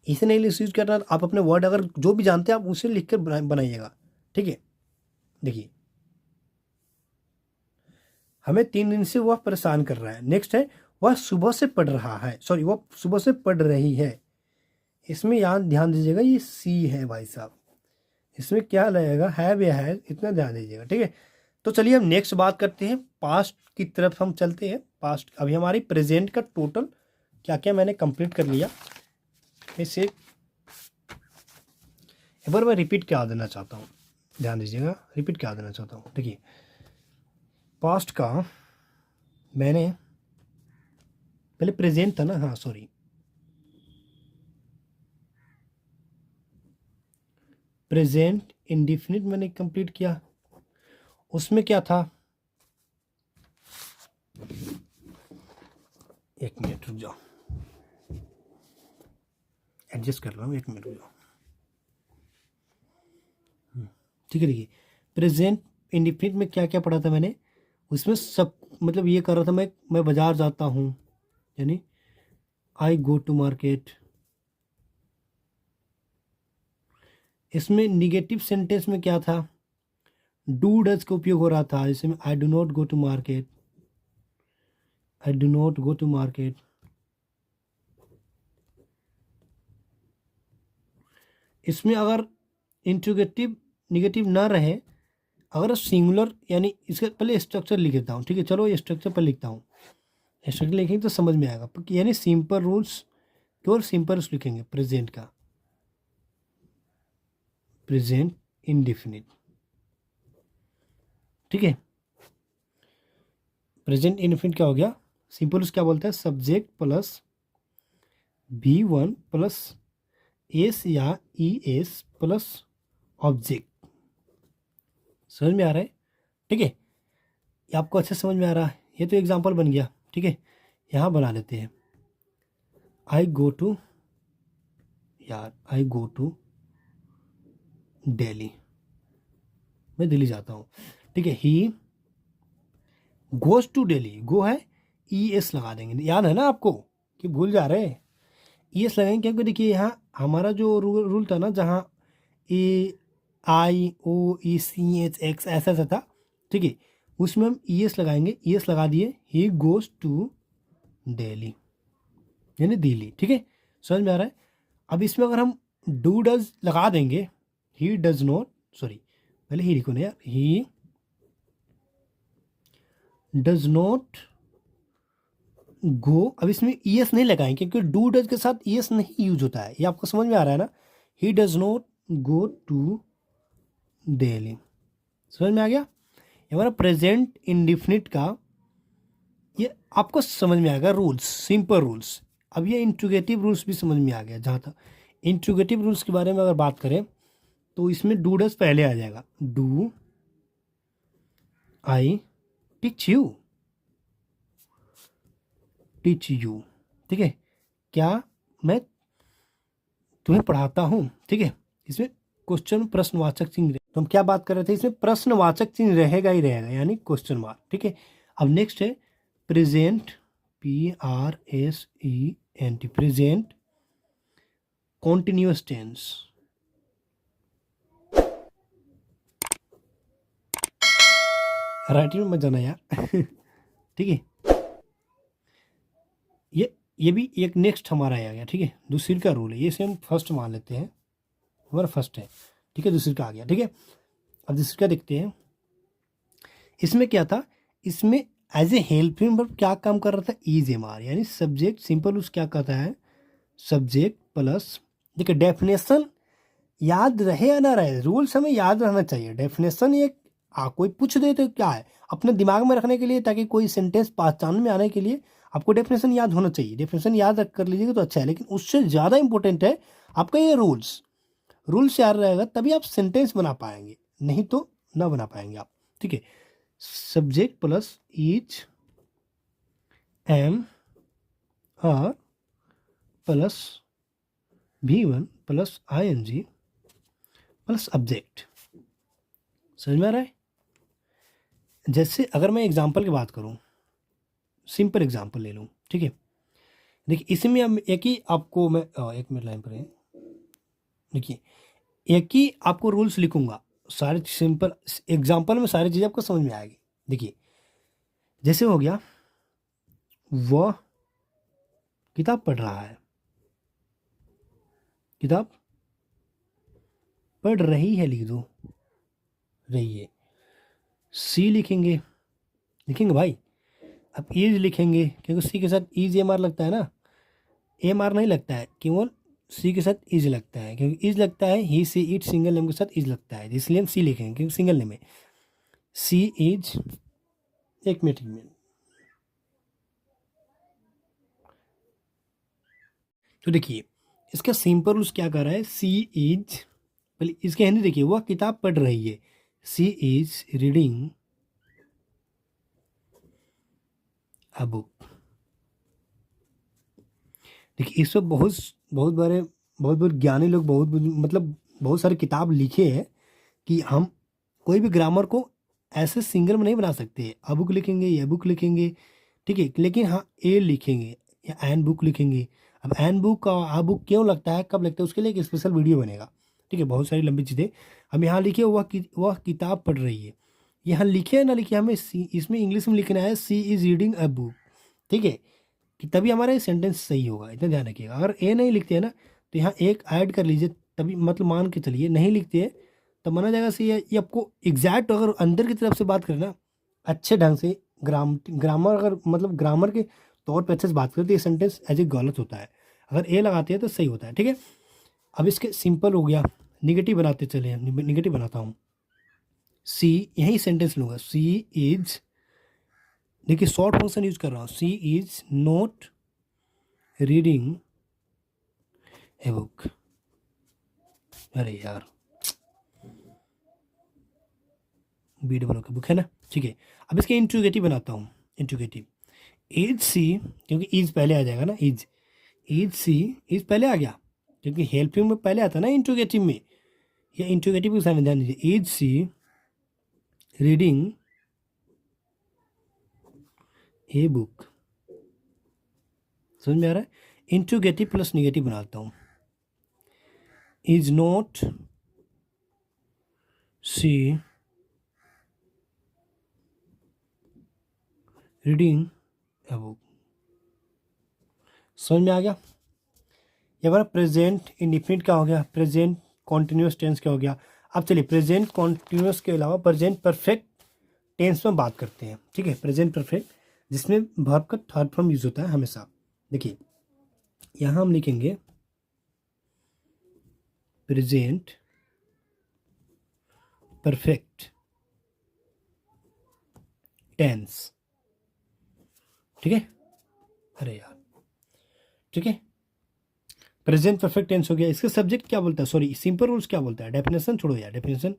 इसे नहीं यूज करना, आप अपने वर्ड अगर जो भी जानते हैं आप उसे लिख कर बनाइएगा। ठीक है, देखिए हमें 3 दिन से वह परेशान कर रहा है। नेक्स्ट है वह सुबह से पढ़ रहा है, सॉरी वह सुबह से पढ़ रही है। इसमें यहाँ ध्यान दीजिएगा, ये सी है भाई साहब, इसमें क्या लगेगा? हैव या है, इतना ध्यान दीजिएगा। ठीक है, तो चलिए हम नेक्स्ट बात करते हैं, पास्ट की तरफ हम चलते हैं। पास्ट, अभी हमारी प्रेजेंट का टोटल क्या क्या मैंने कंप्लीट कर लिया। इसे एक बार मैं रिपीट क्या देना चाहता हूँ, ध्यान दीजिएगा, रिपीट क्या देना चाहता हूँ। देखिए पास्ट का मैंने पहले प्रेजेंट था ना, हाँ सॉरी, प्रेजेंट इंडिफिनिट मैंने कंप्लीट किया। उसमें क्या था? 1 मिनट रुक जाओ, एडजस्ट कर रहा हूँ, 1 मिनट रुक जाओ। ठीक है, देखिए प्रेजेंट इंडिफिनिट में क्या क्या पढ़ा था मैंने? उसमें सब मतलब ये कर रहा था, मैं बाजार जाता हूँ, यानी आई गो टू मार्केट, इसमें निगेटिव सेंटेंस में क्या था, डू डज का उपयोग हो रहा था, जैसे में I do not go to market, I do not go to market. इसमें अगर इंट्रोगेटिव निगेटिव ना रहे, अगर सिंगुलर, यानी इसका पहले स्ट्रक्चर लिख देता हूँ, ठीक है, चलो ये स्ट्रक्चर पर लिखता हूँ, स्ट्रक्चर लिखेंगे तो समझ में आएगा, यानी सिंपल रूल्स, केवल सिंपल रूल्स लिखेंगे प्रेजेंट का, प्रेजेंट इंडेफिनिट, ठीक है। प्रेजेंट इंडेफिनिट क्या हो गया, सिंपल रूल्स क्या बोलता है, subject plus V1 plus S या ES प्लस ऑब्जेक्ट। समझ में आ रहा है, ठीक है, ये आपको अच्छे समझ में आ रहा है, ये तो एग्जांपल बन गया, ठीक है। यहाँ बना लेते हैं, आई गो टू, यार आई गो टू दिल्ली, मैं दिल्ली जाता हूँ, ठीक है। ही गोज टू दिल्ली, गो है ES लगा देंगे, याद है ना आपको कि भूल जा रहे हैं, ES लगाएंगे क्योंकि देखिए यहाँ हमारा जो रूल था ना, जहाँ AIOECHX ऐसा ऐसा था, ठीक है, उसमें हम ES लगाएंगे, ES लगा दिए, ही गोज टू दिल्ली यानी दिल्ली, ठीक है, समझ में आ रहा है। अब इसमें अगर हम डू डज लगा देंगे, ही डज नॉट, सॉरी पहले ही लिखो ना यार, ही डज नॉट गो, अब इसमें ES नहीं लगाएंगे क्योंकि डू डज के साथ ES नहीं यूज होता है, ये आपको समझ में आ रहा है ना। He does not go to Delhi, समझ में आ गया, ये हमारा प्रेजेंट इंडिफिनिट का, ये आपको समझ में आएगा रूल्स, सिंपल रूल्स। अब ये इंट्रोगेटिव रूल्स भी समझ में आ गया। जहाँ तक इंट्रोगेटिव रूल्स के बारे में अगर बात करें तो इसमें डू डज पहले आ जाएगा, do I teach you, teach you, ठीक है, क्या मैं तुम्हें पढ़ाता हूँ, ठीक है। इसमें क्वेश्चन प्रश्नवाचक चिन्ह, तो हम क्या बात कर रहे थे, इसमें प्रश्नवाचक चिन्ह रहेगा ही रहेगा, यानी क्वेश्चन मार्क, ठीक है। अब नेक्स्ट है present, PRESENT, present continuous tense, writing में मत जाना यार ठीक है। ये भी एक नेक्स्ट हमारा आ गया, ठीक है, दूसरी का रूल है, ये से हम फर्स्ट मान लेते हैं, हमारा फर्स्ट है, ठीक है, दूसरी का आ गया, ठीक है। अब दूसरी का देखते हैं, इसमें क्या था, इसमें एज ए हेल्पिंग वर्ब क्या काम कर रहा था, ES, यानी सब्जेक्ट, सिंपल उस क्या कहता है, सब्जेक्ट प्लस, देखिए डेफिनेशन याद रहे या ना रहे, रूल्स हमें याद रहना चाहिए। डेफिनेशन ये कोई पूछ दे तो क्या है, अपने दिमाग में रखने के लिए, ताकि कोई सेंटेंस पहचान में आने के लिए आपको डेफिनेशन याद होना चाहिए, डेफिनेशन याद रख कर लीजिएगा तो अच्छा है। लेकिन उससे ज़्यादा इंपॉर्टेंट है आपका ये रूल्स, रूल्स याद रहेगा तभी आप सेंटेंस बना पाएंगे, नहीं तो ना बना पाएंगे आप, ठीक है। Subject plus is, am, are plus V1 plus ING plus object, समझ में आ रहा है। जैसे अगर मैं एग्जांपल की बात करूं, सिंपल एग्जांपल ले लूं, ठीक है, देखिए इसमें हम एक ही आपको मैं एक मिनट लाइन पर है, देखिए एक ही आपको रूल्स लिखूंगा, सारे सिंपल एग्जांपल में सारी चीज़ें आपको समझ में आएगी। देखिए जैसे हो गया, वह किताब पढ़ रहा है, किताब पढ़ रही है, लिख दो रही है, सी लिखेंगे, लिखेंगे भाई। अब ईज लिखेंगे क्योंकि सी के साथ ईज EMR लगता है ना, EMR नहीं लगता है, केवल सी के साथ ईज लगता है, क्योंकि ईज लगता है, ही सी इट सिंगल नेम के साथ ईज लगता है, इसलिए हम सी लिखेंगे क्योंकि सिंगल नेम है। सी इज, एक मिनट तो देखिए इसका सिंपल रूल्स क्या कर रहा है, सी इज, पहले इसके हिंदी देखिए, वह किताब पढ़ रही है, सी इज रीडिंग अ बुक। देखिए इस वक्त बहुत बड़े ज्ञानी लोग, मतलब बहुत सारे किताब लिखे हैं कि हम कोई भी ग्रामर को ऐसे सिंगल में नहीं बना सकते, अ बुक लिखेंगे या बुक लिखेंगे, ठीक है, लेकिन हाँ ए लिखेंगे या एन बुक लिखेंगे। अब एन बुक और आ बुक क्यों लगता है, कब लगता है, उसके लिए एक स्पेशल वीडियो बनेगा, ठीक ठीक है, बहुत सारी लंबी चीज़ें। हम यहाँ लिखे वह किताब पढ़ रही है, यहाँ लिखे है ना लिखे, हमें इसमें इंग्लिश में लिखना है सी इज़ रीडिंग अ बुक, ठीक है, कि तभी हमारा ये सेंटेंस सही होगा, इतना ध्यान रखिएगा। अगर ए नहीं लिखते हैं ना तो यहाँ एक ऐड कर लीजिए, तभी मतलब मान के चलिए नहीं लिखते हैं तो माना जाएगा सी है। ये आपको एग्जैक्ट अगर अंदर की तरफ से बात करें ना अच्छे ढंग से, ग्रामर अगर मतलब ग्रामर के तौर पर अच्छे से बात करें तो ये सेंटेंस एज ए गलत होता है, अगर ए लगाते हैं तो सही होता है, ठीक है। अब इसके सिंपल हो गया, निगेटिव बनाते चले, निगेटिव बनाता हूँ। सी, यही सेंटेंस लूँगा, सी इज, देखिए शॉर्ट फंक्शन यूज कर रहा हूँ, she is not reading a book. अरे यार, बी डबल की बुक है ना, ठीक है। अब इसके इंट्रोगेटिव बनाता हूँ, इंट्रोगेटिव। इज सी, क्योंकि इज पहले आ जाएगा ना, इज सी, इज पहले आ गया क्योंकि हेल्पिंग में पहले आता ना इंट्रोगेटिव में, या इंट्रोगेटिव के सामने ध्यान दीजिए, is she reading a book. समझ में आ रहा है? इंट्रोगेटिव प्लस निगेटिव बनाता हूँ, is not she reading a book. समझ में आ गया? ये हमारा प्रेजेंट इंडिफिनिट क्या हो गया, प्रेजेंट कॉन्टिन्यूस टेंस क्या हो गया। अब चलिए प्रेजेंट कॉन्टिन्यूस के अलावा प्रेजेंट परफेक्ट टेंस में बात करते हैं, ठीक है। प्रेजेंट परफेक्ट जिसमें वर्ब का थर्ड फॉर्म यूज होता है हमेशा। देखिए यहाँ हम लिखेंगे प्रेजेंट परफेक्ट टेंस, ठीक है। अरे यार, ठीक है, प्रेजेंट परफेक्ट टेंस हो गया। इसका सब्जेक्ट क्या बोलता है, सॉरी सिंपल रूल्स क्या बोलता है, डेफिनेशन छोड़ो यार, डेफिनेशन,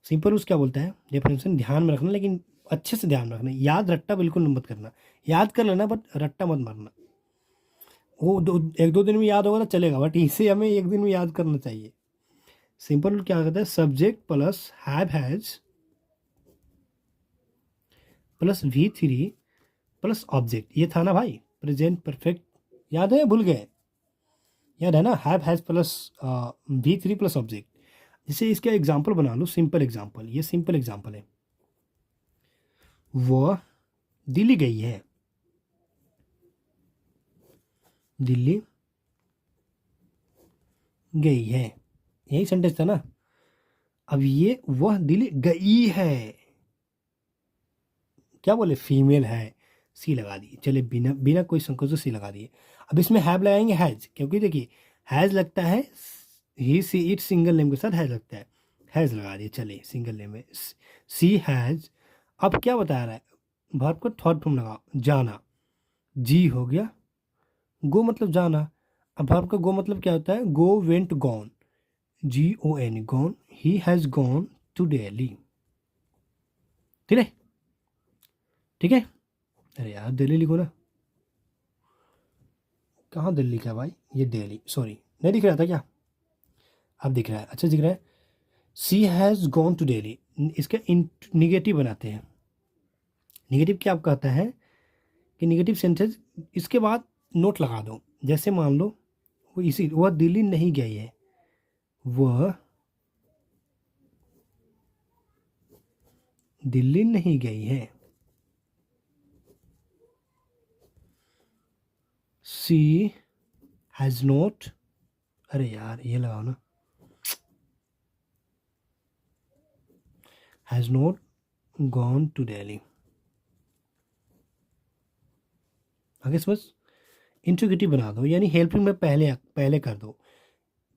सिंपल रूल्स क्या बोलता है, डेफिनेशन ध्यान में रखना, लेकिन अच्छे से ध्यान में रखना, याद रट्टा बिल्कुल मत करना, याद कर लेना बट रट्टा मत मारना। वो एक दो दिन में याद होगा तो चलेगा, बट इसे हमें एक दिन में याद करना चाहिए। सिंपल रूल क्या कहता है, subject plus have has plus V3 plus object, ये था ना भाई प्रेजेंट परफेक्ट, याद है, भूल गए? याद है ना, have has plus V3 plus object. जैसे इसका एग्जाम्पल बना लो, सिंपल एग्जाम्पल, ये सिंपल एग्जाम्पल है, वह दिल्ली गई है, दिल्ली गई है, यही सेंटेंस था ना। अब ये वह दिल्ली गई है, क्या बोले, फीमेल है, सी लगा दिए, चले बिना बिना कोई संकोच से सी लगा दिए। अब इसमें हैव लगाएंगे हैज, क्योंकि देखिए हैज लगता है ही सी इट, सिंगल नेम के साथ हैज लगता है, हैज लगा दिए, चले सिंगल नेम में सी हैज। अब क्या बता रहा है, वर्ब को थर्ड फॉर्म लगाओ, जाना, जी हो गया, गो मतलब जाना। अब वर्ब का गो मतलब क्या होता है, go went gone, GON gone, he has gone to Delhi, ठीक है, ठीक है। अरे यार दिल्ली लिखो ना, कहाँ दिल्ली क्या भाई, ये दिल्ली, सॉरी नहीं दिख रहा था क्या, अब दिख रहा है, अच्छा दिख रहा है। सी हैज़ गॉन टू दिल्ली, इसका निगेटिव बनाते हैं। निगेटिव क्या आप कहता है कि निगेटिव सेंटेंस इसके बाद नोट लगा दो, जैसे मान लो वह दिल्ली नहीं गई है, वह दिल्ली नहीं गई है, सी हैज़ नॉट, अरे यार ये लगाओ ना, has not gone to Delhi. आगे समझ, इंट्रोगेटिव बना दो, यानी हेल्पिंग में पहले पहले कर दो।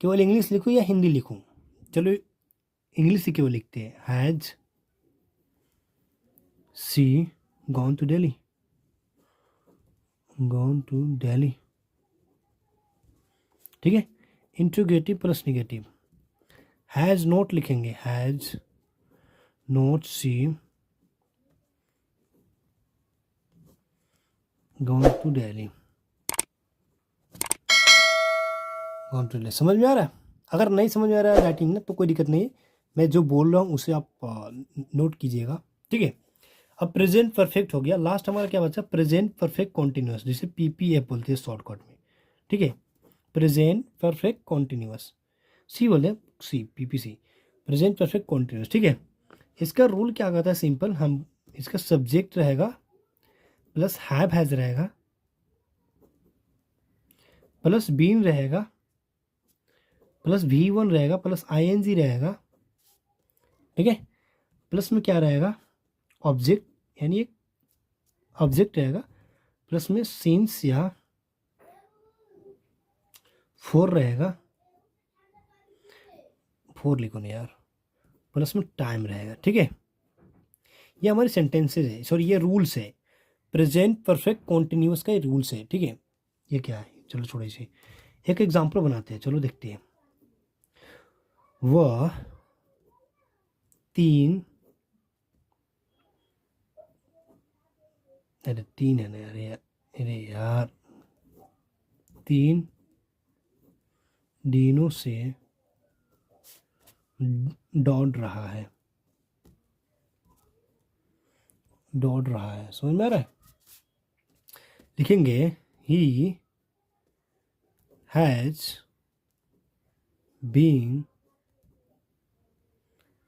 केवल इंग्लिश लिखूँ या हिंदी लिखूँ, चलो इंग्लिश ही केवल लिखते हैं, has she gone to Delhi, gone to Delhi, ठीक है। Interrogative plus negative, has not लिखेंगे, has not she gone to Delhi, gone to Delhi. समझ में आ रहा है? अगर नहीं समझ में आ रहा है राइटिंग ना तो कोई दिक्कत नहीं है, मैं जो बोल रहा हूँ उसे आप नोट कीजिएगा, ठीक है। अब प्रेजेंट परफेक्ट हो गया, लास्ट हमारा क्या बचा, प्रेजेंट परफेक्ट कॉन्टिन्यूस, जिसे PPF बोलते हैं शॉर्टकट में, ठीक है, प्रेजेंट परफेक्ट कॉन्टिन्यूस। सी बोले, सी PPC, प्रेजेंट परफेक्ट कॉन्टिन्यूस। ठीक है, इसका रूल क्या कहता है, सिंपल, हम इसका सब्जेक्ट रहेगा प्लस हैव हैज रहेगा प्लस बीन रहेगा प्लस V1 रहेगा प्लस ING रहेगा। ठीक है, प्लस में क्या रहेगा, ऑब्जेक्ट, यानी एक ऑब्जेक्ट रहेगा, प्लस में सिंस या फोर रहेगा, फोर लिखो ना यार, प्लस में टाइम रहेगा। ठीक है, ये हमारी सेंटेंसेज है, सॉरी ये रूल्स है, प्रेजेंट परफेक्ट कॉन्टिन्यूस का ये रूल्स है। ठीक है, ये क्या है, चलो छोड़ो इसे, एक एग्जांपल बनाते हैं, चलो देखते हैं। वह 3, अरे 3 है ना, अरे यार 3 दिनों से दौड़ रहा है, समझ में आ रहा है। लिखेंगे he has been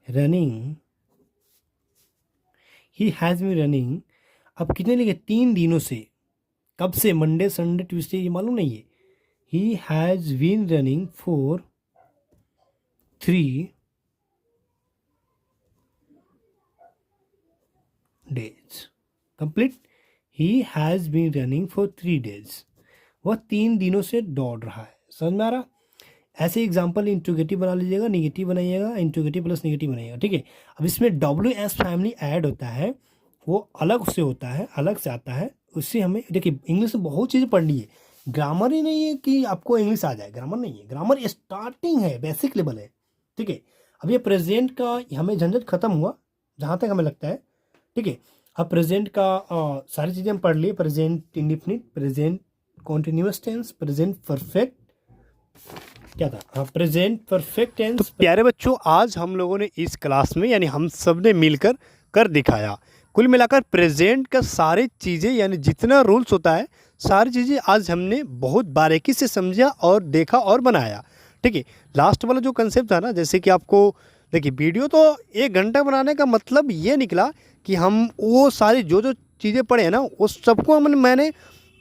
running, he has been running. अब कितने लिखे, 3 दिनों से, कब से, मंडे संडे ट्यूसडे, ये मालूम नहीं है। He has been running for 3 days complete. He has been running for 3 days, वह 3 दिनों से दौड़ रहा है। समझ में आ रहा। ऐसे एग्जाम्पल इंट्रोगेटिव बना लीजिएगा, निगेटिव बनाइएगा, इंट्रोगेटिव प्लस निगेटिव बनाइएगा। ठीक है, अब इसमें WS फैमिली ऐड होता है, वो अलग से होता है, अलग से आता है। उससे हमें देखिए, इंग्लिश में बहुत चीज़ें पढ़नी है, ग्रामर ही नहीं है कि आपको इंग्लिश आ जाए, ग्रामर नहीं है, ग्रामर स्टार्टिंग है, बेसिक लेवल है। ठीक है, अब ये प्रेजेंट का हमें झंझट खत्म हुआ जहाँ तक हमें लगता है। ठीक है, अब प्रेजेंट का सारी चीज़ें हम पढ़ लिए, present indefinite, present continuous tense, present perfect, क्या था, हाँ प्रेजेंट परफेक्ट टेंस। तो प्यारे बच्चों, आज हम लोगों ने इस क्लास में, यानी हम सब ने मिलकर कर दिखाया। कुल मिलाकर प्रेजेंट का सारी चीज़ें, यानी जितना रूल्स होता है, सारी चीज़ें आज हमने बहुत बारीकी से समझा और देखा और बनाया। ठीक है, लास्ट वाला जो कंसेप्ट था ना, जैसे कि आपको देखिए, वीडियो तो 1 घंटा बनाने का मतलब ये निकला कि हम वो सारी जो जो चीज़ें पढ़े हैं ना, उस सबको मैंने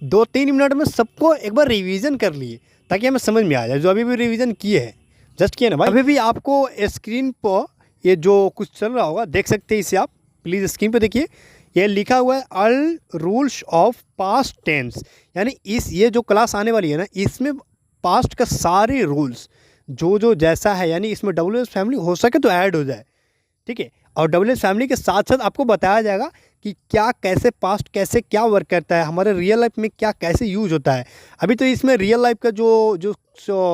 2-3 मिनट में सबको एक बार रिवीजन कर लिए, ताकि हमें समझ में आ जाए। जो अभी भी रिवीजन किए हैं, जस्ट किए ना भाई, अभी भी आपको स्क्रीन पर ये जो कुछ चल रहा होगा देख सकते हैं, इसे आप प्लीज़ स्क्रीन पे देखिए। ये लिखा हुआ है all rules of past tense, यानी ये जो क्लास आने वाली है ना, इसमें पास्ट का सारे रूल्स जो जो जैसा है, यानी इसमें WS फैमिली हो सके तो ऐड हो जाए। ठीक है, और WS फैमिली के साथ साथ आपको बताया जाएगा कि क्या कैसे पास्ट कैसे क्या वर्क करता है, हमारे रियल लाइफ में क्या कैसे यूज होता है। अभी तो इसमें रियल लाइफ का जो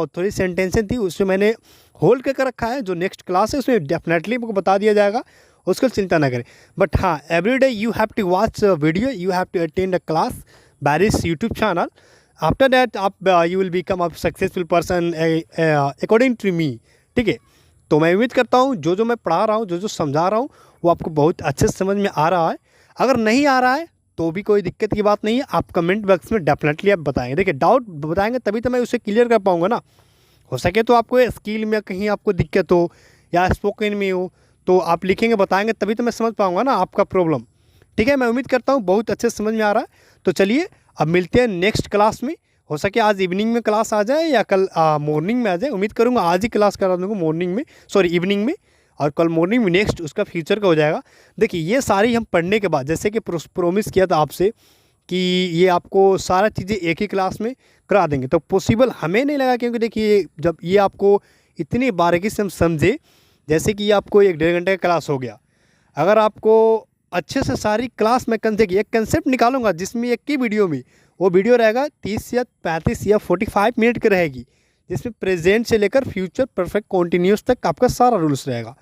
थोड़ी सेंटेंसें थी, उसमें मैंने होल्ड करके रखा है। जो नेक्स्ट क्लास है उसमें डेफिनेटली आपको बता दिया जाएगा, उसको चिंता ना करें। बट हाँ, every day you have to watch video, you have to attend a class by this YouTube channel. After that आप you will become a successful person according to me. ठीक है, तो मैं उम्मीद करता हूँ जो जो मैं पढ़ा रहा हूँ, जो जो समझा रहा हूँ, वो आपको बहुत अच्छे से समझ में आ रहा है। अगर नहीं आ रहा है तो भी कोई दिक्कत की बात नहीं है, आप कमेंट बॉक्स में डेफिनेटली आप बताएंगे। देखिए, डाउट बताएंगे तभी तो मैं उसे क्लियर कर पाऊँगा ना। हो सके तो आपको स्किल में कहीं आपको दिक्कत हो या स्पोकन में हो, तो आप लिखेंगे बताएंगे, तभी तो मैं समझ पाऊँगा ना आपका प्रॉब्लम। ठीक है, मैं उम्मीद करता हूँ बहुत अच्छे से समझ में आ रहा है। तो चलिए अब मिलते हैं नेक्स्ट क्लास में। हो सके आज इवनिंग में क्लास आ जाए या कल मॉर्निंग में आ जाए। उम्मीद करूँगा आज ही क्लास करा दूँगा मॉर्निंग में, सॉरी इवनिंग में, और कल मॉर्निंग में नेक्स्ट उसका फ्यूचर का हो जाएगा। देखिए, ये सारी हम पढ़ने के बाद, जैसे कि प्रोमिस किया था आपसे कि ये आपको सारा चीज़ें एक ही क्लास में करा देंगे, तो पॉसिबल हमें नहीं लगा, क्योंकि देखिए जब ये आपको इतनी बारीकी से हम समझे, जैसे कि ये आपको 1-1.5 घंटे का क्लास हो गया। अगर आपको अच्छे से सारी क्लास में एक कंसेप्ट निकालूंगा, जिसमें एक ही वीडियो में, वो वीडियो रहेगा 30 या 35 या 45 मिनट की रहेगी, जिसमें प्रेजेंट से लेकर फ्यूचर परफेक्ट कॉन्टिन्यूस तक आपका सारा रूल्स रहेगा।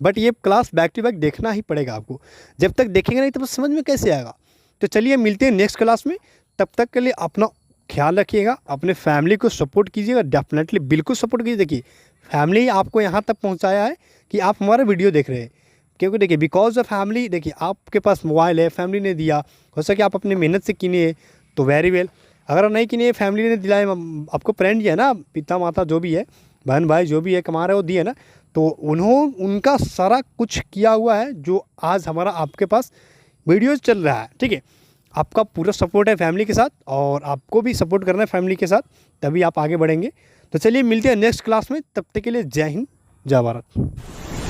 बट ये क्लास बैक टू बैक देखना ही पड़ेगा आपको, जब तक देखेंगे नहीं तो समझ में कैसे आएगा। तो चलिए मिलते हैं नेक्स्ट क्लास में, तब तक के लिए अपना ख्याल रखिएगा, अपने फैमिली को सपोर्ट कीजिएगा, डेफिनेटली बिल्कुल सपोर्ट कीजिए। देखिए, फैमिली आपको यहाँ तक पहुँचाया है कि आप हमारा वीडियो देख रहे हैं, क्योंकि देखिए बिकॉज ऑफ फैमिली, देखिए आपके पास मोबाइल है, फैमिली ने दिया, हो सके आप अपनी मेहनत से किने तो वेरी वेल, अगर नहीं किने फैमिली ने दिलाए, आपको फ्रेंड है ना, पिता माता जो भी है, बहन भाई जो भी है कमा रहे हो दिए ना, तो उनका सारा कुछ किया हुआ है जो आज हमारा आपके पास वीडियोज़ चल रहा है, ठीक है। आपका पूरा सपोर्ट है फैमिली के साथ, और आपको भी सपोर्ट करना है फैमिली के साथ, तभी आप आगे बढ़ेंगे। तो चलिए मिलते हैं नेक्स्ट क्लास में, तब तक के लिए जय हिंद, जय भारत।